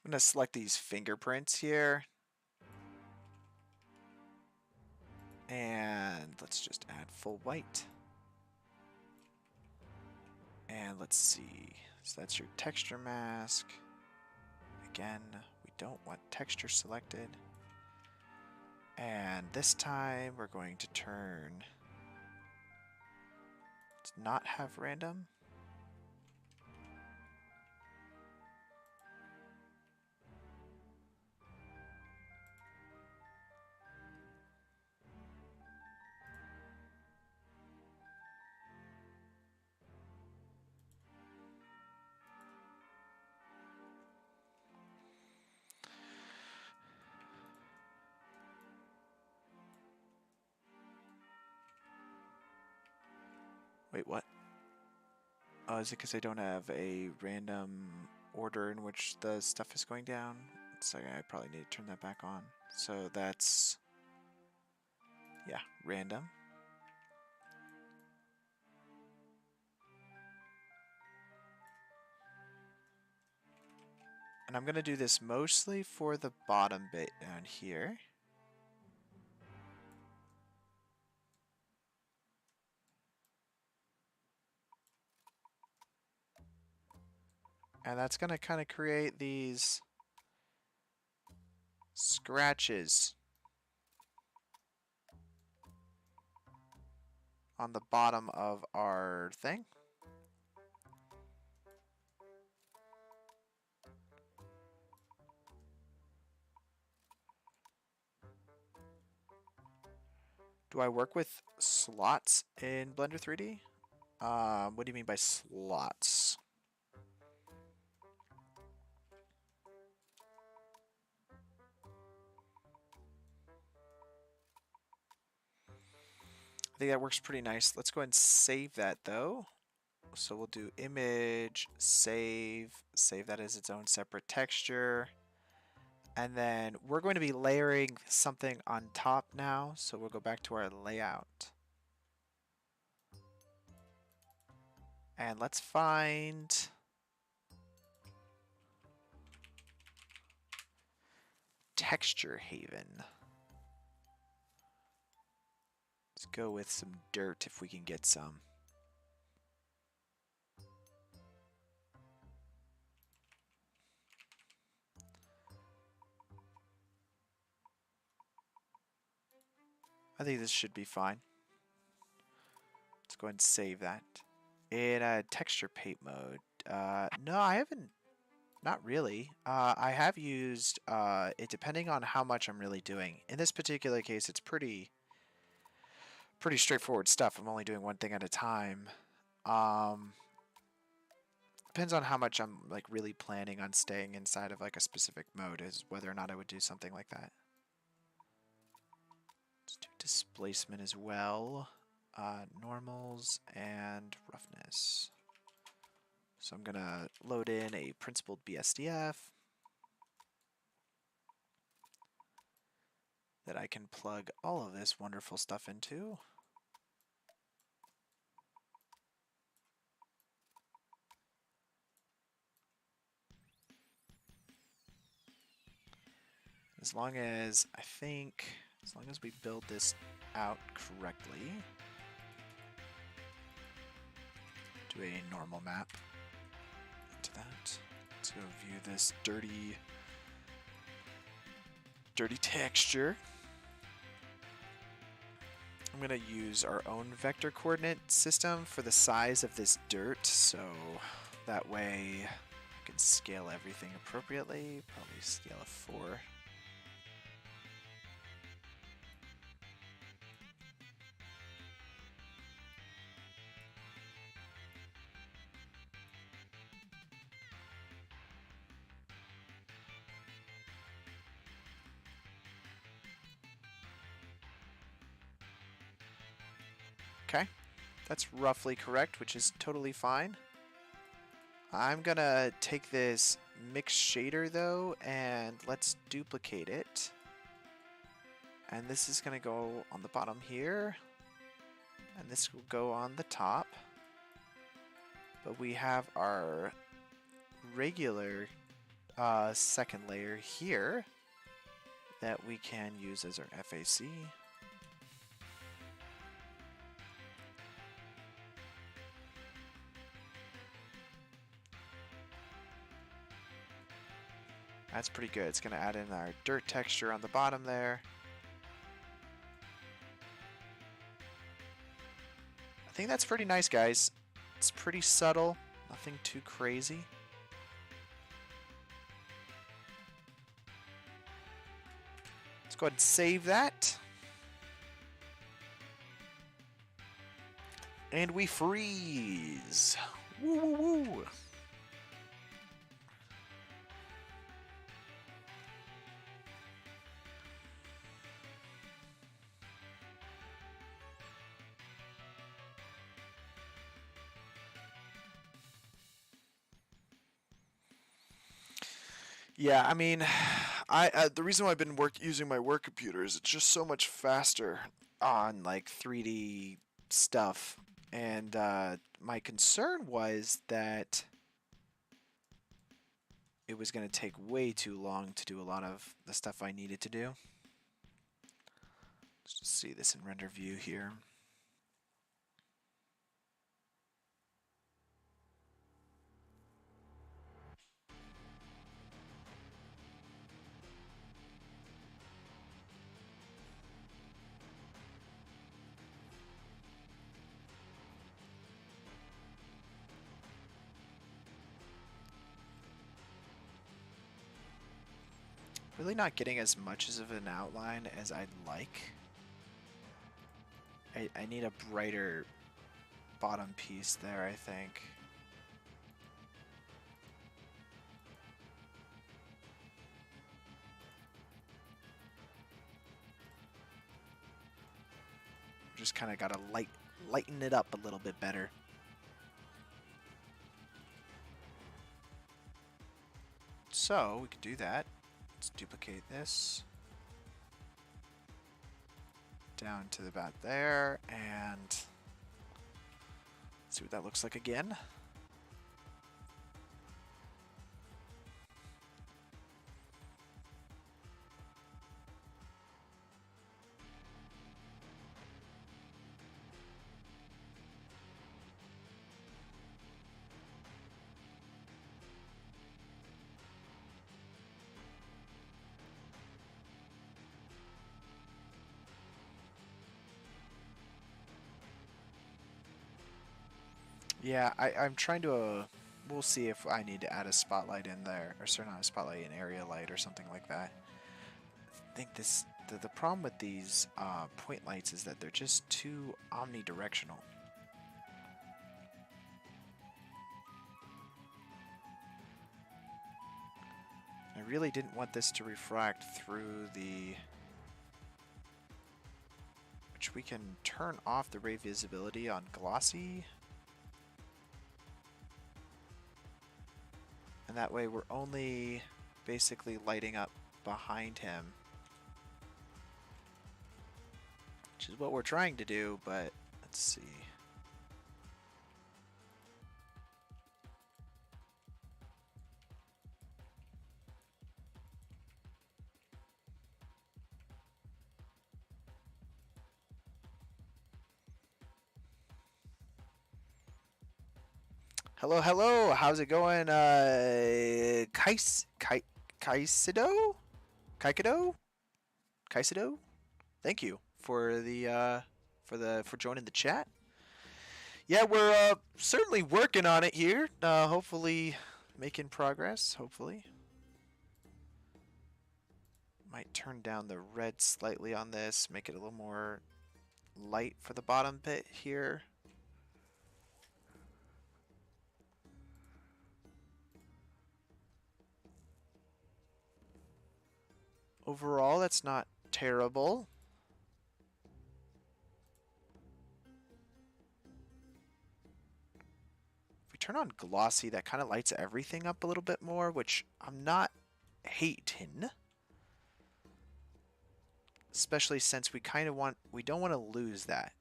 S2: I'm going to select these fingerprints here. And let's just add full white. And let's see. So that's your texture mask. Again, we don't want texture selected. And this time we're going to turn. Let's not have random. Wait, what? Oh, is it because I don't have a random order in which the stuff is going down? So I probably need to turn that back on. So that's, yeah, random. And I'm going to do this mostly for the bottom bit down here. And that's going to kind of create these scratches on the bottom of our thing. Do I work with slots in Blender 3D? What do you mean by slots? I think that works pretty nice. Let's go ahead and save that though. So we'll do image, save that as its own separate texture. And then we're going to be layering something on top now. So we'll go back to our layout. And let's find Texture Haven. Let's go with some dirt if we can get some. I think this should be fine. Let's go ahead and save that. In texture paint mode. No, I haven't. Not really. I have used it depending on how much I'm really doing. In this particular case, it's pretty straightforward stuff. I'm only doing one thing at a time. Because depends on how much I'm like really planning on staying inside of like a specific mode, is whether or not I would do something like that. Let's do displacement as well. Normals and roughness. So I'm gonna load in a principled BSDF that I can plug all of this wonderful stuff into. As long as we build this out correctly, do a normal map into that. Let's go view this dirty texture. I'm going to use our own vector coordinate system for the size of this dirt, so that way I can scale everything appropriately. Probably scale of 4. Okay, that's roughly correct, which is totally fine. I'm gonna take this mix shader though, and let's duplicate it. And this is gonna go on the bottom here, and this will go on the top. But we have our regular second layer here that we can use as our FAC. That's pretty good. It's going to add in our dirt texture on the bottom there. I think that's pretty nice, guys. It's pretty subtle, nothing too crazy. Let's go ahead and save that. And we freeze. Woo woo woo. Yeah, I mean, the reason why I've been using my work computer is it's just so much faster on like 3D stuff, and my concern was that it was going to take way too long to do a lot of the stuff I needed to do. Let's just see this in render view here. Really not getting as much of an outline as I'd like. I need a brighter bottom piece there, I think. Just kind of got to lighten it up a little bit better. So we could do that. Let's duplicate this down to about there, and see what that looks like again. Yeah, I'm trying to, we'll see if I need to add a spotlight in there, or sorry, not a spotlight, an area light or something like that. I think the problem with these point lights is that they're just too omnidirectional. I really didn't want this to refract through the... Which we can turn off the ray visibility on glossy. And that way we're only basically lighting up behind him. Which is what we're trying to do, but let's see. Hello, hello. How's it going? Kaisido? Kaikido? Kaisido? Thank you for the for joining the chat. Yeah, we're certainly working on it here. Hopefully making progress, hopefully. Might turn down the red slightly on this, make it a little more light for the bottom bit here. Overall, that's not terrible. If we turn on glossy, that kind of lights everything up a little bit more, which I'm not hating. Especially since we don't want to lose that.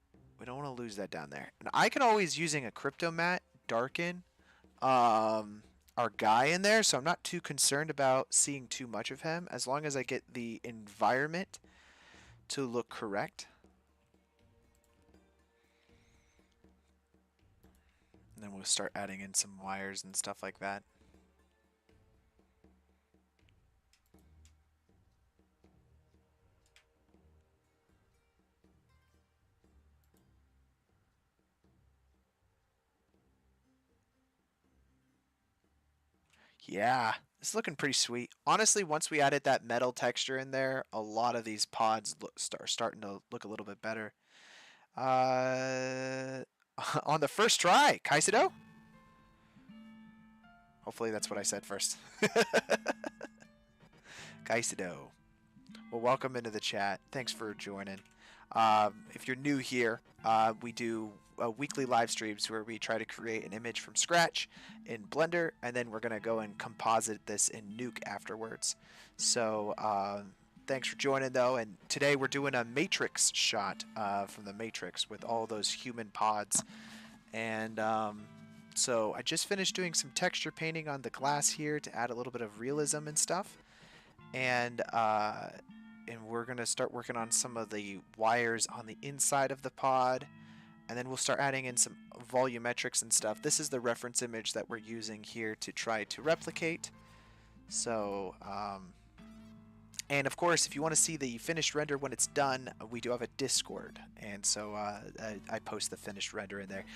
S2: We don't want to lose that down there. And I can always, using a crypto mat, darken our guy in there, so I'm not too concerned about seeing too much of him, as long as I get the environment to look correct. And then we'll start adding in some wires and stuff like that. Yeah, it's looking pretty sweet. Honestly, once we added that metal texture in there, a lot of these pods starting to look a little bit better. On the first try, Kaisido? Hopefully that's what I said first. Kaisido. Well, welcome into the chat. Thanks for joining. If you're new here, we do weekly live streams where we try to create an image from scratch in Blender, and then we're going to go and composite this in Nuke afterwards. So thanks for joining, though. And today we're doing a Matrix shot from the Matrix with all those human pods. And so I just finished doing some texture painting on the glass here to add a little bit of realism and stuff. And we're going to start working on some of the wires on the inside of the pod, and then we'll start adding in some volumetrics and stuff. This is the reference image that we're using here to try to replicate. So, and of course, if you want to see the finished render when it's done, we do have a Discord, and so I post the finished render in there.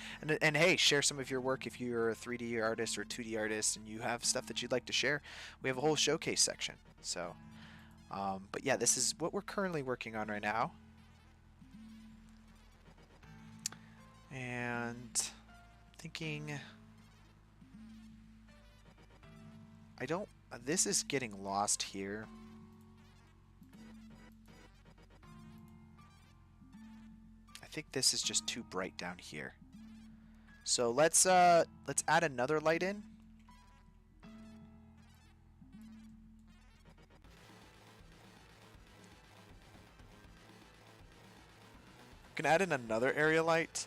S2: And hey, share some of your work if you're a 3D artist or 2D artist and you have stuff that you'd like to share. We have a whole showcase section. So, but yeah, this is what we're currently working on right now. And thinking, this is getting lost here. I think this is just too bright down here. So let's add another light in. We can add in another area light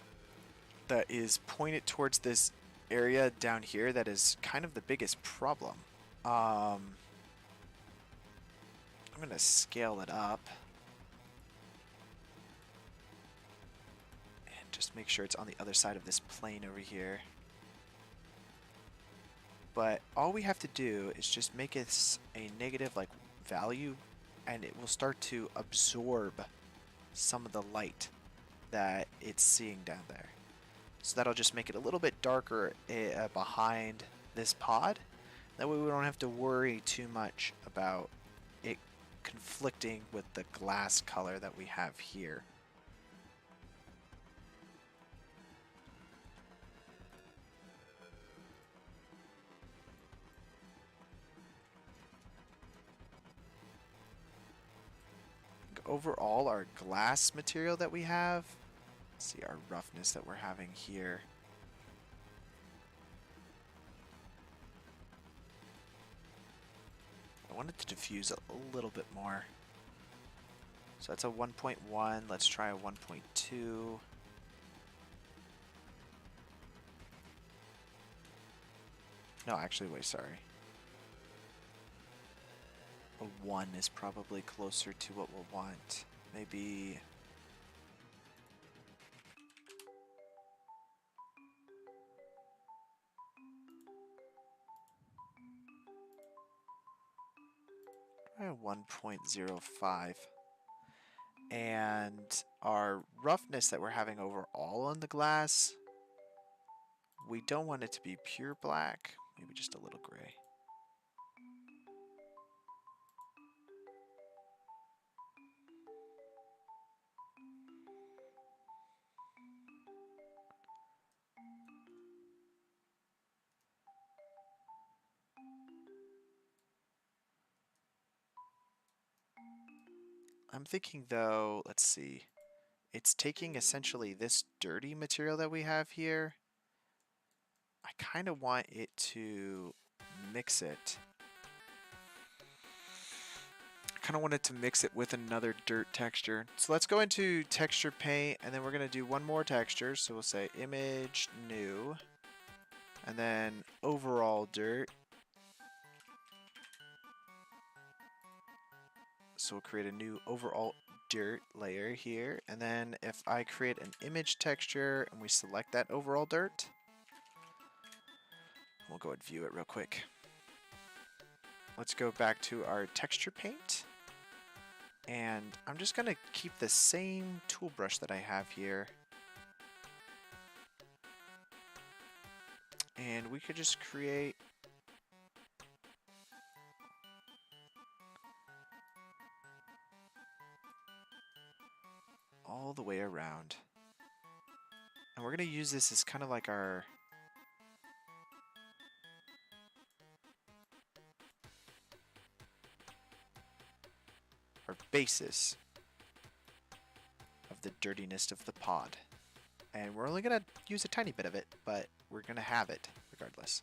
S2: that is pointed towards this area down here that is kind of the biggest problem. I'm going to scale it up and just make sure it's on the other side of this plane over here. But all we have to do is just make it a negative like value, and it will start to absorb some of the light that it's seeing down there. So that'll just make it a little bit darker behind this pod. That way we don't have to worry too much about it conflicting with the glass color that we have here. overall our glass material that we have. Let's see our roughness that we're having here. I wanted to diffuse a little bit more. So that's a 1.1. Let's try a 1.2. No, actually, wait, sorry. A 1 is probably closer to what we'll want. Maybe... try a 1.05. And our roughness that we're having overall on the glass, we don't want it to be pure black, maybe just a little gray. I'm thinking though, let's see, it's taking essentially this dirty material that we have here. I kind of want it to mix it. I kind of want it to mix it with another dirt texture. So let's go into texture paint, and then we're going to do one more texture. So we'll say image new, and then overall dirt. So we'll create a new overall dirt layer here, and then if I create an image texture and we select that overall dirt, we'll go and view it real quick. Let's go back to our texture paint, and I'm just going to keep the same tool brush that I have here, and we could just create all the way around. And we're going to use this as kind of like our basis of the dirtiness of the pod. And we're only going to use a tiny bit of it, but we're going to have it regardless.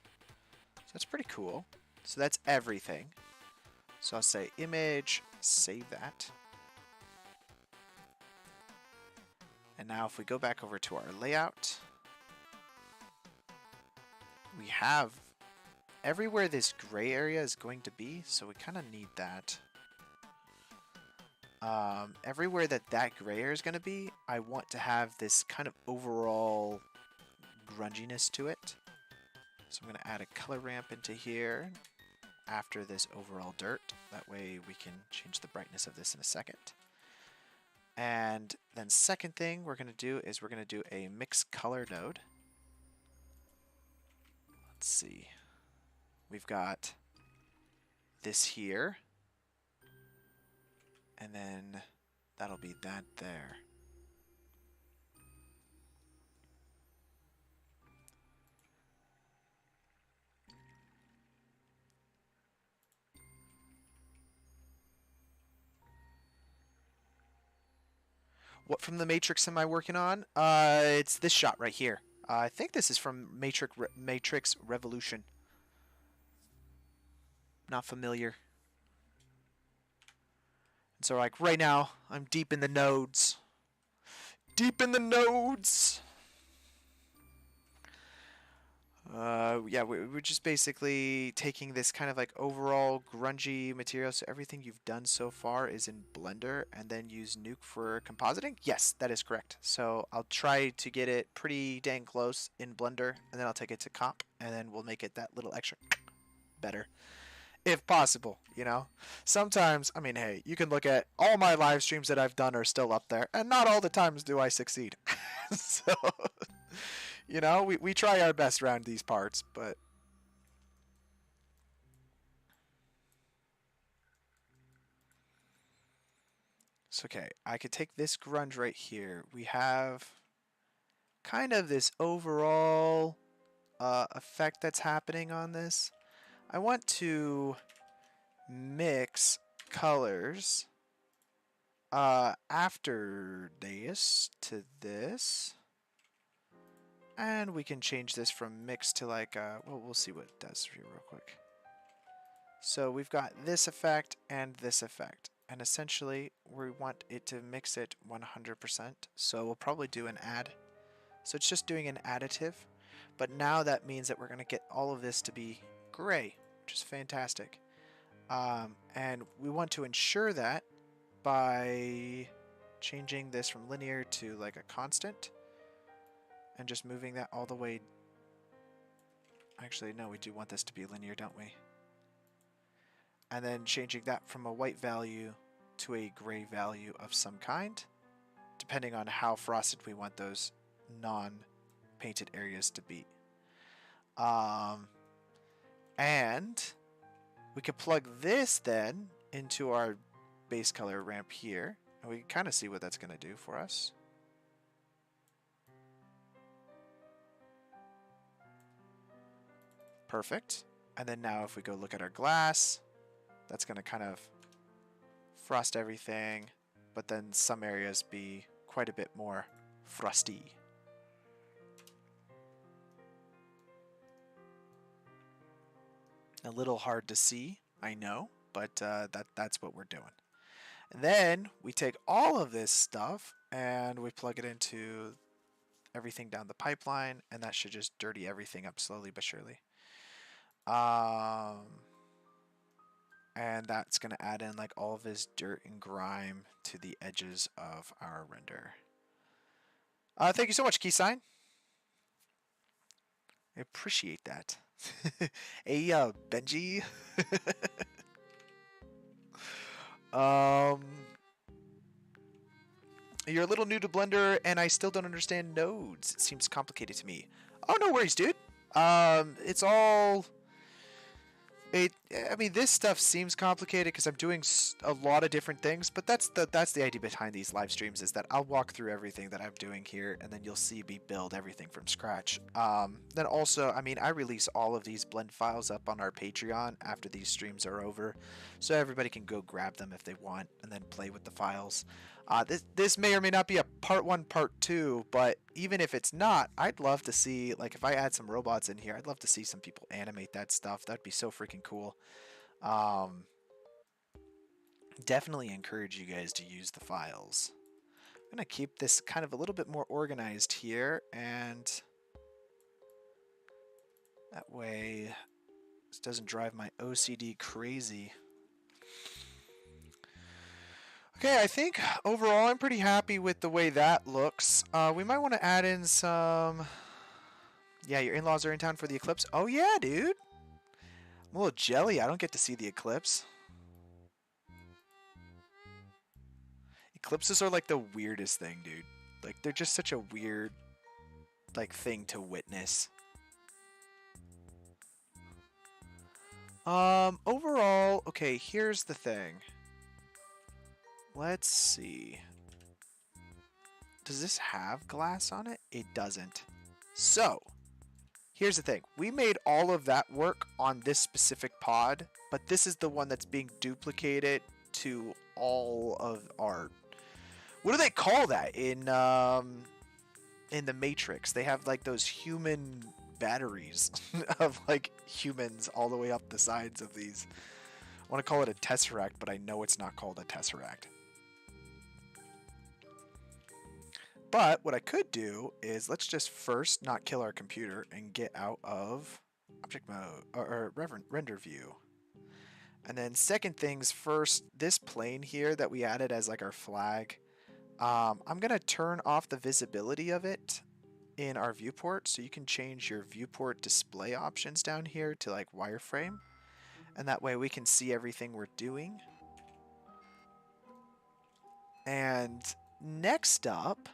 S2: So that's pretty cool. So that's everything. So I'll say image, save that. And now if we go back over to our layout, we have everywhere this gray area is going to be, so we kind of need that. Everywhere that gray area is going to be, I want to have this kind of overall grunginess to it. So I'm going to add a color ramp into here after this overall dirt. That way we can change the brightness of this in a second. And then second thing we're going to do is we're going to do a mix color node. Let's see. We've got this here. And then that'll be that there. What from the Matrix am I working on? It's this shot right here. I think this is from Matrix Revolution. Not familiar. And so like right now, I'm deep in the nodes. Deep in the nodes! Yeah, we're just basically taking this kind of like overall grungy material. So everything you've done so far is in Blender, and then use Nuke for compositing? Yes, that is correct. So I'll try to get it pretty dang close in Blender, and then I'll take it to comp, and then we'll make it that little extra better. If possible, you know? Sometimes, I mean, hey, you can look at all my live streams that I've done are still up there, and not all the times do I succeed. So... You know, we try our best around these parts, but... It's okay. I could take this grunge right here. We have kind of this overall effect that's happening on this. I want to mix colors after this to this. And we can change this from mix to like, well, we'll see what it does here real quick. So we've got this effect and this effect. And essentially, we want it to mix it 100%. So we'll probably do an add. So it's just doing an additive. But now that means that we're going to get all of this to be gray, which is fantastic. And we want to ensure that by changing this from linear to like a constant. And just moving that all the way. Actually, no, we do want this to be linear, don't we? And then changing that from a white value to a gray value of some kind, depending on how frosted we want those non-painted areas to be. And we could plug this then into our base color ramp here, and we can kind of see what that's going to do for us. Perfect. And then now if we go look at our glass, that's going to kind of frost everything, but then some areas be quite a bit more frosty. A little hard to see, I know, but that's what we're doing. And then we take all of this stuff and we plug it into everything down the pipeline, and that should just dirty everything up slowly but surely. And that's going to add in like all of this dirt and grime to the edges of our render. Thank you so much, Keysign. I appreciate that. Hey, Benji. You're a little new to Blender, and I still don't understand nodes. It seems complicated to me. Oh, no worries, dude. It's all... I mean, this stuff seems complicated because I'm doing a lot of different things, but that's the idea behind these live streams, is that I'll walk through everything that I'm doing here, and then you'll see me build everything from scratch. Then also, I mean, I release all of these blend files up on our Patreon after these streams are over, so everybody can go grab them if they want, and then play with the files. This may or may not be a part 1, part 2, but even if it's not, I'd love to see, like, if I add some robots in here, I'd love to see some people animate that stuff. That'd be so freaking cool. Definitely encourage you guys to use the files. I'm going to keep this kind of a little bit more organized here, and that way this doesn't drive my OCD crazy. Okay, I think overall I'm pretty happy with the way that looks. We might want to add in some... Yeah, your in-laws are in town for the eclipse. Oh yeah, dude! I'm a little jelly. I don't get to see the eclipse. Eclipses are like the weirdest thing, dude. Like, they're just such a weird, like, thing to witness. Overall, okay, here's the thing. Let's see. Does this have glass on it? It doesn't. So, here's the thing. We made all of that work on this specific pod, but this is the one that's being duplicated to all of our... What do they call that in the Matrix? They have like those human batteries of like humans all the way up the sides of these. I want to call it a tesseract, but I know it's not called a tesseract. But what I could do is let's just first not kill our computer and get out of object mode or render view. And then second things first, this plane here that we added as like our flag, I'm going to turn off the visibility of it in our viewport, so you can change your viewport display options down here to like wireframe, and that way we can see everything we're doing. And next up,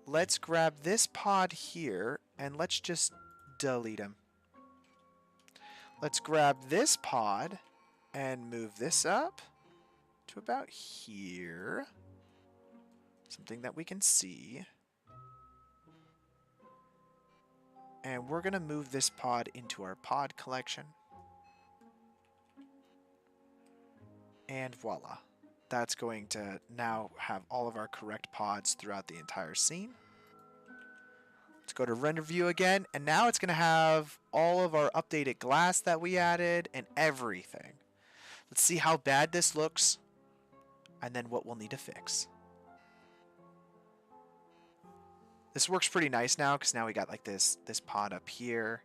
S2: let's grab this pod here and let's just delete him. Let's grab this pod and move this up to about here. Something that we can see. And we're going to move this pod into our pod collection. And voila. that's going to now have all of our correct pods throughout the entire scene. Let's go to render view again, and now it's going to have all of our updated glass that we added and everything. Let's see how bad this looks, and then what we'll need to fix. This works pretty nice now, because now we got like this pod up here.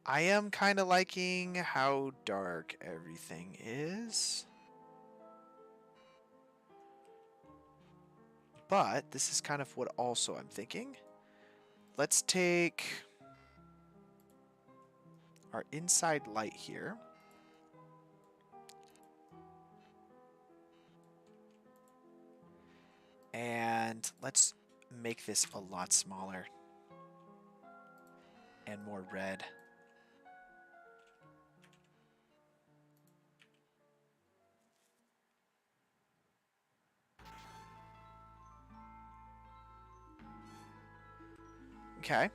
S2: I am kind of liking how dark everything is. But this is kind of what also I'm thinking. Let's take our inside light here. And let's make this a lot smaller and more red. Okay.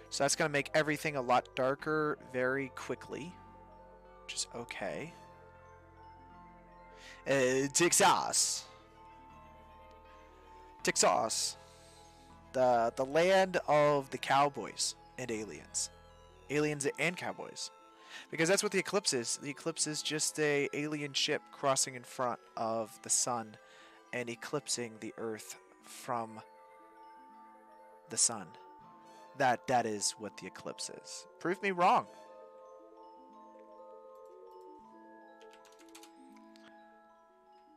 S2: So that's going to make everything a lot darker very quickly, which is okay. Texas. Texas. The land of the cowboys and aliens. Aliens and cowboys. Because that's what the eclipse is. The eclipse is just a alien ship crossing in front of the sun and eclipsing the earth from the sun. That is what the eclipse is. Prove me wrong.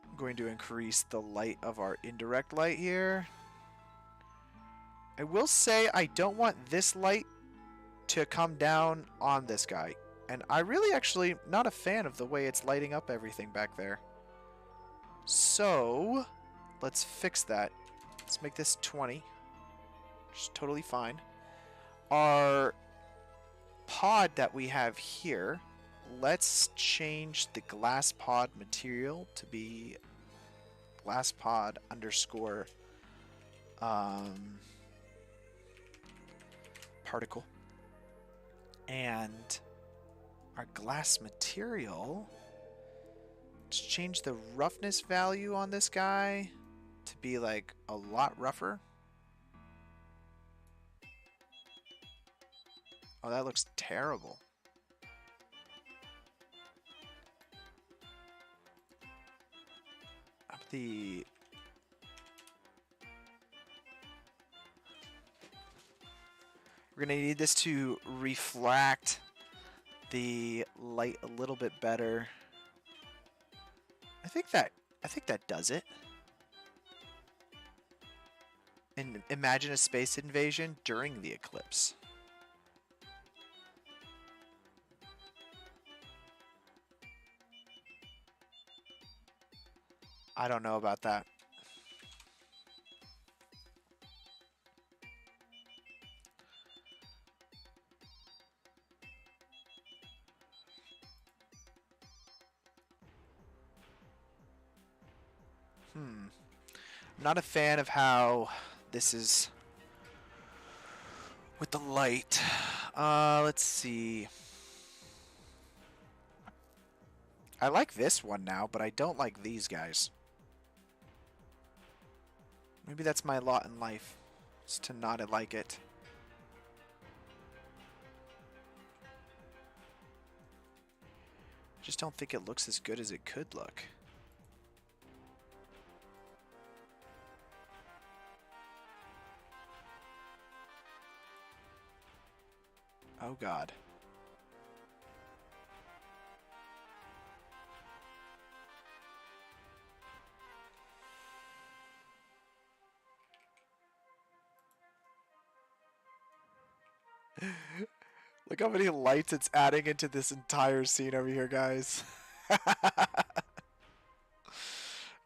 S2: I'm going to increase the light of our indirect light here. I will say I don't want this light to come down on this guy. And I really actually not a fan of the way it's lighting up everything back there. So let's fix that. Let's make this 20. Which is totally fine. Our pod that we have here, let's change the glass pod material to be glass pod underscore particle. And our glass material, let's change the roughness value on this guy to be like a lot rougher. Oh, that looks terrible. We're gonna need this to reflect the light a little bit better. I think that does it. And imagine a space invasion during the eclipse. I don't know about that. I'm not a fan of how this is with the light. Let's see. I like this one now, but I don't like these guys. Maybe that's my lot in life, is to not like it. Just don't think it looks as good as it could look. Oh God. Look how many lights it's adding into this entire scene over here, guys.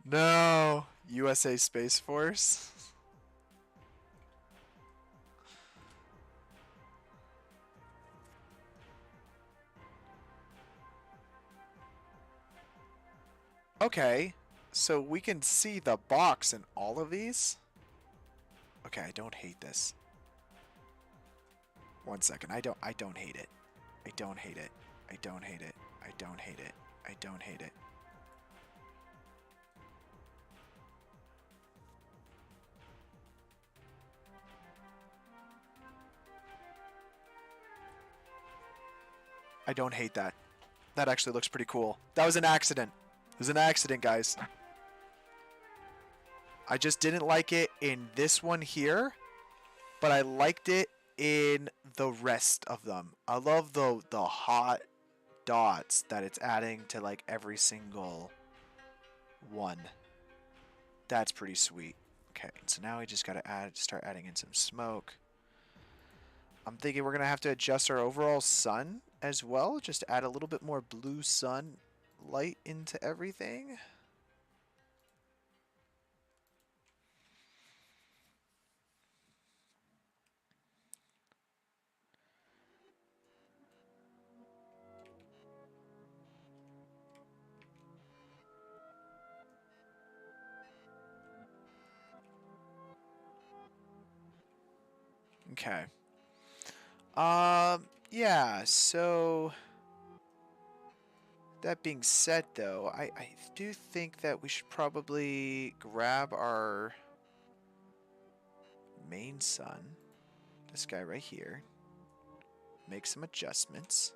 S2: No. USA Space Force. Okay. So we can see the box in all of these? Okay, I don't hate this. One second. I don't hate it. I don't hate it. I don't hate it. I don't hate it. I don't hate it. don't hate that. That actually looks pretty cool. That was an accident. It was an accident, guys. I just didn't like it in this one here, but I liked it in the rest of them. I love the hot dots that it's adding to like every single one. That's pretty sweet. Okay, so now we just gotta start adding in some smoke. I'm thinking we're gonna have to adjust our overall sun as well. Just add a little bit more blue sun light into everything. Okay. Yeah, so that being said though, I do think that we should probably grab our main sun, this guy right here, make some adjustments.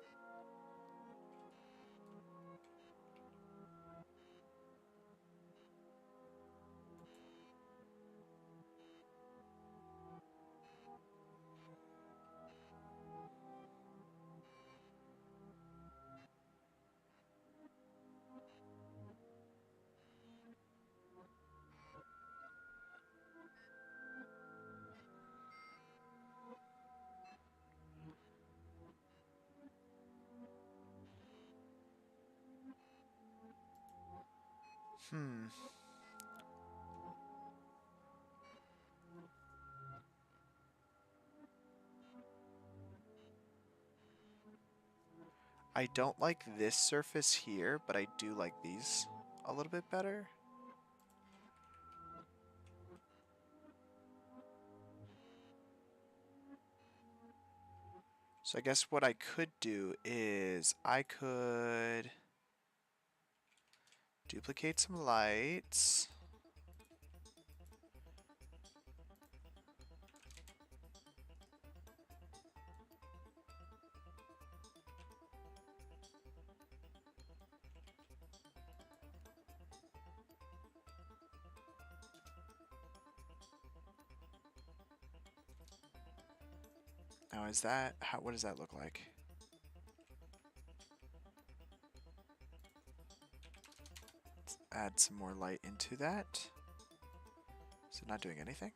S2: I don't like this surface here, but I do like these a little bit better. So I guess what I could do is I could duplicate some lights. Now is that, what does that look like? Let's add some more light into that. Is it not doing anything?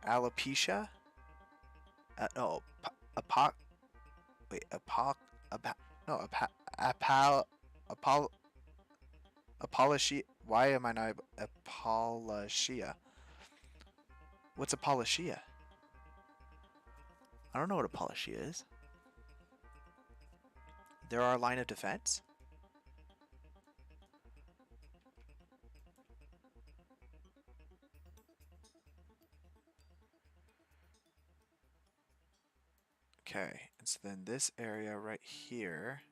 S2: Alopecia? No, wait, no, apologia. Why am I not apologia? What's apologia? I don't know what apologia is. They're our line of defense? Okay, and so then this area right here,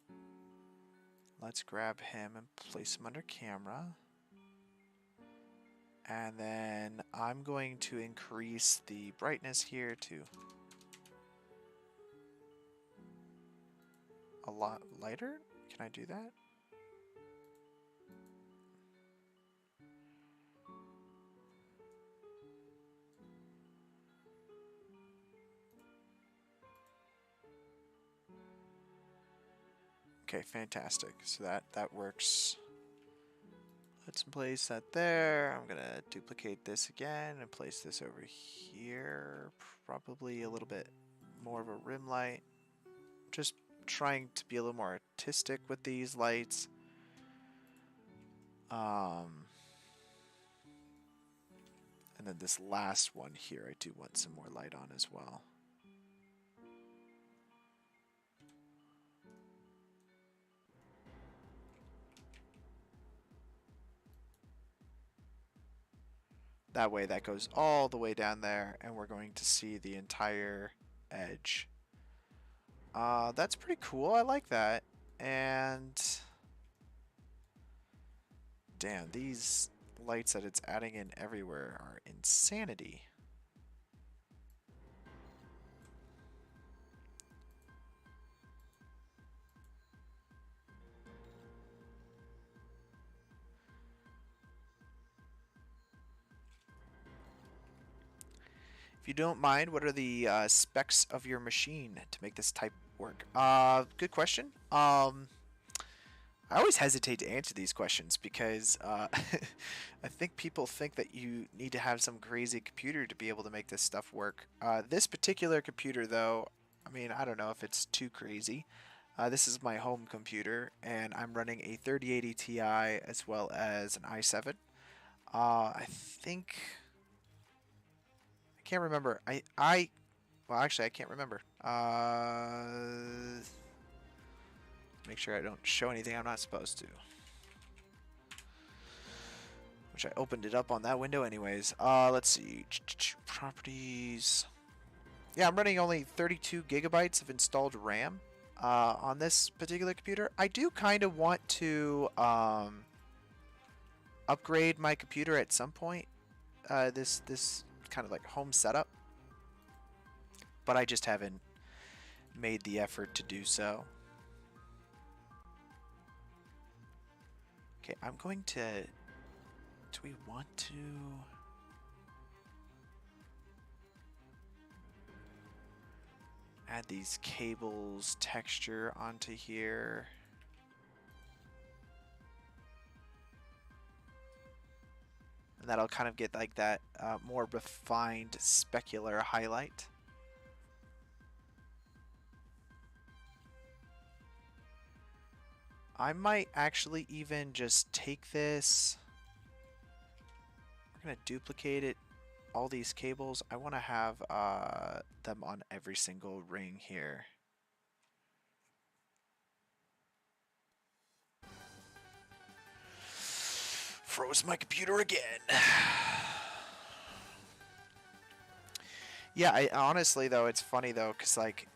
S2: let's grab him and place him under camera. And then I'm going to increase the brightness here to a lot lighter. Can I do that? Okay, fantastic. So that works. Let's place that there. I'm gonna duplicate this again and place this over here. Probably a little bit more of a rim light. Just trying to be a little more artistic with these lights. And then this last one here, I do want some more light on as well. That way that goes all the way down there and we're going to see the entire edge. That's pretty cool. I like that. And Damn, these lights that it's adding in everywhere are insanity. If you don't mind, what are the specs of your machine to make this type work? Good question. I always hesitate to answer these questions because I think people think that you need to have some crazy computer to be able to make this stuff work. This particular computer, though, I mean, I don't know if it's too crazy. This is my home computer, and I'm running a 3080 Ti as well as an i7. I think I can't remember. Well, actually, I can't remember. Make sure I don't show anything I'm not supposed to. Which I opened it up on that window anyways. Let's see. Properties. Yeah, I'm running only 32 gigabytes of installed RAM on this particular computer. I do kind of want to upgrade my computer at some point. This kind of like home setup. But I just haven't made the effort to do so. Okay, I'm going to... Do we want to... add these cables texture onto here? And that'll kind of get like that more refined specular highlight. I might actually even just take this. We're going to duplicate it. All these cables. I want to have them on every single ring here. Froze my computer again. Yeah, honestly though, it's funny though, because like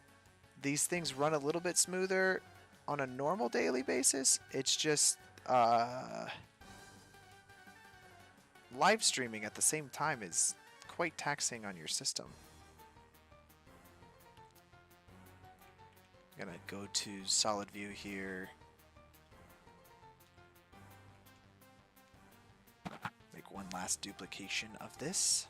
S2: these things run a little bit smoother on a normal daily basis. It's just live streaming at the same time is quite taxing on your system. I'm gonna go to solid view here. Make one last duplication of this.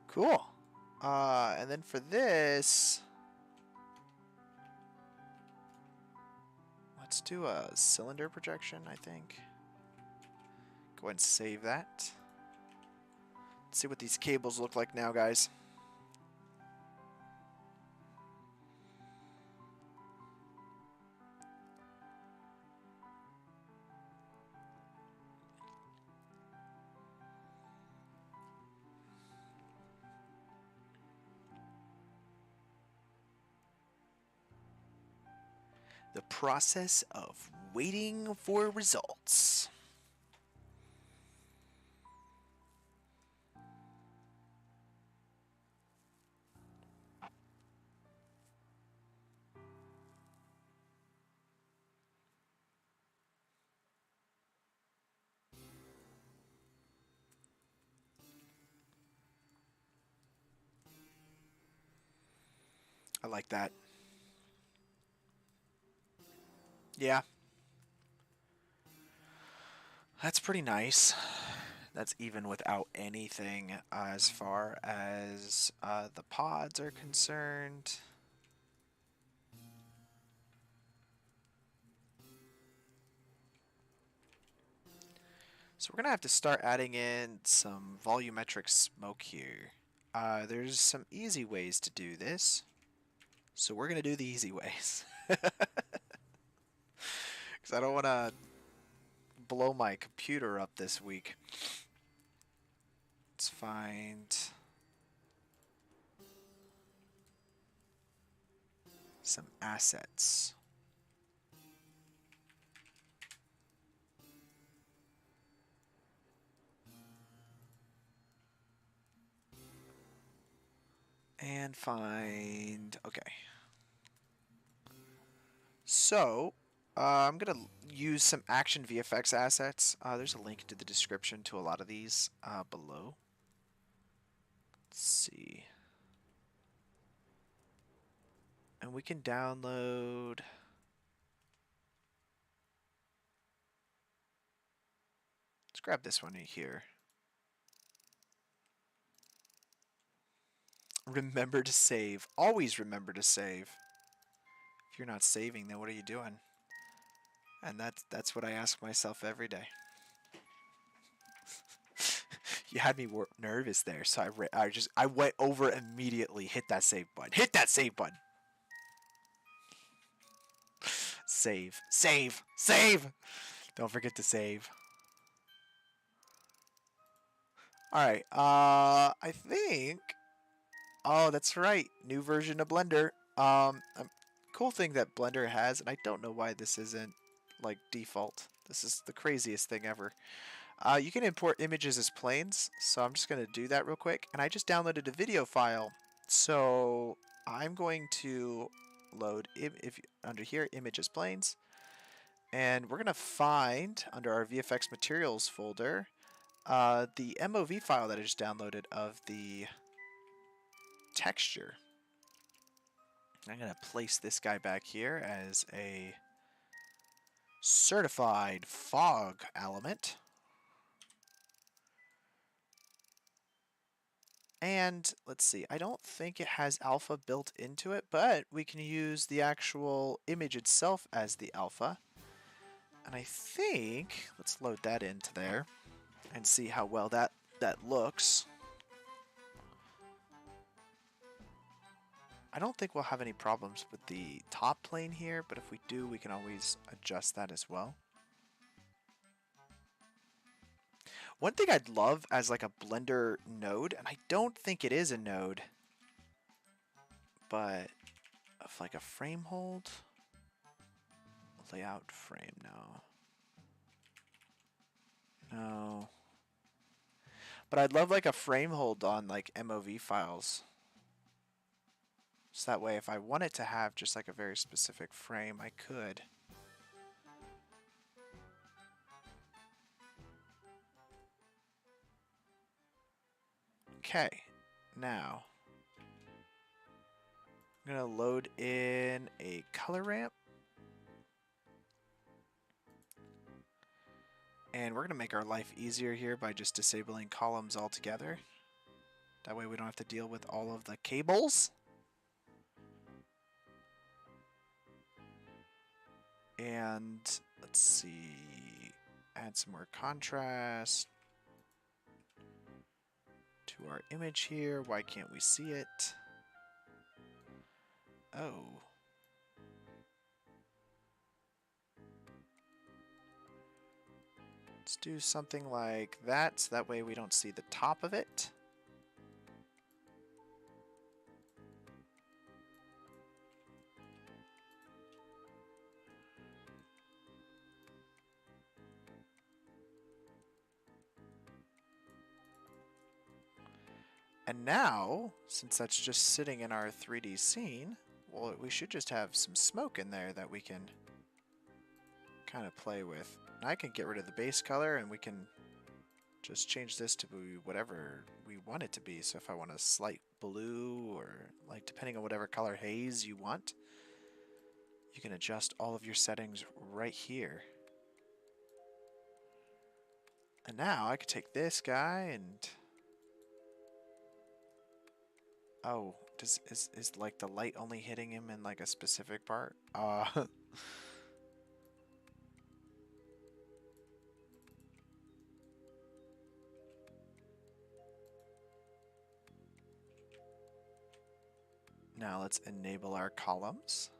S2: Cool. And then for this, let's do a cylinder projection, I think. Go ahead and save that. Let's see what these cables look like now, guys. The process of waiting for results. I like that. Yeah. That's pretty nice. That's even without anything as far as the pods are concerned. So we're going to have to start adding in some volumetric smoke here. There's some easy ways to do this. So we're going to do the easy ways. Because I don't want to blow my computer up this week. Let's find some assets. And find, okay. So, I'm going to use some action VFX assets. There's a link to the description to a lot of these below. Let's see. And we can download. Let's grab this one right here. Remember to save. Always remember to save. If you're not saving, then what are you doing? And that's what I ask myself every day. You had me nervous there, so I went over immediately. Hit that save button. Hit that save button. Save, save, save. Don't forget to save. All right. I think. Oh, that's right. New version of Blender. Cool thing that Blender has, and I don't know why this isn't like default. This is the craziest thing ever. You can import images as planes, so I'm just going to do that real quick. And I just downloaded a video file, so I'm going to load under here image as planes, and we're going to find under our VFX materials folder the MOV file that I just downloaded of the texture. I'm going to place this guy back here as a certified fog element. And let's see, I don't think it has alpha built into it, but we can use the actual image itself as the alpha. And I think, let's load that into there and see how well that looks. I don't think we'll have any problems with the top plane here, but if we do, we can always adjust that as well. One thing I'd love as like a Blender node, and I don't think it is a node, but of like a frame hold, layout frame, no. But I'd love like a frame hold on like MOV files. So that way if I wanted to have just like a very specific frame, I could. Okay, now I'm going to load in a color ramp. And we're going to make our life easier here by just disabling columns altogether. That way we don't have to deal with all of the cables. And let's see, add some more contrast to our image here. Why can't we see it? Oh. Let's do something like that, so that way we don't see the top of it. And now, since that's just sitting in our 3D scene, well, we should just have some smoke in there that we can kind of play with. And I can get rid of the base color, and we can just change this to be whatever we want it to be. So if I want a slight blue, or like depending on whatever color haze you want, you can adjust all of your settings right here. And now I could take this guy and... Oh, is like the light only hitting him in like a specific part? Now let's enable our columns.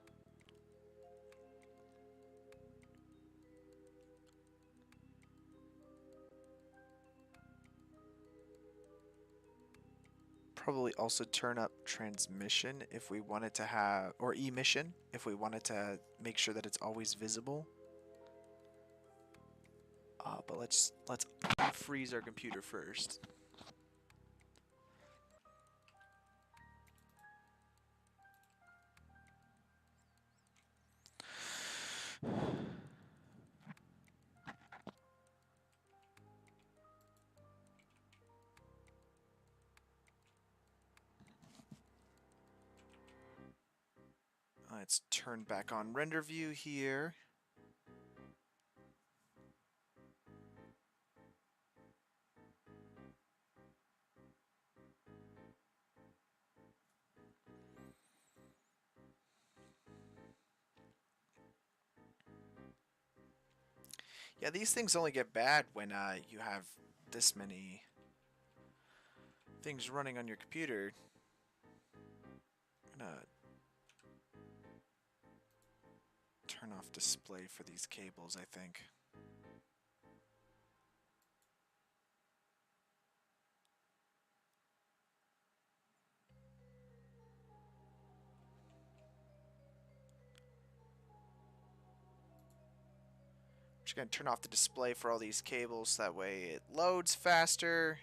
S2: probably also turn up transmission if we wanted to have, or emission if we wanted to make sure that it's always visible. But let's freeze our computer first. Let's turn back on render view here. Yeah, these things only get bad when you have this many things running on your computer. I'm gonna turn off display for these cables, I think. Just gonna turn off the display for all these cables, that way it loads faster.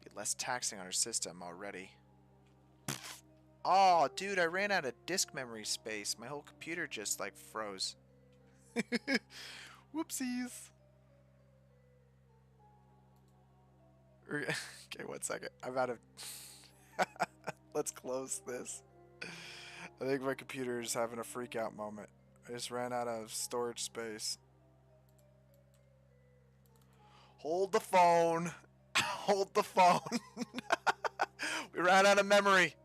S2: Be less taxing on our system already. Oh, dude, I ran out of disk memory space. My whole computer just like froze. Whoopsies. Okay, 1 second. I'm out of... Let's close this. I think my computer is having a freak out moment. I just ran out of storage space. Hold the phone. Hold the phone. We ran out of memory.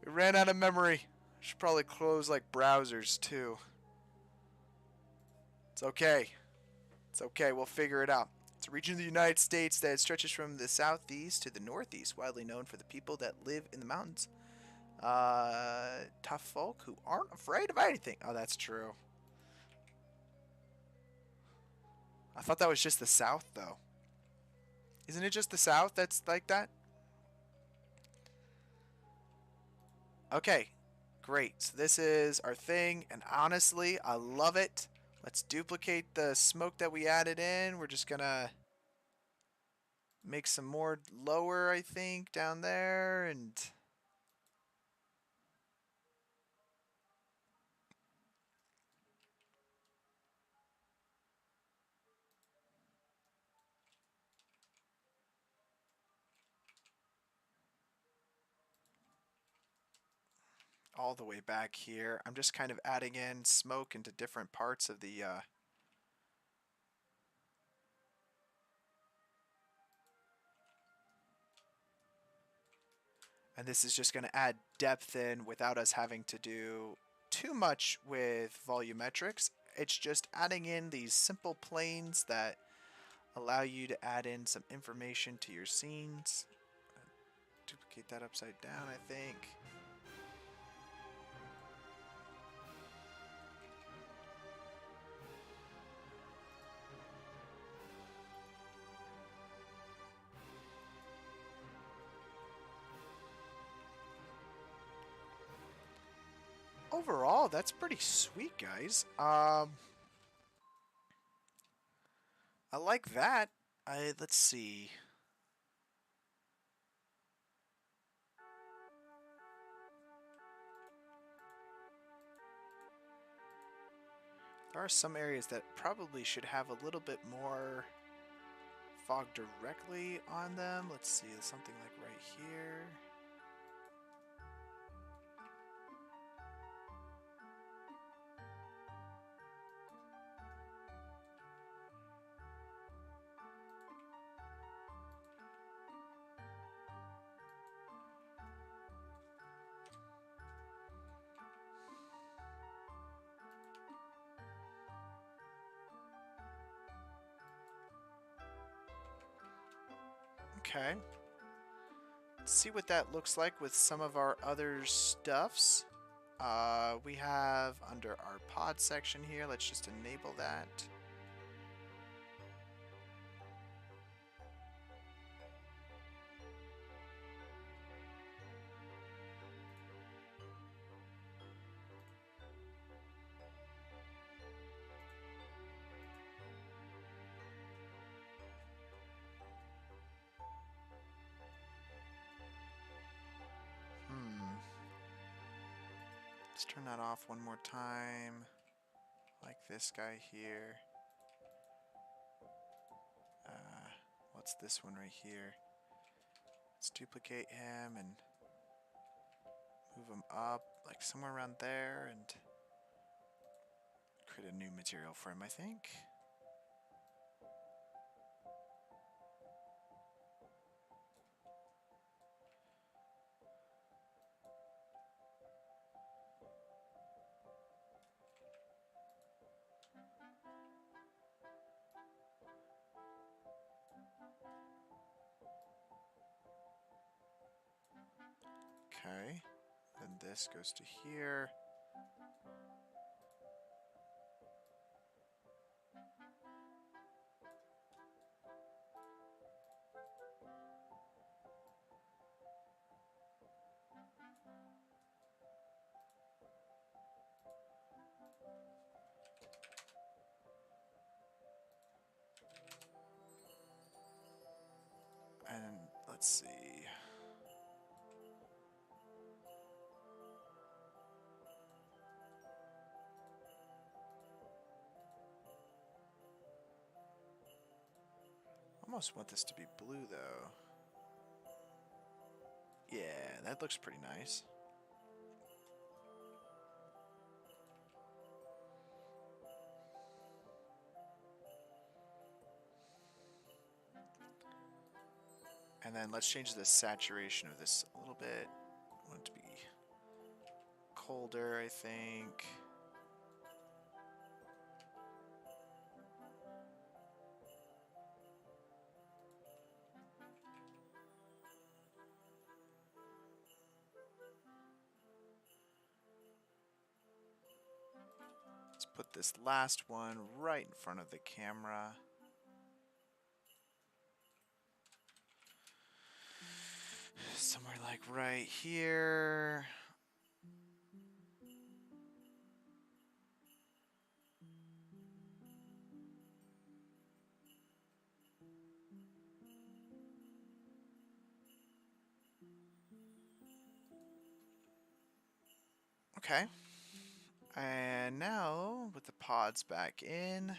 S2: We ran out of memory. Should probably close like browsers too. It's okay. It's okay. We'll figure it out. It's a region of the United States that stretches from the southeast to the northeast, widely known for the people that live in the mountains. Tough folk who aren't afraid of anything. Oh, that's true. I thought that was just the South, though. Isn't it just the South that's like that? Okay, great. So this is our thing, and honestly, I love it. Let's duplicate the smoke that we added in. We're just gonna make some more lower, I think, down there, and... all the way back here. I'm just kind of adding in smoke into different parts of the and this is just going to add depth in without us having to do too much with volumetrics. It's just adding in these simple planes that allow you to add in some information to your scenes. Duplicate that upside down, I think. Overall, that's pretty sweet, guys. I like that. Let's see. There are some areas that probably should have a little bit more fog directly on them. Let's see, something like right here. Okay. Let's see what that looks like with some of our other stuffs. We have under our pod section here, let's just enable that. Let's turn that off one more time. Like this guy here. What's this one right here? Let's duplicate him and move him up like somewhere around there and create a new material for him, I think. Okay, then this goes to here. And let's see. Almost want this to be blue though. Yeah, that looks pretty nice. And then let's change the saturation of this a little bit. I want it to be colder, I think. Let's put this last one right in front of the camera. Somewhere like right here. Okay. And now, with the pods back in,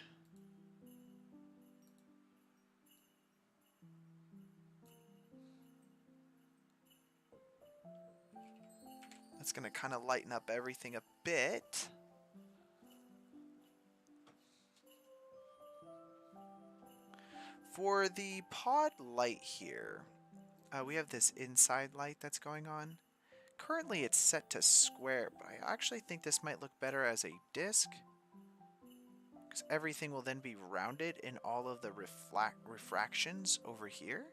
S2: that's going to kind of lighten up everything a bit. For the pod light here, we have this inside light that's going on. Currently it's set to square, but I actually think this might look better as a disc, because everything will then be rounded in all of the refractions over here.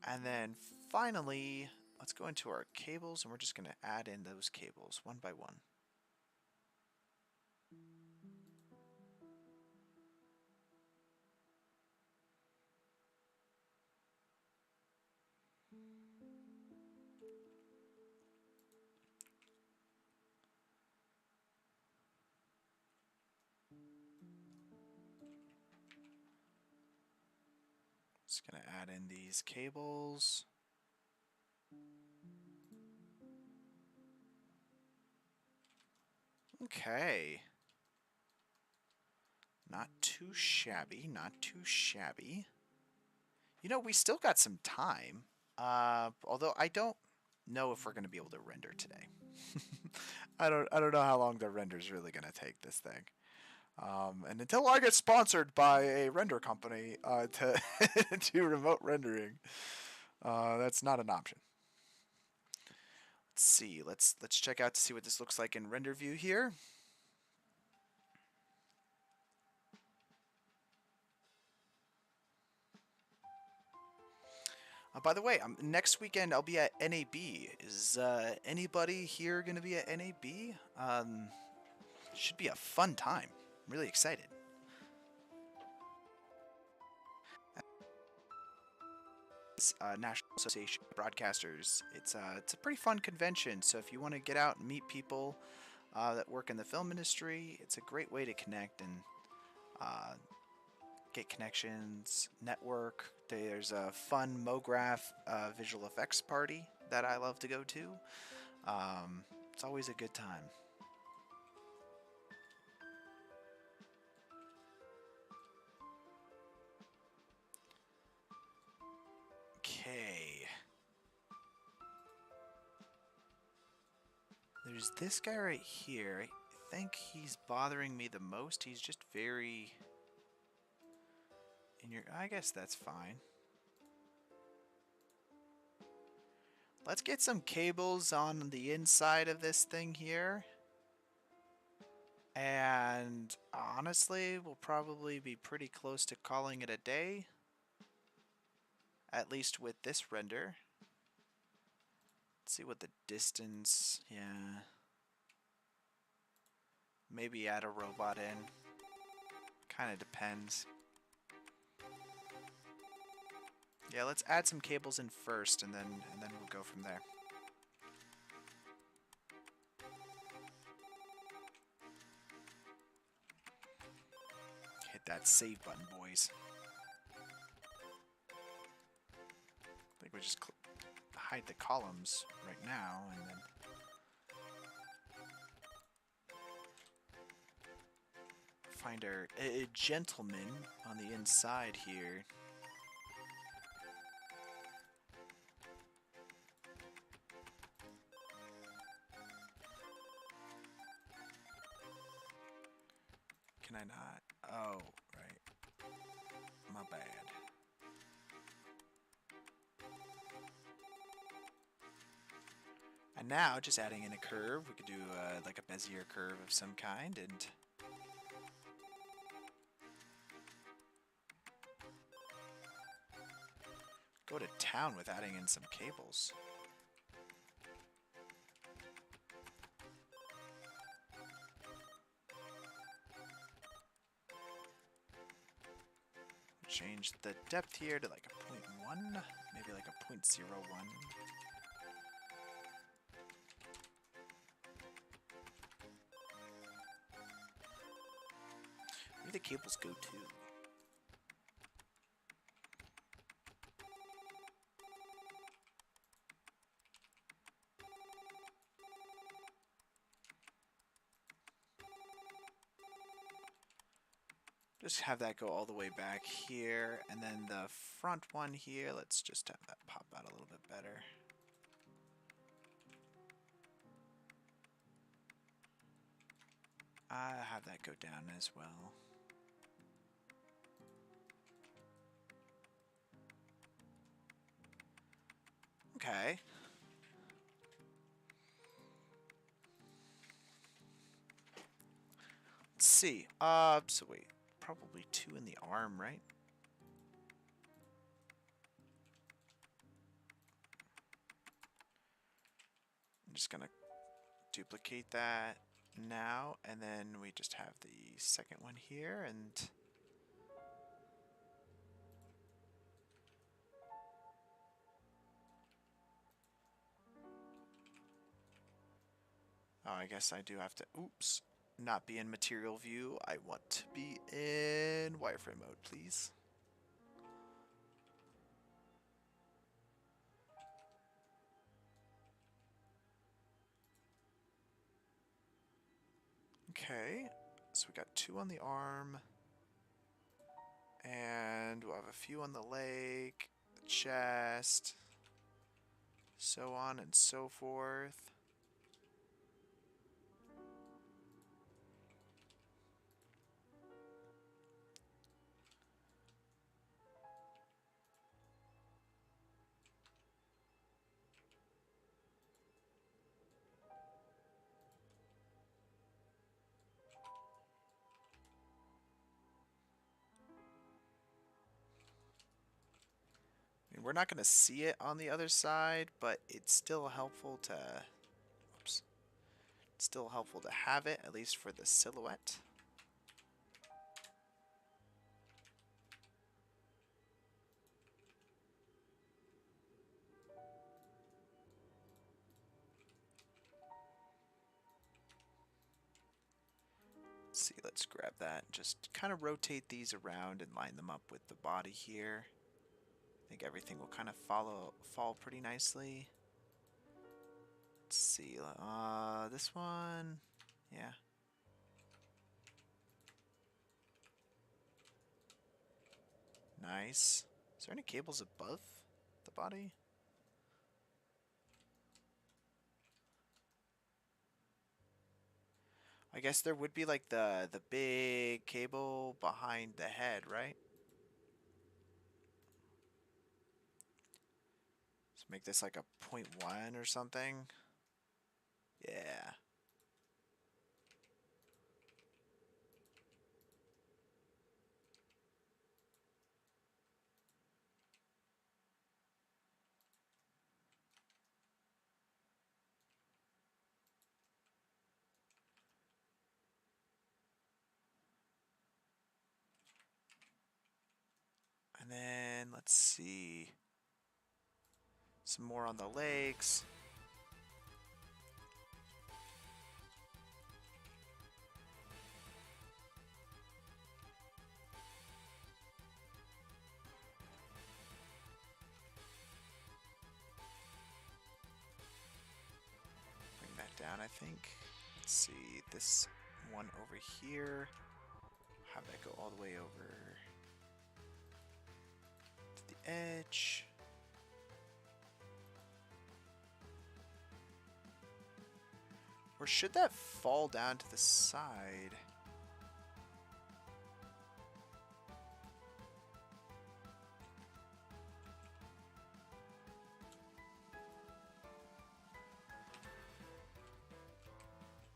S2: And then finally, let's go into our cables, and we're just going to add in those cables one by one. Just going to add in these cables. Okay. Not too shabby, not too shabby. You know, we still got some time. Although I don't know if we're going to be able to render today. I don't know how long the render's really going to take this thing. And until I get sponsored by a render company to do remote rendering, that's not an option. Let's see. Let's check out to see what this looks like in render view here. By the way, next weekend I'll be at NAB. Is anybody here going to be at NAB? Should be a fun time. I'm really excited. It's National Association of Broadcasters. It's a pretty fun convention. So if you want to get out and meet people that work in the film industry, it's a great way to connect and get connections, network. There's a fun MoGraph visual effects party that I love to go to. It's always a good time. Okay. There's this guy right here. I think he's bothering me the most. He's just very... I guess that's fine. Let's get some cables on the inside of this thing here. And honestly, we'll probably be pretty close to calling it a day. At least with this render. Let's see what the distance... Yeah. Maybe add a robot in. Kind of depends. Yeah, let's add some cables in first, and then we'll go from there. Hit that save button, boys. I think we just hide the columns right now, and then... find a gentleman on the inside here. Can I not? Oh, right. My bad. And now, just adding in a curve, we could do like a Bezier curve of some kind, and go to town with adding in some cables. Change the depth here to like a 0.1, maybe like a 0.01. Where do the cables go to? Just have that go all the way back here, and then the front one here, let's just have that pop out a little bit better. I'll have that go down as well. Okay. Let's see. So wait. Probably 2 in the arm, right? I'm just gonna duplicate that now, and then we just have the second one here, and oh, I guess I do have to, oops, not be in material view. I want to be in wireframe mode, please. Okay, so we got 2 on the arm, and we'll have a few on the leg, the chest, so on and so forth. We're not going to see it on the other side, but it's still helpful to, oops, it's still helpful to have it, at least for the silhouette. see, let's grab that. Just kind of rotate these around and line them up with the body here. I think everything will kind of fall pretty nicely. Let's see, this one, yeah. Nice. Is there any cables above the body? I guess there would be like the big cable behind the head, right? Let's make this like a 0.1 or something. Yeah. And then let's see. Some more on the legs. Bring that down, I think. Let's see, this one over here. Have that go all the way over to the edge. Or should that fall down to the side?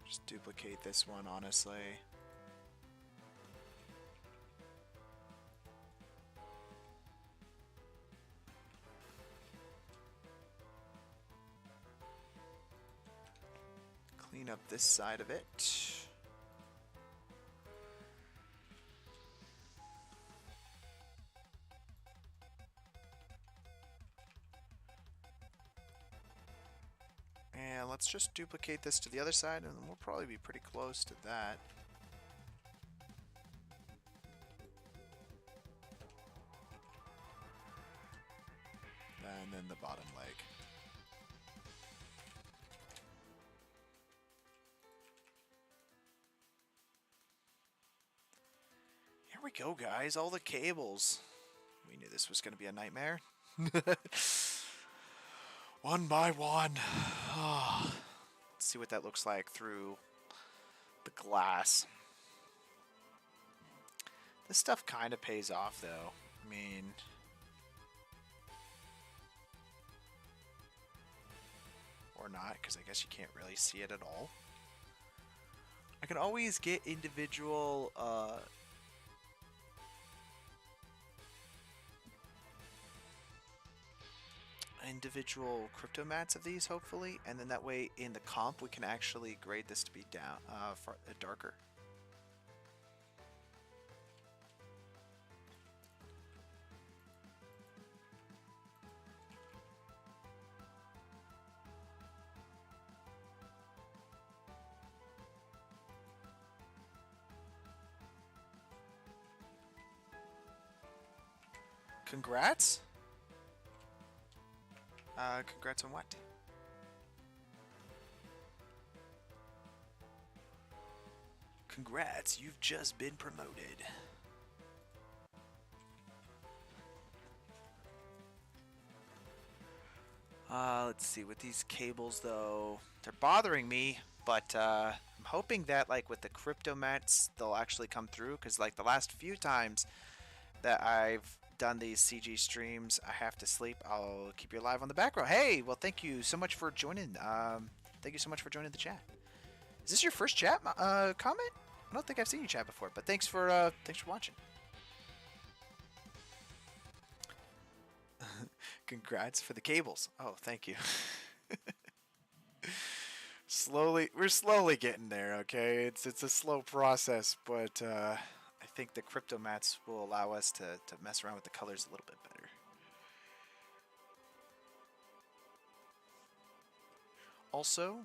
S2: Just duplicate this one, honestly. Clean up this side of it. And let's just duplicate this to the other side, and we'll probably be pretty close to that. And then the bottom leg. Here we go, guys. All the cables. We knew this was going to be a nightmare. One by one. Oh. Let's see what that looks like through the glass. This stuff kind of pays off, though. I mean, or not, because I guess you can't really see it at all. I can always get individual crypto mats of these, hopefully, and then that way in the comp we can actually grade this to be down darker. Congrats? Congrats on what? Congrats, you've just been promoted. Let's see, with these cables though, they're bothering me, but I'm hoping that like with the crypto mats, they'll actually come through, because like the last few times that I've done these CG streams, I have to sleep. I'll keep you alive on the back row. Hey, well, thank you so much for joining. Thank you so much for joining the chat. Is this your first chat comment? I don't think I've seen you chat before, but thanks for watching. Congrats for the cables. Oh, thank you. We're slowly getting there. Okay, it's a slow process, but I think the crypto mats will allow us to mess around with the colors a little bit better. Also,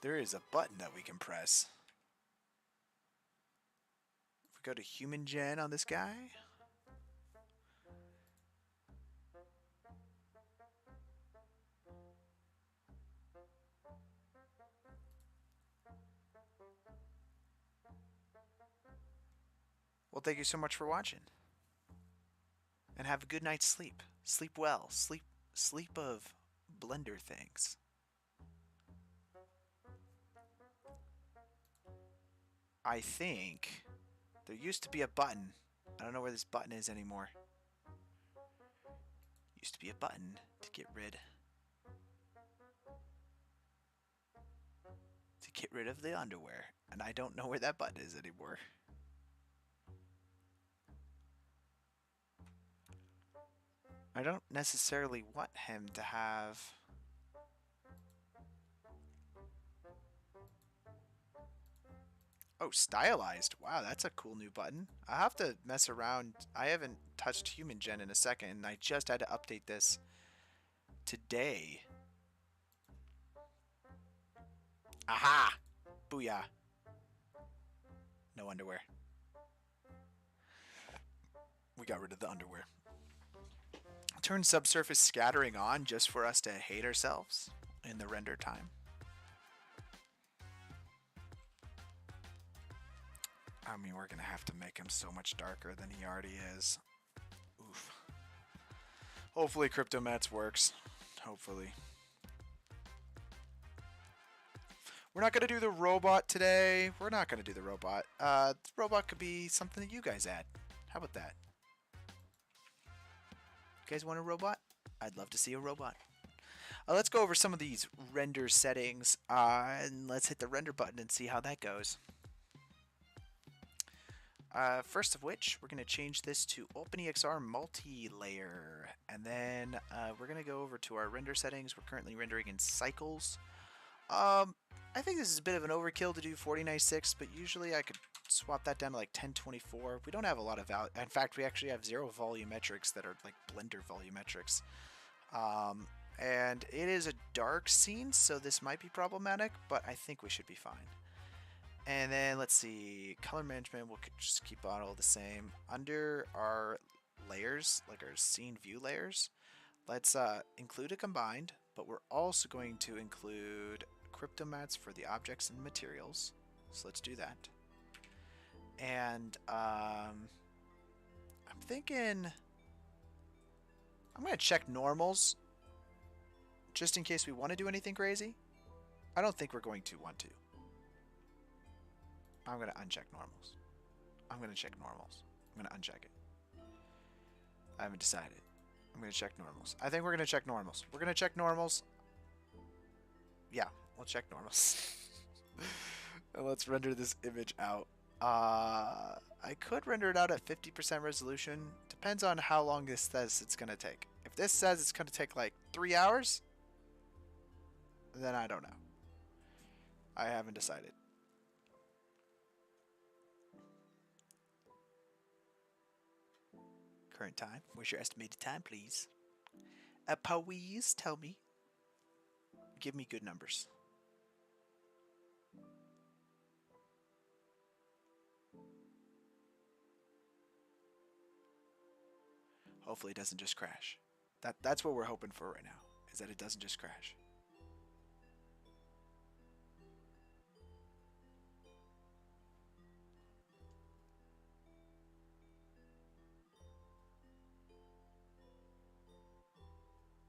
S2: there is a button that we can press. go to human gen on this guy. Well, thank you so much for watching. And have a good night's sleep. Sleep well. Sleep of Blender things. I think there used to be a button. I don't know where this button is anymore. Used to be a button to get rid of the underwear, and I don't know where that button is anymore. I don't necessarily want him to have... Oh, stylized. Wow, that's a cool new button. I have to mess around. I haven't touched human gen in a second, and I just had to update this today. Aha! Booyah. No underwear. We got rid of the underwear. Turn subsurface scattering on just for us to hate ourselves in the render time. I mean, we're going to have to make him so much darker than he already is. Oof. Hopefully Cryptomats works. Hopefully. We're not going to do the robot today. We're not going to do the robot. The robot could be something that you guys add. How about that? You guys want a robot? I'd love to see a robot. Let's go over some of these render settings. And let's hit the render button and see how that goes. First of which, we're going to change this to OpenEXR multi-layer. And then we're going to go over to our render settings. We're currently rendering in cycles. I think this is a bit of an overkill to do 4096, but usually I could swap that down to like 1024. We don't have a lot of value. In fact, we actually have 0 volumetrics that are like Blender volumetrics. And it is a dark scene, so this might be problematic, but I think we should be fine. And then let's see, color management, we'll just keep it all the same. Under our layers, like our scene view layers, let's include a combined, but we're also going to include cryptomats for the objects and materials. So let's do that. And I'm thinking I'm going to check normals just in case we want to do anything crazy. I don't think we're going to want to. I'm going to uncheck normals. I'm going to check normals. I'm going to uncheck it. I haven't decided. I'm going to check normals. I think we're going to check normals. We're going to check normals. Yeah, we'll check normals. And let's render this image out. I could render it out at 50% resolution. Depends on how long this says it's going to take. If this says it's going to take like 3 hours, then I don't know. I haven't decided. Current time. What's your estimated time, please? Please tell me. Give me good numbers. Hopefully it doesn't just crash. That's what we're hoping for right now, is that it doesn't just crash.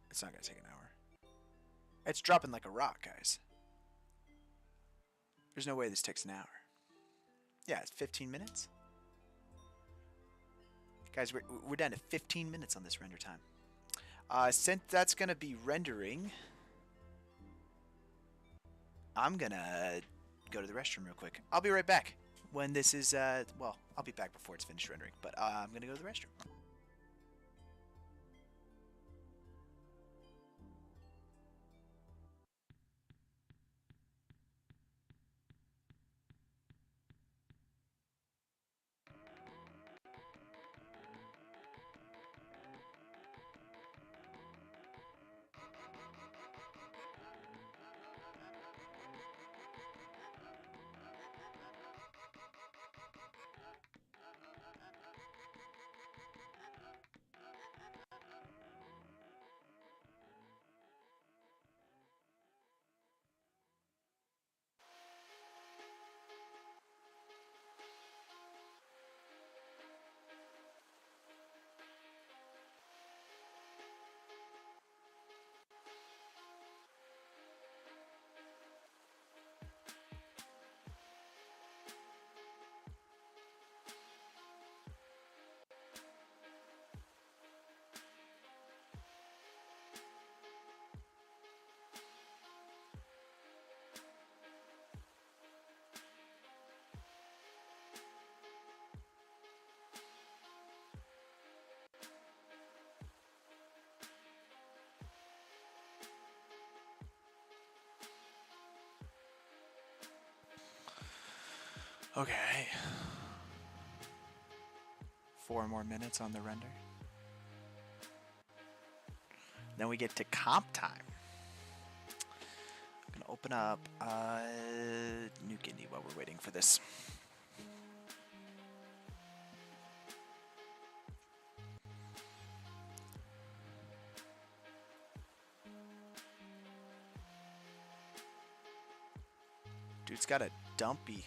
S2: It's not going to take an hour. It's dropping like a rock, guys. There's no way this takes an hour. Yeah, it's 15 minutes. Guys, we're down to 15 minutes on this render time. Since that's going to be rendering, I'm going to go to the restroom real quick. I'll be right back when this is, well, I'll be back before it's finished rendering, but I'm going to go to the restroom. Okay. 4 more minutes on the render. Then we get to comp time. I'm gonna open up New Guinea while we're waiting for this. Dude's got a dumpy.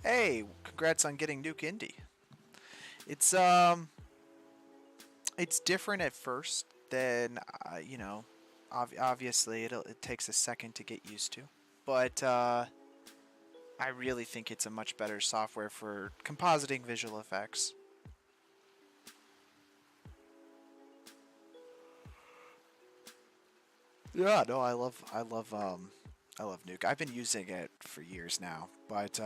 S2: Hey, congrats on getting Nuke Indy. It's different at first. Then you know, obviously it takes a second to get used to, but I really think it's a much better software for compositing visual effects. Yeah, no, I love Nuke. I've been using it for years now, but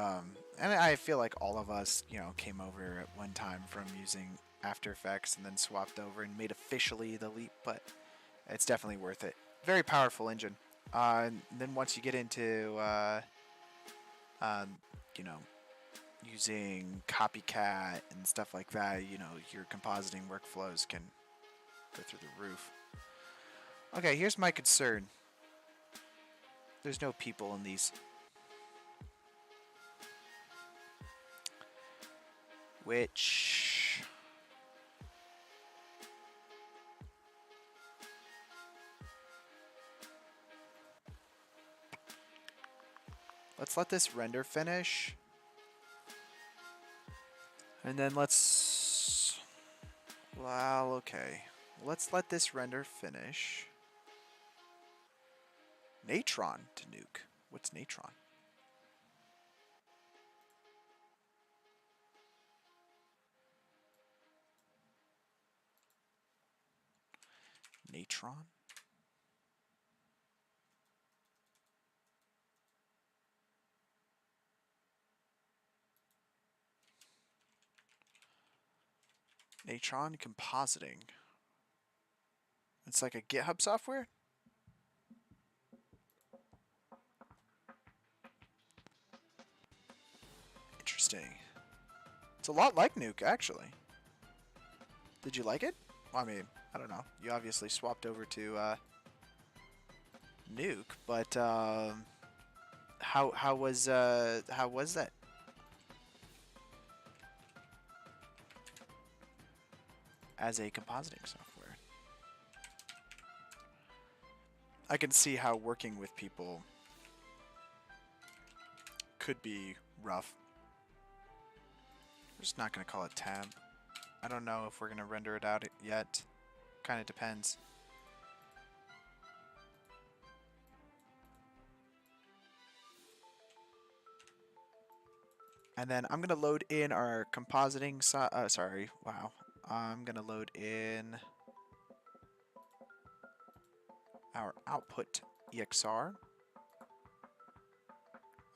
S2: and I feel like all of us, you know, came over at one time from using After Effects and then swapped over and made officially the leap. But it's definitely worth it. Very powerful engine. And then once you get into, um, you know, using copycat and stuff like that, you know, your compositing workflows can go through the roof. Okay, here's my concern. There's no people in these. Which... Let's let this render finish. And then let's... Well, okay. Let's let this render finish. Natron to nuke. What's Natron? Natron? Natron compositing. It's like a GitHub software? Interesting. It's a lot like Nuke, actually. Did you like it? I mean, I don't know. You obviously swapped over to Nuke, but how was that? As a compositing software, I can see how working with people could be rough. We're just not gonna call it tab. I don't know if we're gonna render it out yet. Kind of depends. And then I'm gonna load in our compositing. Sorry, wow. I'm gonna load in our output EXR.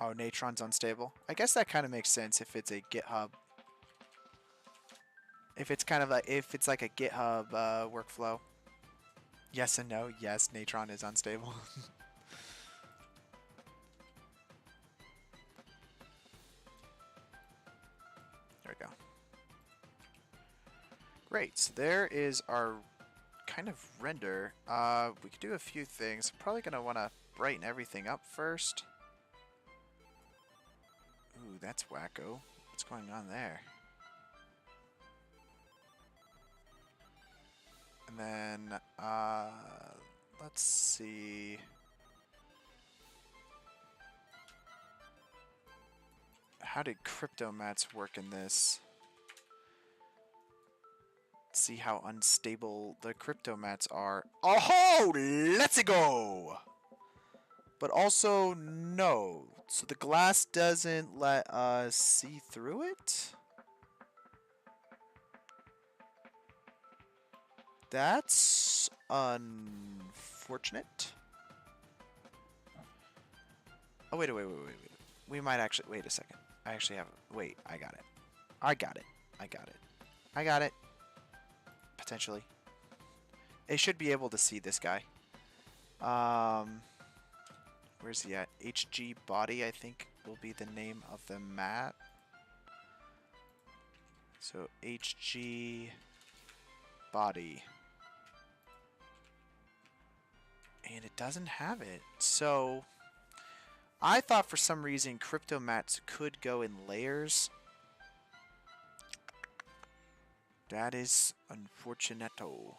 S2: Oh, Natron's unstable. I guess that kind of makes sense if it's a GitHub. If it's kind of like a GitHub workflow. Yes and no. Yes, Natron is unstable. There we go. Great. So there is our kind of render. We could do a few things. Probably gonna want to brighten everything up first. Ooh, that's wacko. What's going on there? And then let's see. How did cryptomats work in this? Let's see how unstable the cryptomats are. Oh, let's go! But also, no. So the glass doesn't let us see through it? That's unfortunate. Oh, wait. We might actually... Wait a second. I actually have... Wait, I got it. I got it. Potentially. They should be able to see this guy. Where's he at? HG body, I think, will be the name of the mat. So, HG body. And it doesn't have it. So, I thought for some reason cryptomats could go in layers. That is unfortunato.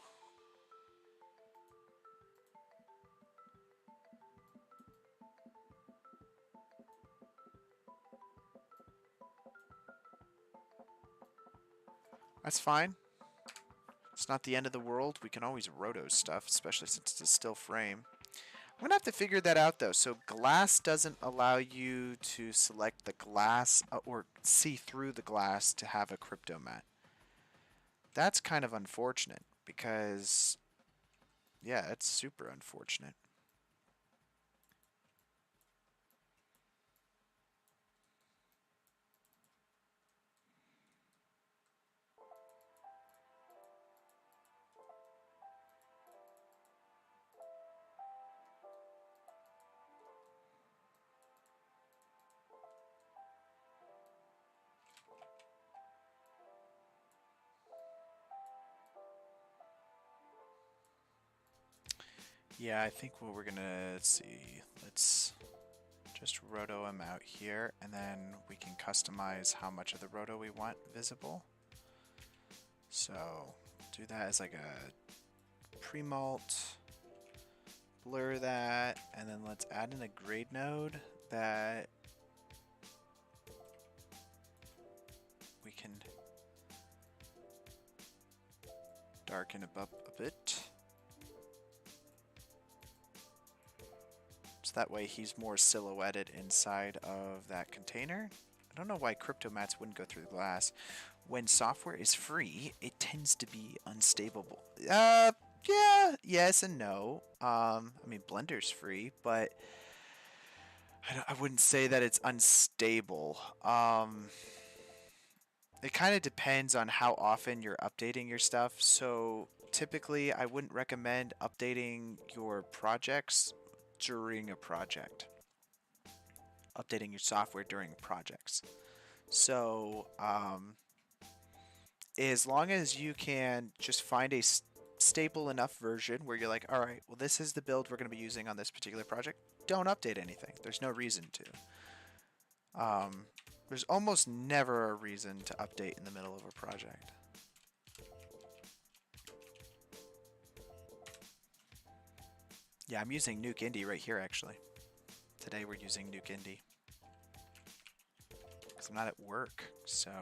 S2: That's fine. It's not the end of the world. We can always roto stuff, especially since it's a still frame. I'm going to have to figure that out, though. So glass doesn't allow you to select the glass or see through the glass to have a cryptomat. That's kind of unfortunate because, yeah, it's super unfortunate. Yeah, I think what we're gonna see, let's just roto him out here, and then we can customize how much of the roto we want visible. So, do that as like a pre-mult, blur that, and then let's add in a grade node that we can darken it up a bit. So that way he's more silhouetted inside of that container. I don't know why cryptomats wouldn't go through the glass. When software is free, it tends to be unstable. Yeah, yes and no. I mean, Blender's free, but I wouldn't say that it's unstable. It kind of depends on how often you're updating your stuff. So typically, I wouldn't recommend updating your projects during a project. Updating your software during projects. So, as long as you can just find a stable enough version where you're like, all right, well, this is the build we're going to be using on this particular project, don't update anything. There's no reason to. There's almost never a reason to update in the middle of a project. Yeah, I'm using Nuke Indie right here, actually. Today we're using Nuke Indie. Because I'm not at work, so...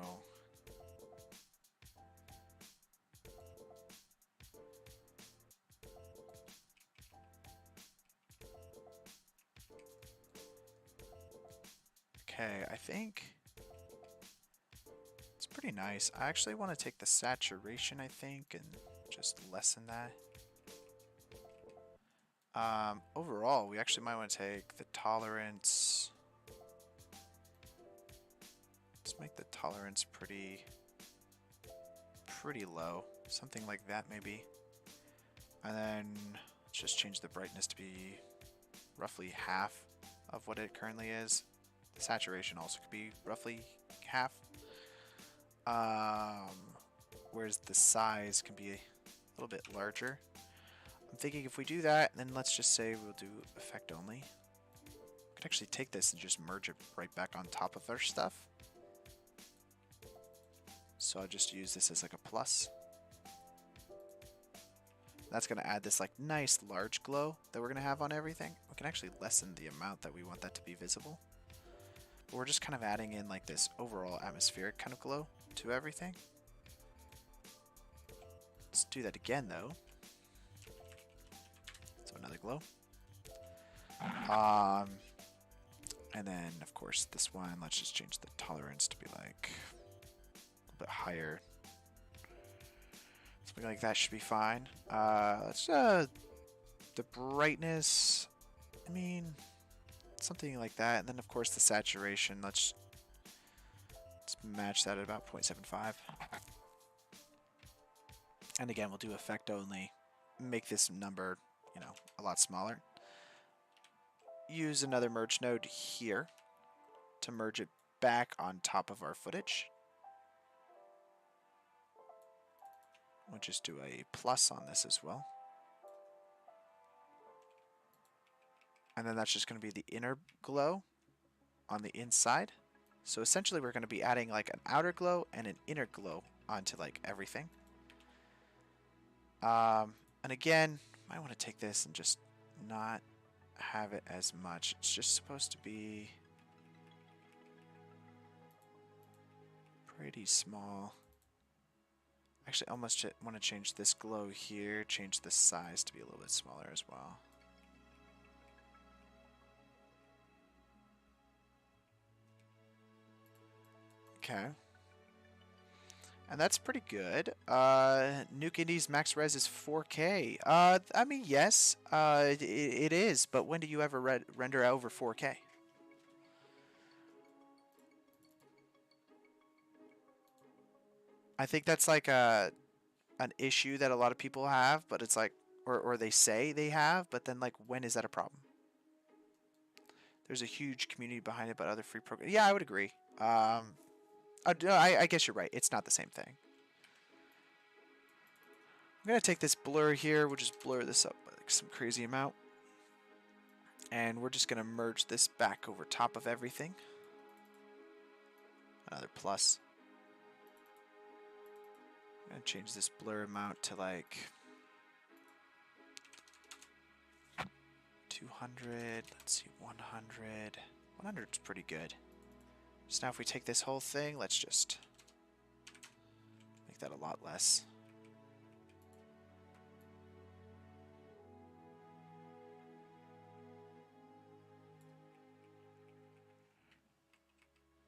S2: Okay, I think... it's pretty nice. I actually want to take the saturation, I think, and just lessen that. Overall, we actually might want to take the tolerance. Let's make the tolerance pretty low. Something like that, maybe. And then let's just change the brightness to be roughly half of what it currently is. The saturation also could be roughly half. Whereas the size can be a little bit larger. I'm thinking if we do that, then let's just say we'll do effect only. We could actually take this and just merge it right back on top of our stuff. So I'll just use this as like a plus. That's going to add this like nice large glow that we're going to have on everything. We can actually lessen the amount that we want that to be visible. But we're just kind of adding in like this overall atmospheric kind of glow to everything. Let's do that again though. So another glow. And then of course this one, let's just change the tolerance to be like a little bit higher. Something like that should be fine. Let's the brightness, I mean, something like that. And then of course the saturation, let's match that at about 0.75. And again, we'll do effect only. Make this number, you know, a lot smaller. Use another merge node here to merge it back on top of our footage. We'll just do a plus on this as well. And then that's just going to be the inner glow on the inside. So essentially we're going to be adding like an outer glow and an inner glow onto like everything. And again, I want to take this and just not have it as much. It's just supposed to be pretty small. Actually, I almost want to change this glow here, change the size to be a little bit smaller as well. Okay. And that's pretty good. Nuke Indies max res is 4K. I mean, yes, it is, but when do you ever render over 4K? I think that's like an issue that a lot of people have, but it's like, or they say they have, but then like, when is that a problem? There's a huge community behind it, but other free programs. Yeah, I would agree. I guess you're right. It's not the same thing. I'm going to take this blur here. We'll just blur this up by like some crazy amount. And we're just going to merge this back over top of everything. Another plus. I'm going to change this blur amount to like 200. Let's see, 100. 100 is pretty good. So now if we take this whole thing, let's just make that a lot less.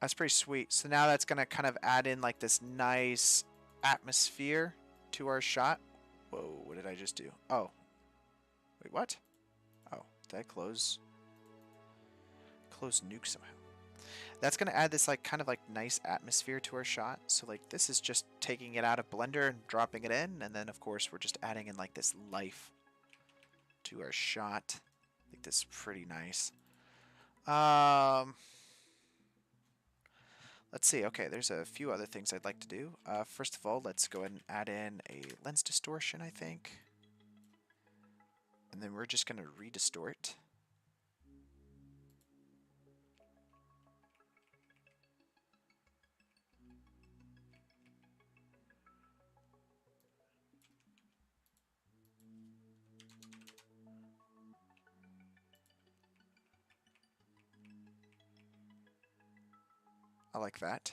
S2: That's pretty sweet. So now that's going to kind of add in like this nice atmosphere to our shot. Whoa, what did I just do? Oh. Wait, what? Oh, did I close Nuke somehow? That's going to add this like kind of like nice atmosphere to our shot. So like this is just taking it out of Blender and dropping it in. And then of course we're just adding in like this life to our shot. I think this is pretty nice. Let's see. Okay, there's a few other things I'd like to do. First of all, let's go ahead and add in a lens distortion, I think. And then we're just going to redistort. I like that.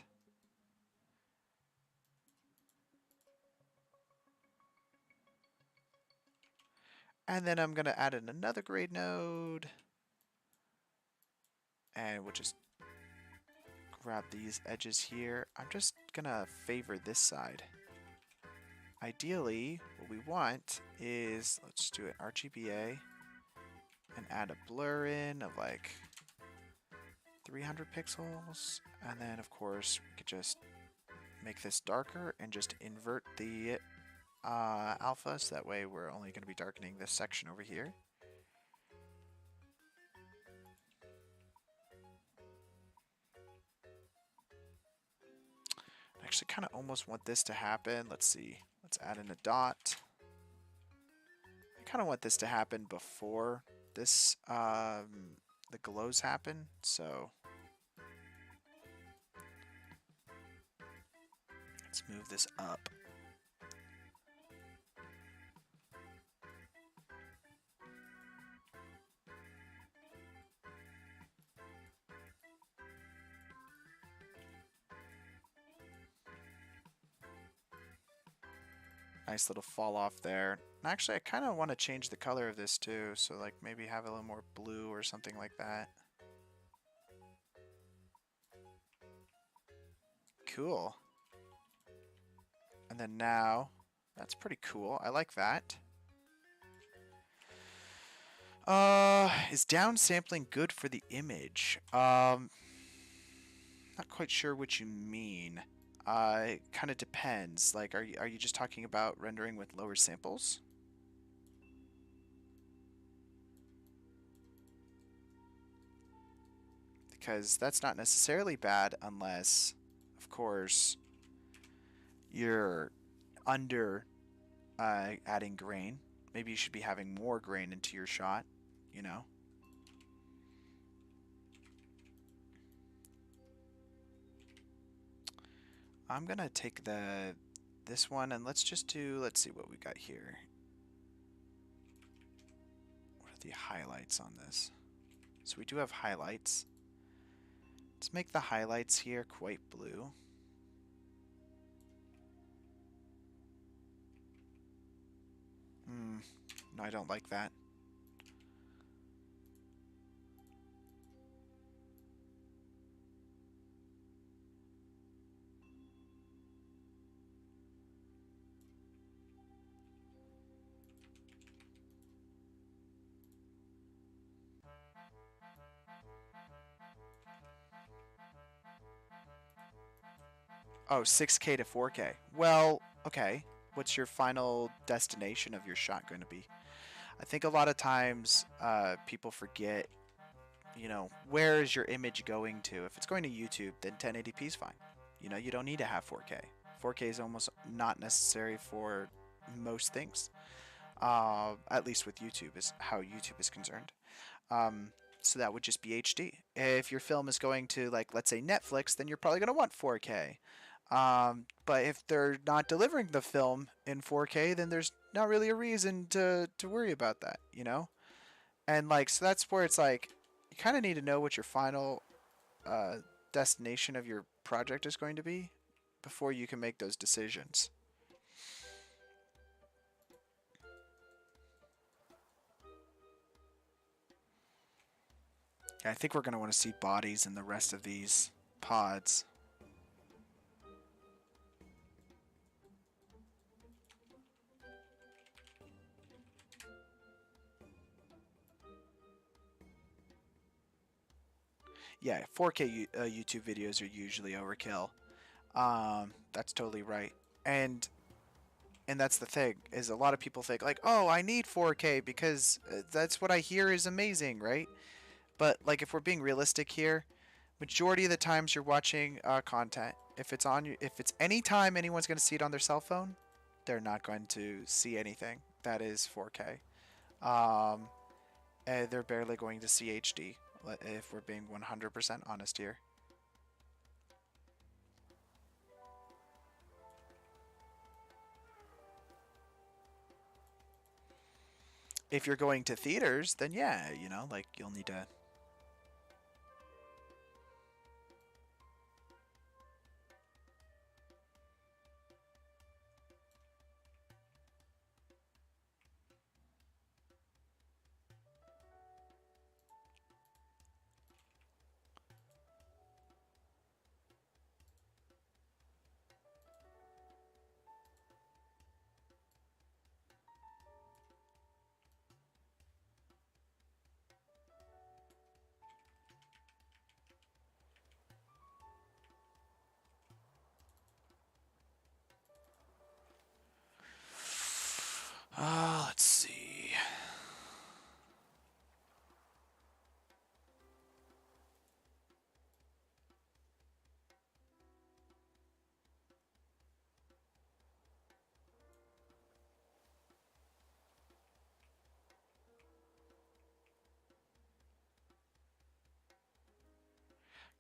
S2: And then I'm going to add in another grade node. And we'll just grab these edges here. I'm just going to favor this side. Ideally, what we want is, let's do an RGBA and add a blur in of like 300 pixels. And then, of course, we could just make this darker and just invert the alpha, so that way we're only going to be darkening this section over here. I actually kind of almost want this to happen. Let's see. Let's add in a dot. I kind of want this to happen before this the glows happen, so let's move this up. Nice little fall off there. Actually, I kind of want to change the color of this too. So like maybe have a little more blue or something like that. Cool. And then now, that's pretty cool. I like that. Is downsampling good for the image? Not quite sure what you mean. It kind of depends. Like, are you just talking about rendering with lower samples? Because that's not necessarily bad unless, of course, you're under adding grain. Maybe you should be having more grain into your shot, you know? I'm gonna take this one and let's see what we got here. What are the highlights on this? So we do have highlights. Let's make the highlights here quite blue. No, I don't like that. Oh, 6K to 4K. Well, okay. What's your final destination of your shot going to be? I think a lot of times people forget, you know, where is your image going to? If it's going to YouTube, then 1080p is fine. You know, you don't need to have 4K. 4K is almost not necessary for most things. At least with YouTube is how YouTube is concerned. So that would just be HD. If your film is going to, like, let's say Netflix, then you're probably going to want 4K. But if they're not delivering the film in 4K, then there's not really a reason to worry about that, you know? And like, so that's where it's like, you kind of need to know what your final uh, destination of your project is going to be before you can make those decisions. I think we're going to want to see bodies in the rest of these pods. Yeah, 4K YouTube videos are usually overkill. That's totally right. And that's the thing, is a lot of people think like, oh, I need 4K because that's what I hear is amazing, right? But like, if we're being realistic here, majority of the times you're watching content, if it's any time anyone's going to see it on their cell phone, they're not going to see anything that is 4K. And they're barely going to see HD, if we're being 100% honest here. If you're going to theaters, then yeah, you know, like you'll need to. Let's see.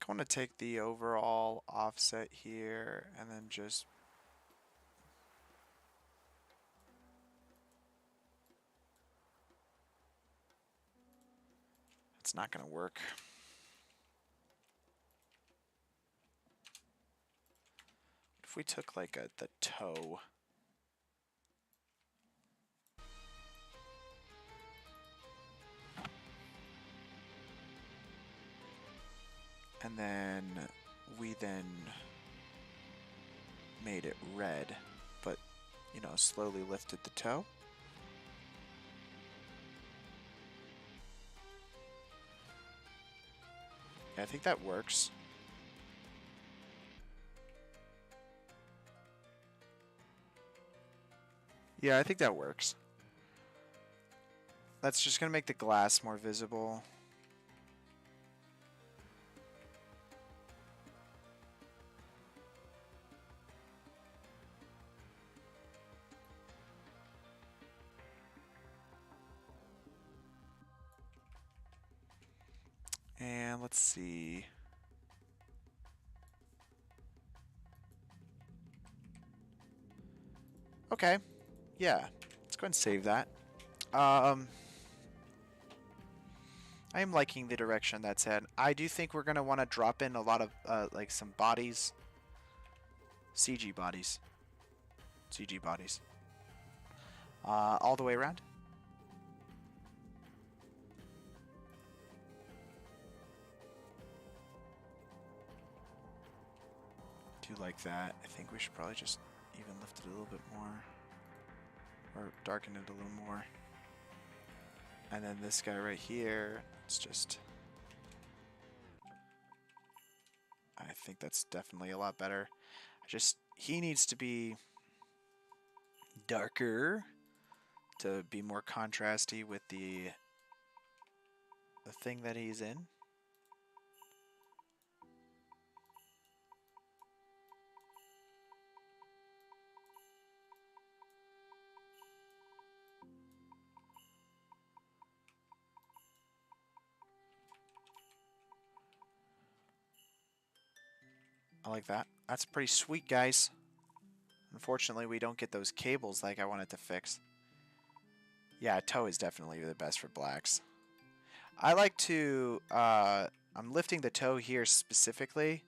S2: I want to take the overall offset here and then just. It's not going to work. If we took like the toe. And then we then made it red, but, you know, slowly lifted the toe. Yeah, I think that works. Yeah, I think that works. That's just going to make the glass more visible. And let's see. Okay. Yeah. Let's go ahead and save that. I am liking the direction that's in. I do think we're going to want to drop in a lot of, like, some bodies. CG bodies. CG bodies. All the way around. Do like that. I think we should probably just even lift it a little bit more. Or darken it a little more. And then this guy right here, it's just... I think that's definitely a lot better. He needs to be darker to be more contrasty with the thing that he's in. I like that. That's pretty sweet, guys. Unfortunately, we don't get those cables like I wanted to fix. Yeah, toe is definitely the best for blacks. I like to, I'm lifting the toe here specifically,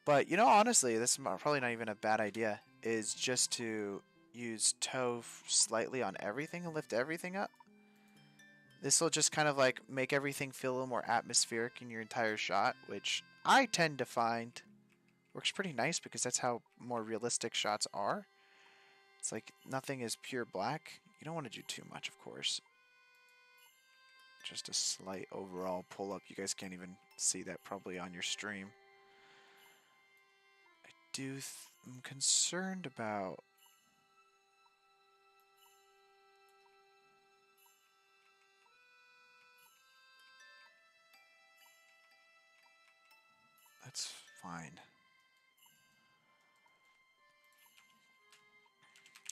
S2: but you know, honestly, this is probably not even a bad idea, is just to use toe slightly on everything and lift everything up. This will just kind of like make everything feel a little more atmospheric in your entire shot, which I tend to find works pretty nice because that's how more realistic shots are. It's like nothing is pure black. You don't want to do too much, of course. Just a slight overall pull up. You guys can't even see that probably on your stream. I'm concerned about... That's fine.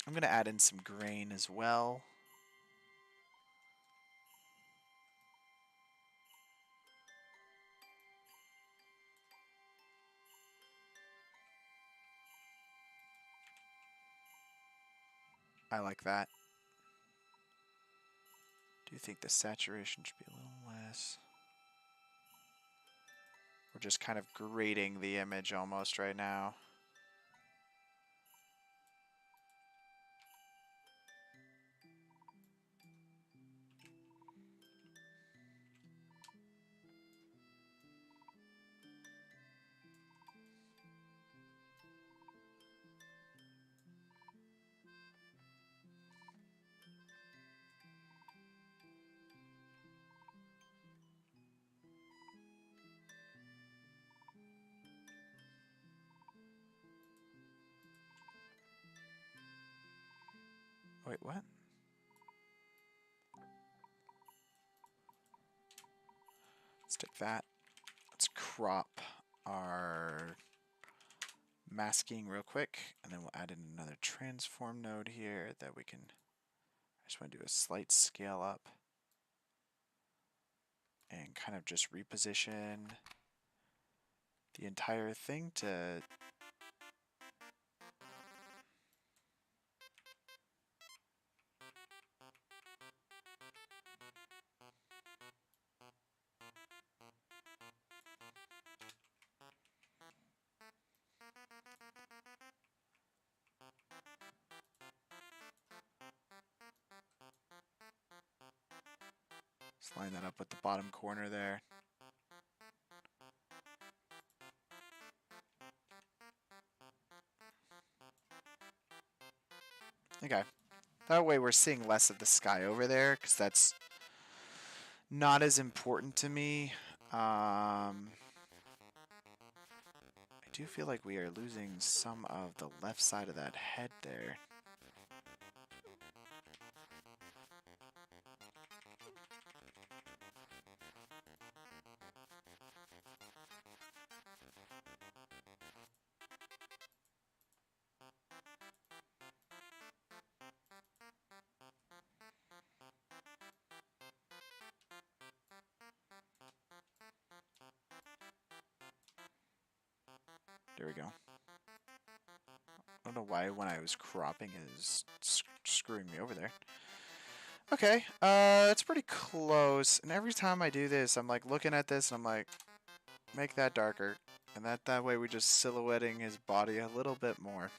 S2: I'm going to add in some grain as well. I like that. Do you think the saturation should be a little less? We're just kind of grading the image almost right now. Wait, what? Let's take that. Let's crop our masking real quick, and then we'll add in another transform node here that we can... I just want to do a slight scale up and kind of just reposition the entire thing to... Just line that up with the bottom corner there. Okay. That way we're seeing less of the sky over there, because that's not as important to me. I do feel like we are losing some of the left side of that head there. There we go. I don't know why when I was cropping it was screwing me over there. Okay, it's pretty close. And every time I do this, I'm like looking at this and I'm like, make that darker. And that way we're just silhouetting his body a little bit more.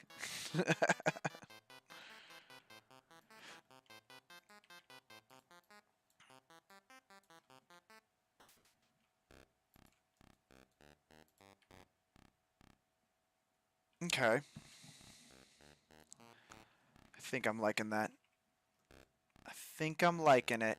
S2: Okay. I think I'm liking that. I think I'm liking it.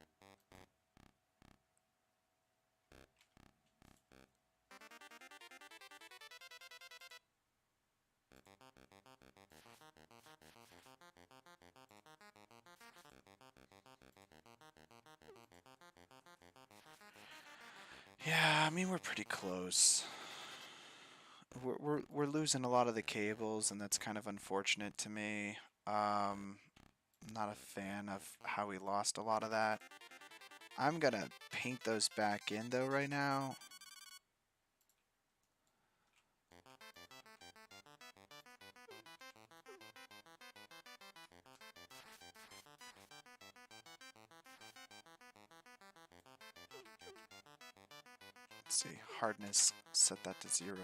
S2: Yeah, I mean we're pretty close. We're losing a lot of the cables, and that's kind of unfortunate to me. I'm not a fan of how we lost a lot of that. I'm gonna paint those back in though right now. Let's see, hardness, set that to 0.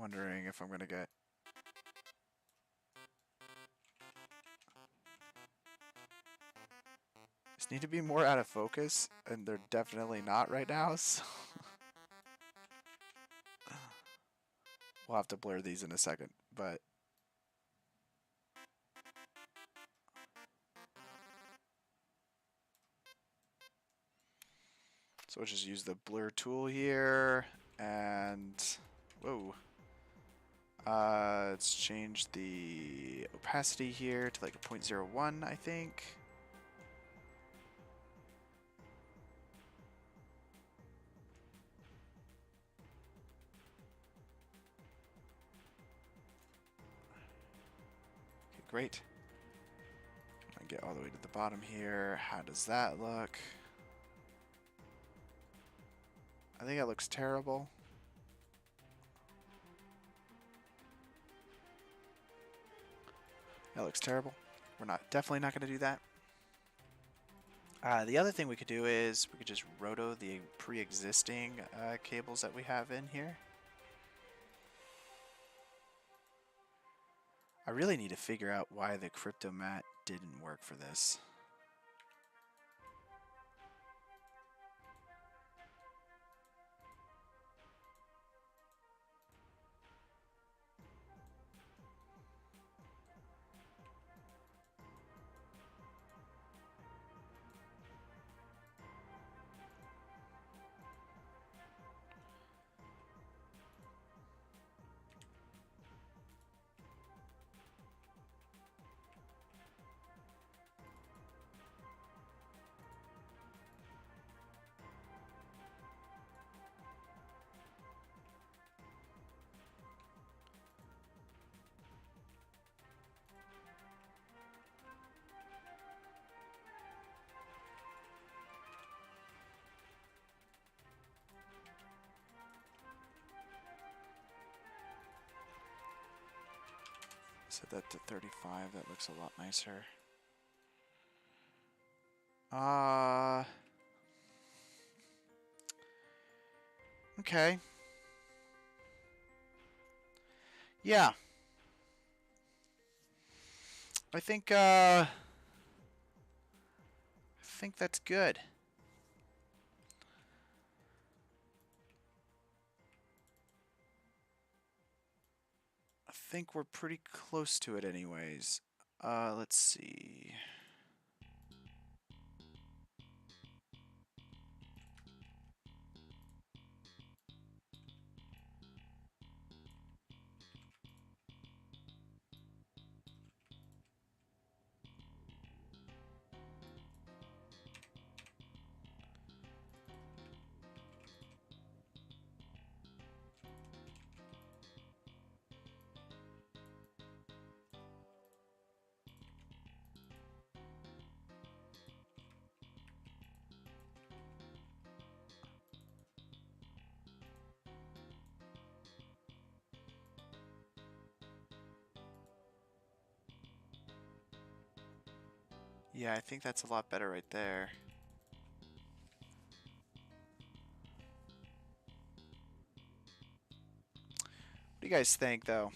S2: Wondering if I'm gonna get... These need to be more out of focus, and they're definitely not right now, so... We'll have to blur these in a second, but... So we'll just use the blur tool here, and... Whoa. Let's change the opacity here to like a 0.01, I think. Okay, great. I get all the way to the bottom here. How does that look? I think it looks terrible. That looks terrible. We're definitely not going to do that. The other thing we could do is we could just roto the pre-existing cables that we have in here. I really need to figure out why the crypto mat didn't work for this. Set that to 35, that looks a lot nicer. Okay. Yeah. I think that's good. think we're pretty close to it anyways. Let's see. Yeah, I think that's a lot better right there. What do you guys think, though?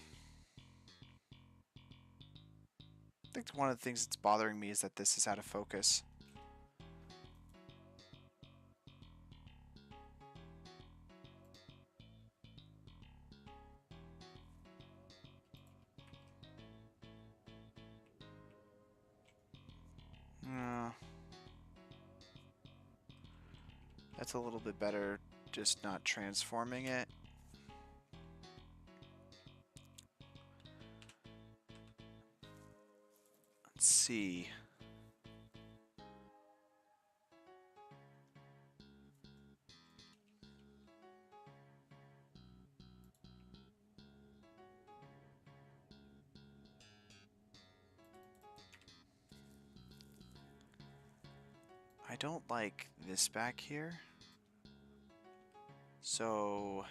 S2: I think one of the things that's bothering me is that this is out of focus. Uh, that's a little bit better, just not transforming it. Let's see. I don't like this back here. So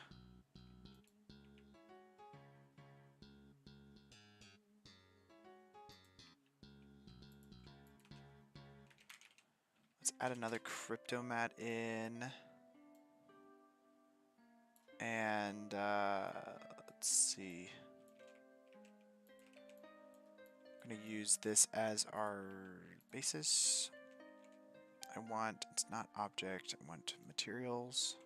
S2: let's add another crypto mat in. And let's see. I'm going to use this as our basis. It's not object, I want materials.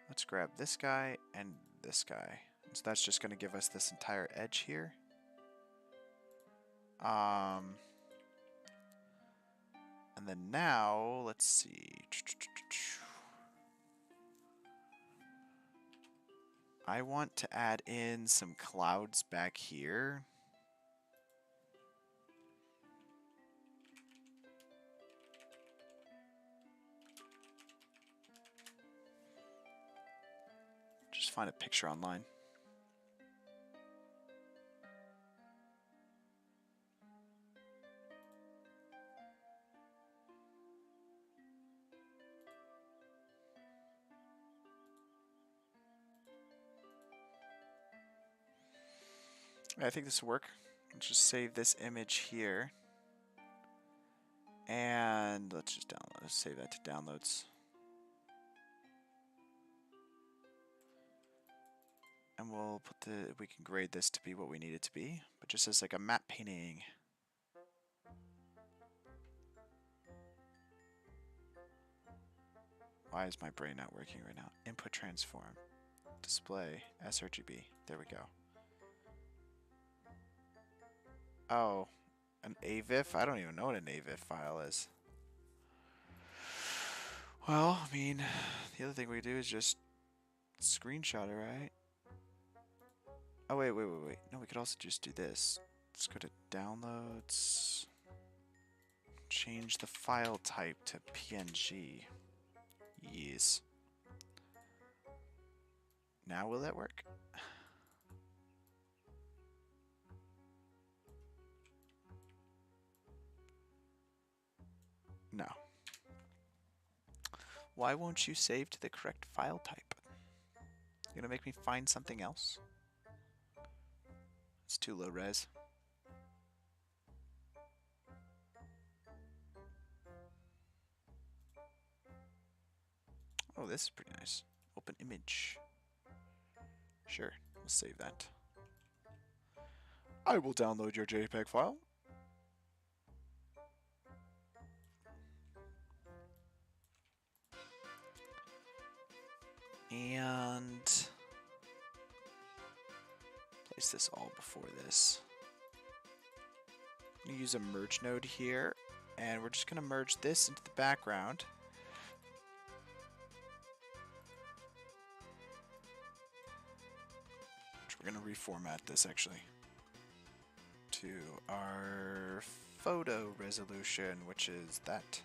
S2: Let's grab this guy and this guy. So that's just going to give us this entire edge here. And then now, let's see. I want to add in some clouds back here. Just find a picture online. I think this will work. Let's just save this image here. And let's just save that to downloads. And we'll put we can grade this to be what we need it to be, but just as like a matte painting. Why is my brain not working right now? Input transform. Display sRGB. There we go. Oh, an AVIF? I don't even know what an AVIF file is. Well, I mean, the other thing we do is just screenshot it, right? Oh, wait. No, we could also just do this. Let's go to downloads. Change the file type to PNG. Yes. Now will that work? No. Why won't you save to the correct file type? You gonna make me find something else? It's too low res. Oh, this is pretty nice. Open image. Sure, we'll save that. I will download your JPEG file. And place this all before this. I'm going to use a merge node here, and we're just going to merge this into the background. We're going to reformat this actually to our photo resolution, which is that.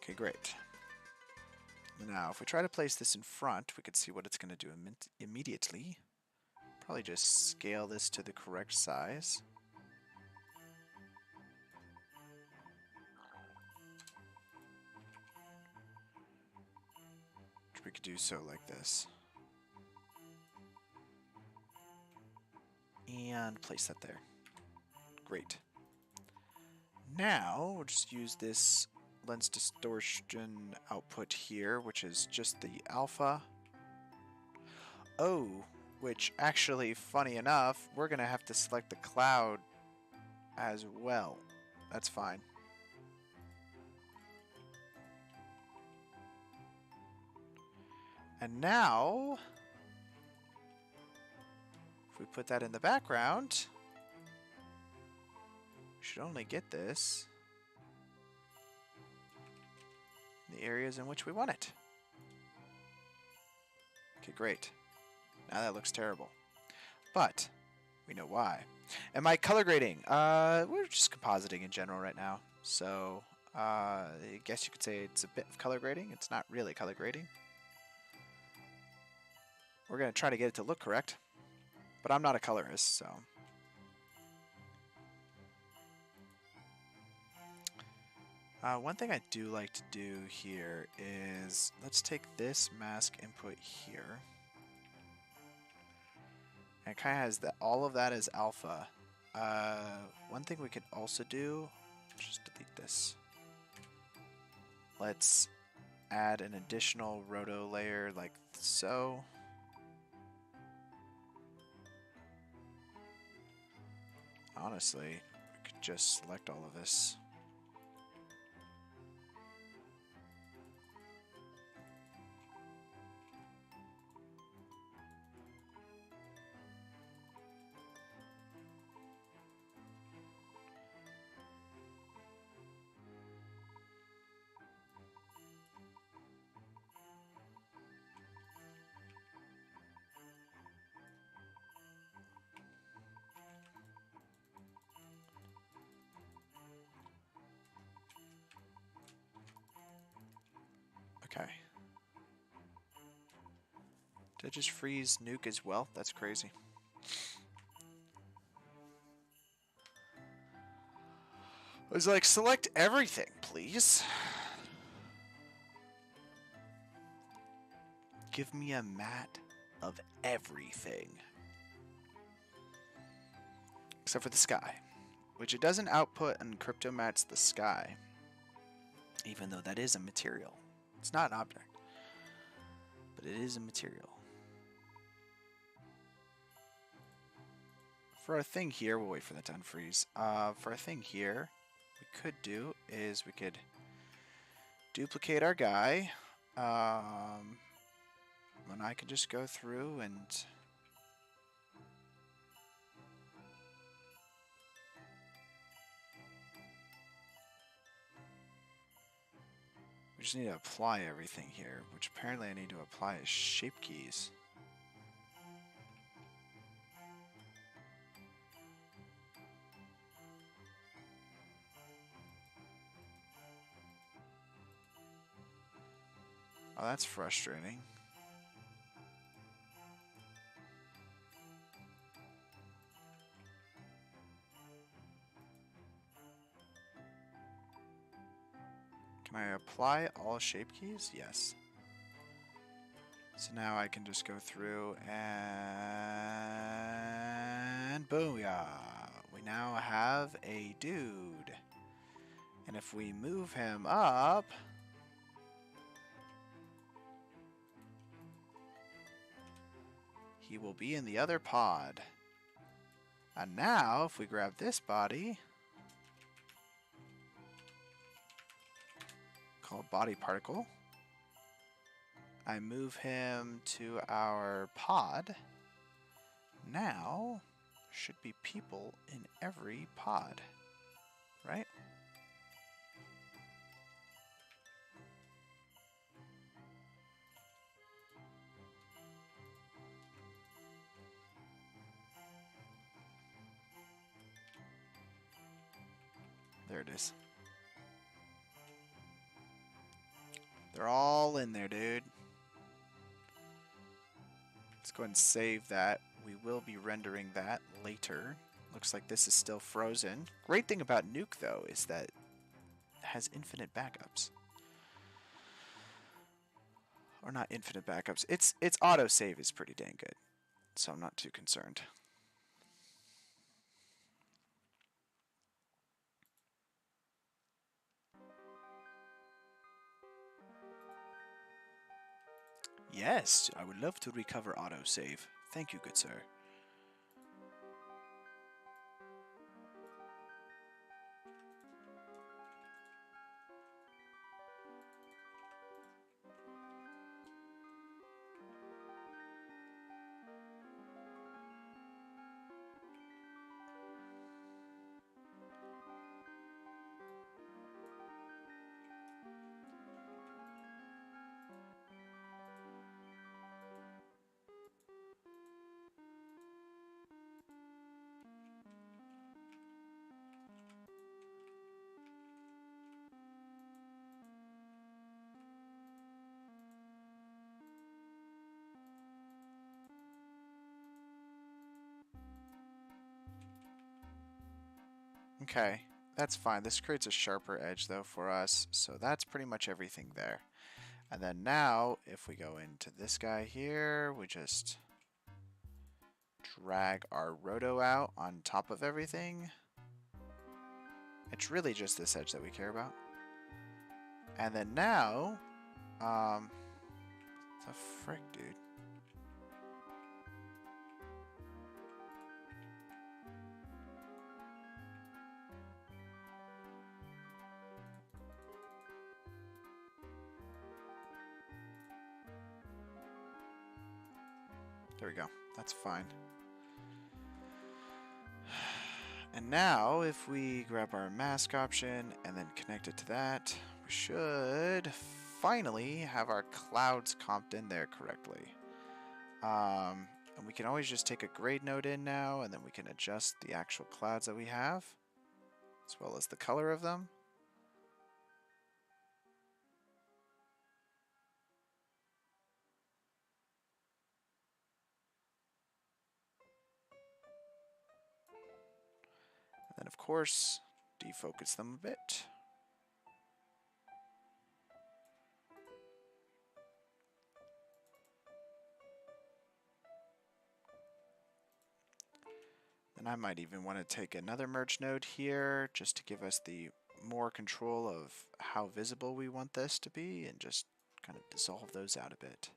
S2: Okay, great. Now, if we try to place this in front, we could see what it's going to do immediately. Probably just scale this to the correct size. We could do so like this. And place that there. Great. Now, we'll just use this lens distortion output here, which is just the alpha. Oh, which actually, funny enough, we're going to have to select the cloud as well. That's fine. And now, if we put that in the background, we should only get this in the areas in which we want it. Okay, great. Now that looks terrible. But we know why. Am I color grading? We're just compositing in general right now. So I guess you could say it's a bit of color grading. It's not really color grading. We're going to try to get it to look correct, but I'm not a colorist, so. One thing I do like to do here is, let's take this mask input here. And it kind of has all of that as alpha. One thing we could also do, just delete this. Let's add an additional roto layer like so. Honestly, we could just select all of this. Okay. Did I just freeze nuke as well? That's crazy. I was like, select everything, please. Give me a map of everything. Except for the sky, which it doesn't output and crypto mats the sky, even though that is a material. It's not an object, but it is a material. For our thing here, we'll wait for that to unfreeze. For our thing here, we could do is we could duplicate our guy. And I could just go through and we just need to apply everything here, which apparently I need to apply as shape keys. Oh, that's frustrating. Can I apply all shape keys? Yes. So now I can just go through and booyah! We now have a dude. And if we move him up, he will be in the other pod. And now, if we grab this body, called body particle. I move him to our pod. Now, there should be people in every pod, right? There it is. They're all in there, dude. Let's go ahead and save that. We will be rendering that later. Looks like this is still frozen. Great thing about Nuke, though, is that it has infinite backups. Or not infinite backups. Its autosave is pretty dang good, so I'm not too concerned. Yes, I would love to recover autosave. Thank you, good sir. Okay, that's fine. This creates a sharper edge, though, for us, so that's pretty much everything there. And then now, if we go into this guy here, we just drag our roto out on top of everything. It's really just this edge that we care about. And then now, the frick, dude. There we go. That's fine. And now, if we grab our mask option and then connect it to that, we should finally have our clouds comped in there correctly. And we can always just take a grade node in now, and then we can adjust the actual clouds that we have, as well as the color of them. And then, of course, defocus them a bit. Then I might even want to take another merge node here just to give us the more control of how visible we want this to be and just kind of dissolve those out a bit.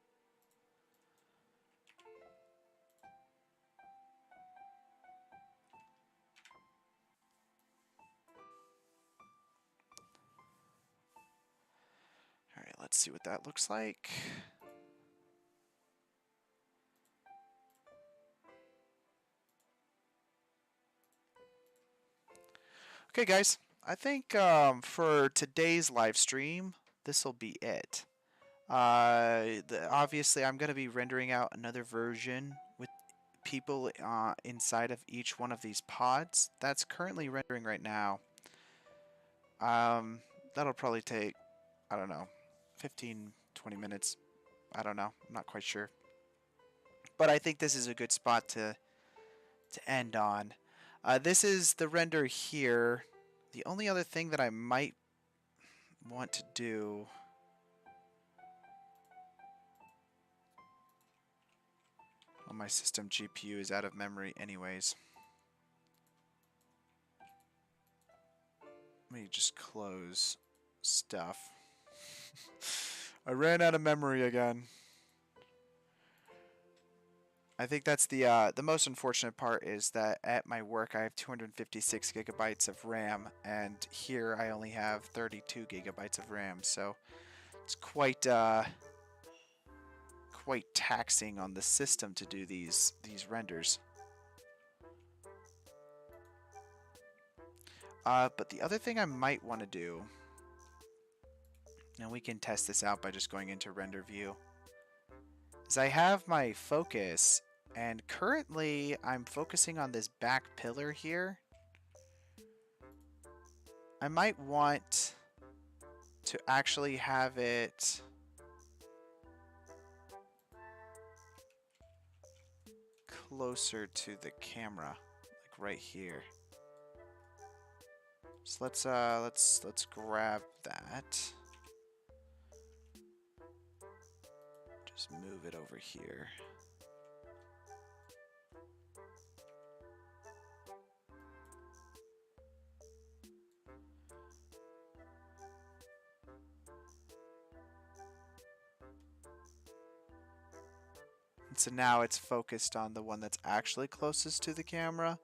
S2: Alright, let's see what that looks like. Okay, guys, I think for today's live stream, this will be it. Obviously, I'm going to be rendering out another version with people inside of each one of these pods. That's currently rendering right now. That'll probably take, I don't know, 15, 20 minutes. I don't know. I'm not quite sure. But I think this is a good spot to end on. This is the render here. The only other thing that I might want to do... Well, my system GPU is out of memory anyways. Let me just close stuff. I ran out of memory again. I think that's the most unfortunate part is that at my work I have 256 gigabytes of RAM, and here I only have 32 gigabytes of RAM. So it's quite taxing on the system to do these renders. But the other thing I might want to do, and we can test this out by just going into render view, is I have my focus, and currently I'm focusing on this back pillar here. I might want to actually have it closer to the camera, like right here. So let's grab that. Just move it over here. And so now it's focused on the one that's actually closest to the camera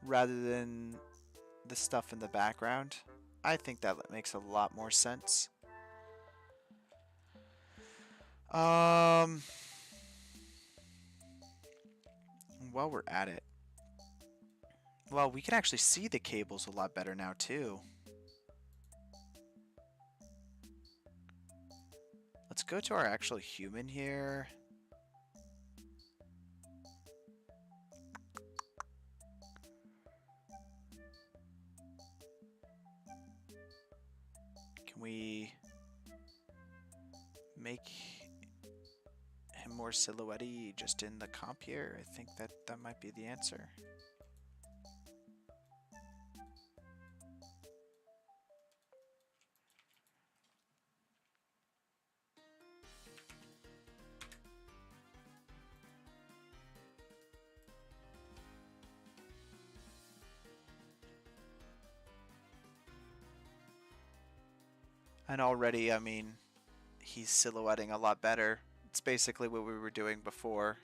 S2: rather than the stuff in the background. I think that makes a lot more sense. While we're at it, well, we can actually see the cables a lot better now too. Let's go to our actual human here. Can we make him more silhouette-y just in the comp here? I think that might be the answer. And already, I mean, he's silhouetting a lot better. It's basically what we were doing before.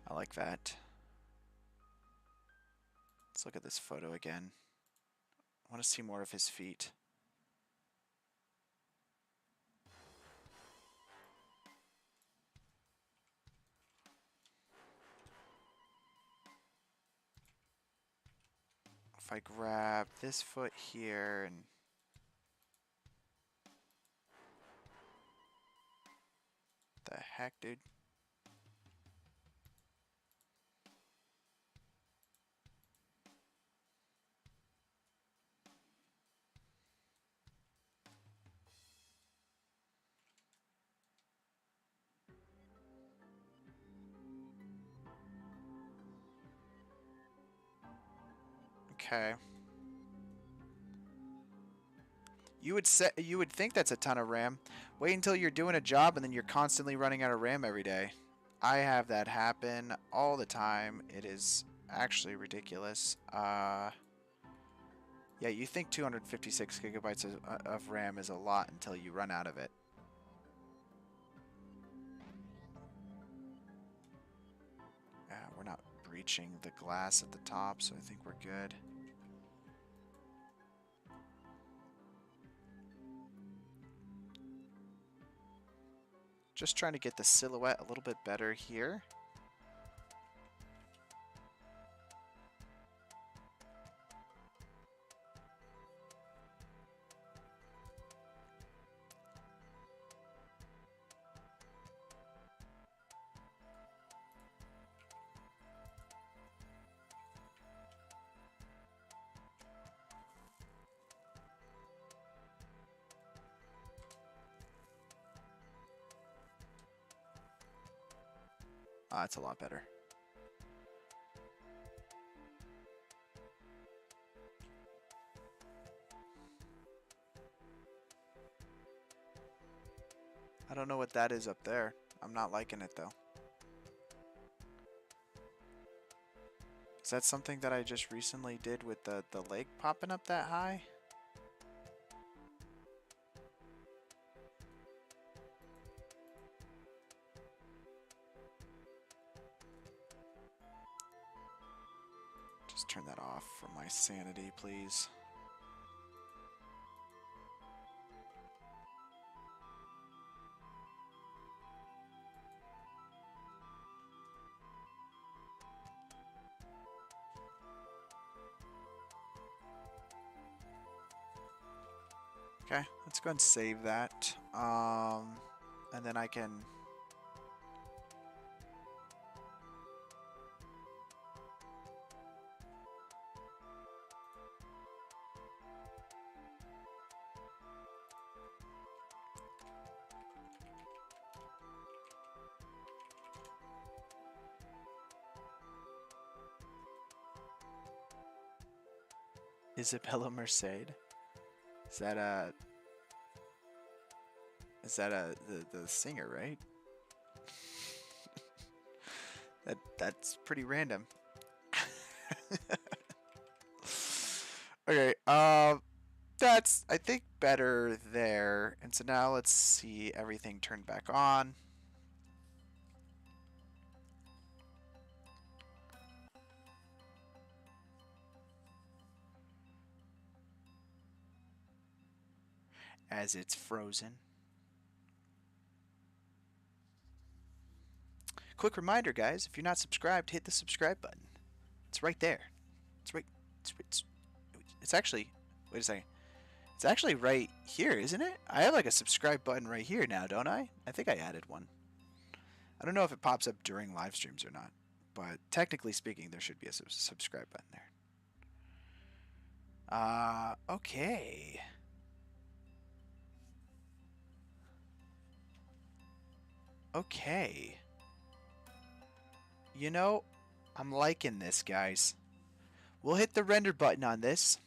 S2: I like that. Let's look at this photo again. I want to see more of his feet. If I grab this foot here and the heck, dude? Okay. You would think that's a ton of RAM. Wait until you're doing a job and then you're constantly running out of RAM every day. I have that happen all the time. It is actually ridiculous. Yeah, you think 256 gigabytes of RAM is a lot until you run out of it. We're not breaching the glass at the top, so I think we're good. Just trying to get the silhouette a little bit better here. That's a lot better. I don't know what that is up there. I'm not liking it though. Is that something that I just recently did with the leg popping up that high? Just turn that off for my sanity, please. Okay, let's go and save that. And then I can... Isabella Merced? Is that the singer, right? That's pretty random. Okay, that's I think better there. And so now let's see everything turned back on. As it's frozen. Quick reminder, guys, if you're not subscribed, hit the subscribe button. It's right there. It's actually, wait a second. It's actually right here, isn't it? I have like a subscribe button right here now, don't I? I think I added one. I don't know if it pops up during live streams or not, but technically speaking, there should be a subscribe button there. Okay. Okay. You know, I'm liking this, guys. We'll hit the render button on this.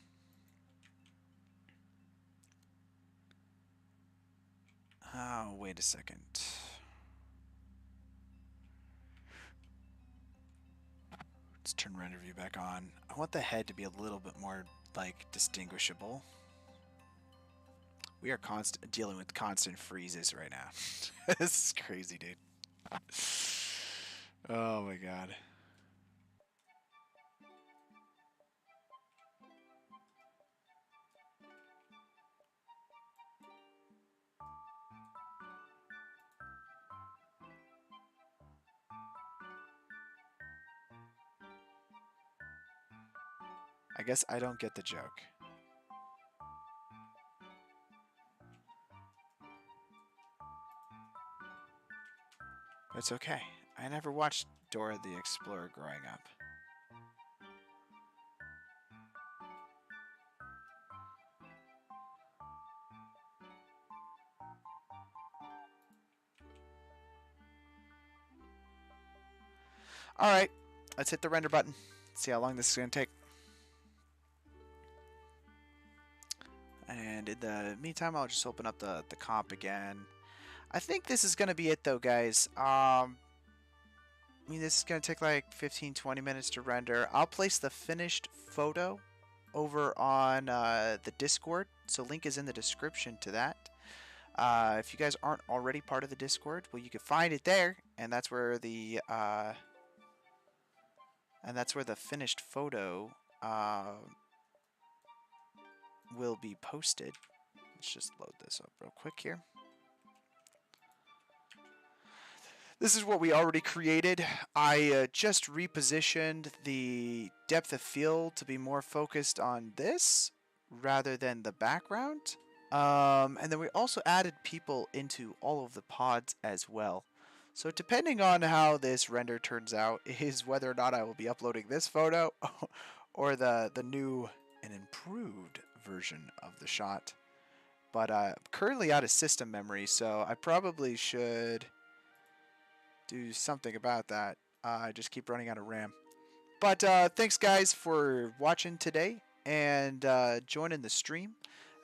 S2: Oh, wait a second. Let's turn render view back on. I want the head to be a little bit more, like, distinguishable. We are dealing with constant freezes right now. This is crazy, dude. Oh my god. I guess I don't get the joke. It's okay. I never watched Dora the Explorer growing up. Alright, let's hit the render button. See how long this is going to take. And in the meantime, I'll just open up the comp again. I think this is going to be it though, guys. I mean, this is going to take like 15-20 minutes to render. I'll place the finished photo over on the Discord. So link is in the description to that. If you guys aren't already part of the Discord, well, you can find it there. And that's where the finished photo will be posted. Let's just load this up real quick here. This is what we already created. I just repositioned the depth of field to be more focused on this rather than the background. And then we also added people into all of the pods as well. So depending on how this render turns out is whether or not I will be uploading this photo or the new and improved version of the shot. But I'm currently out of system memory, so I probably should do something about that. I just keep running out of RAM. But thanks guys for watching today and joining the stream.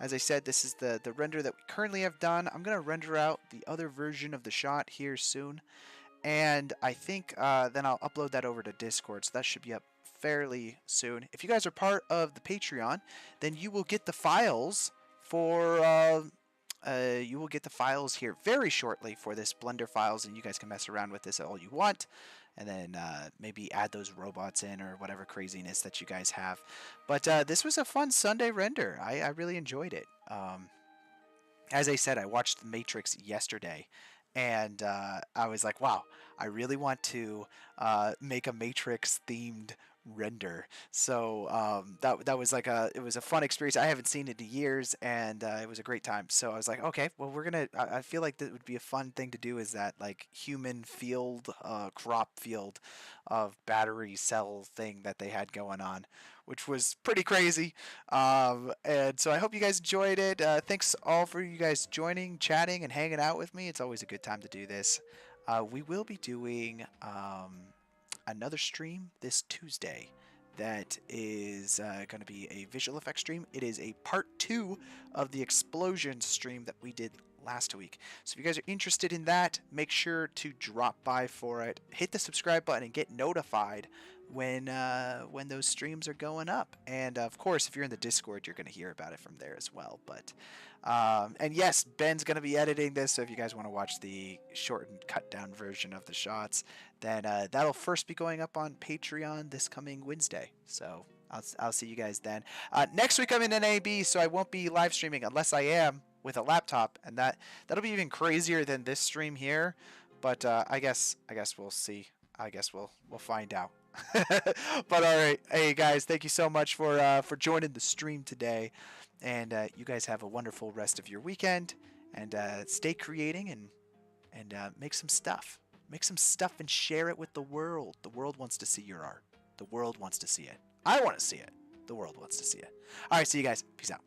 S2: As I said, this is the render that we currently have done. I'm going to render out the other version of the shot here soon. And I think then I'll upload that over to Discord. So that should be up fairly soon. If you guys are part of the Patreon, then you will get the files for you will get the files here very shortly for this Blender files, and you guys can mess around with this all you want, and then maybe add those robots in or whatever craziness that you guys have. But this was a fun Sunday render. I really enjoyed it. As I said, I watched The Matrix yesterday, and I was like, wow, I really want to make a Matrix themed render. So that was like it was a fun experience. I haven't seen it in years, and it was a great time. So I was like, okay, well, I feel like that would be a fun thing to do, is that like human field, crop field of battery cell thing that they had going on, which was pretty crazy. And so I hope you guys enjoyed it. Thanks all for you guys joining, chatting, and hanging out with me. It's always a good time to do this. We will be doing another stream this Tuesday that is going to be a visual effects stream. It is a part 2 of the explosion stream that we did last week. So if you guys are interested in that, make sure to drop by for it. Hit the subscribe button and get notified when those streams are going up. And of course, if you're in the Discord, you're going to hear about it from there as well. But and yes, Ben's going to be editing this, so if you guys want to watch the shortened cut down version of the shots, then that'll first be going up on Patreon this coming Wednesday. So I'll see you guys then. Next week I'm in NAB, so I won't be live streaming unless I am with a laptop, and that'll be even crazier than this stream here. But I guess we'll see. I guess we'll find out. But all right, hey guys, thank you so much for joining the stream today, and you guys have a wonderful rest of your weekend, and stay creating and make some stuff and share it with the world. The world wants to see your art. The world wants to see it. I want to see it. The world wants to see it. All right, see you guys. Peace out.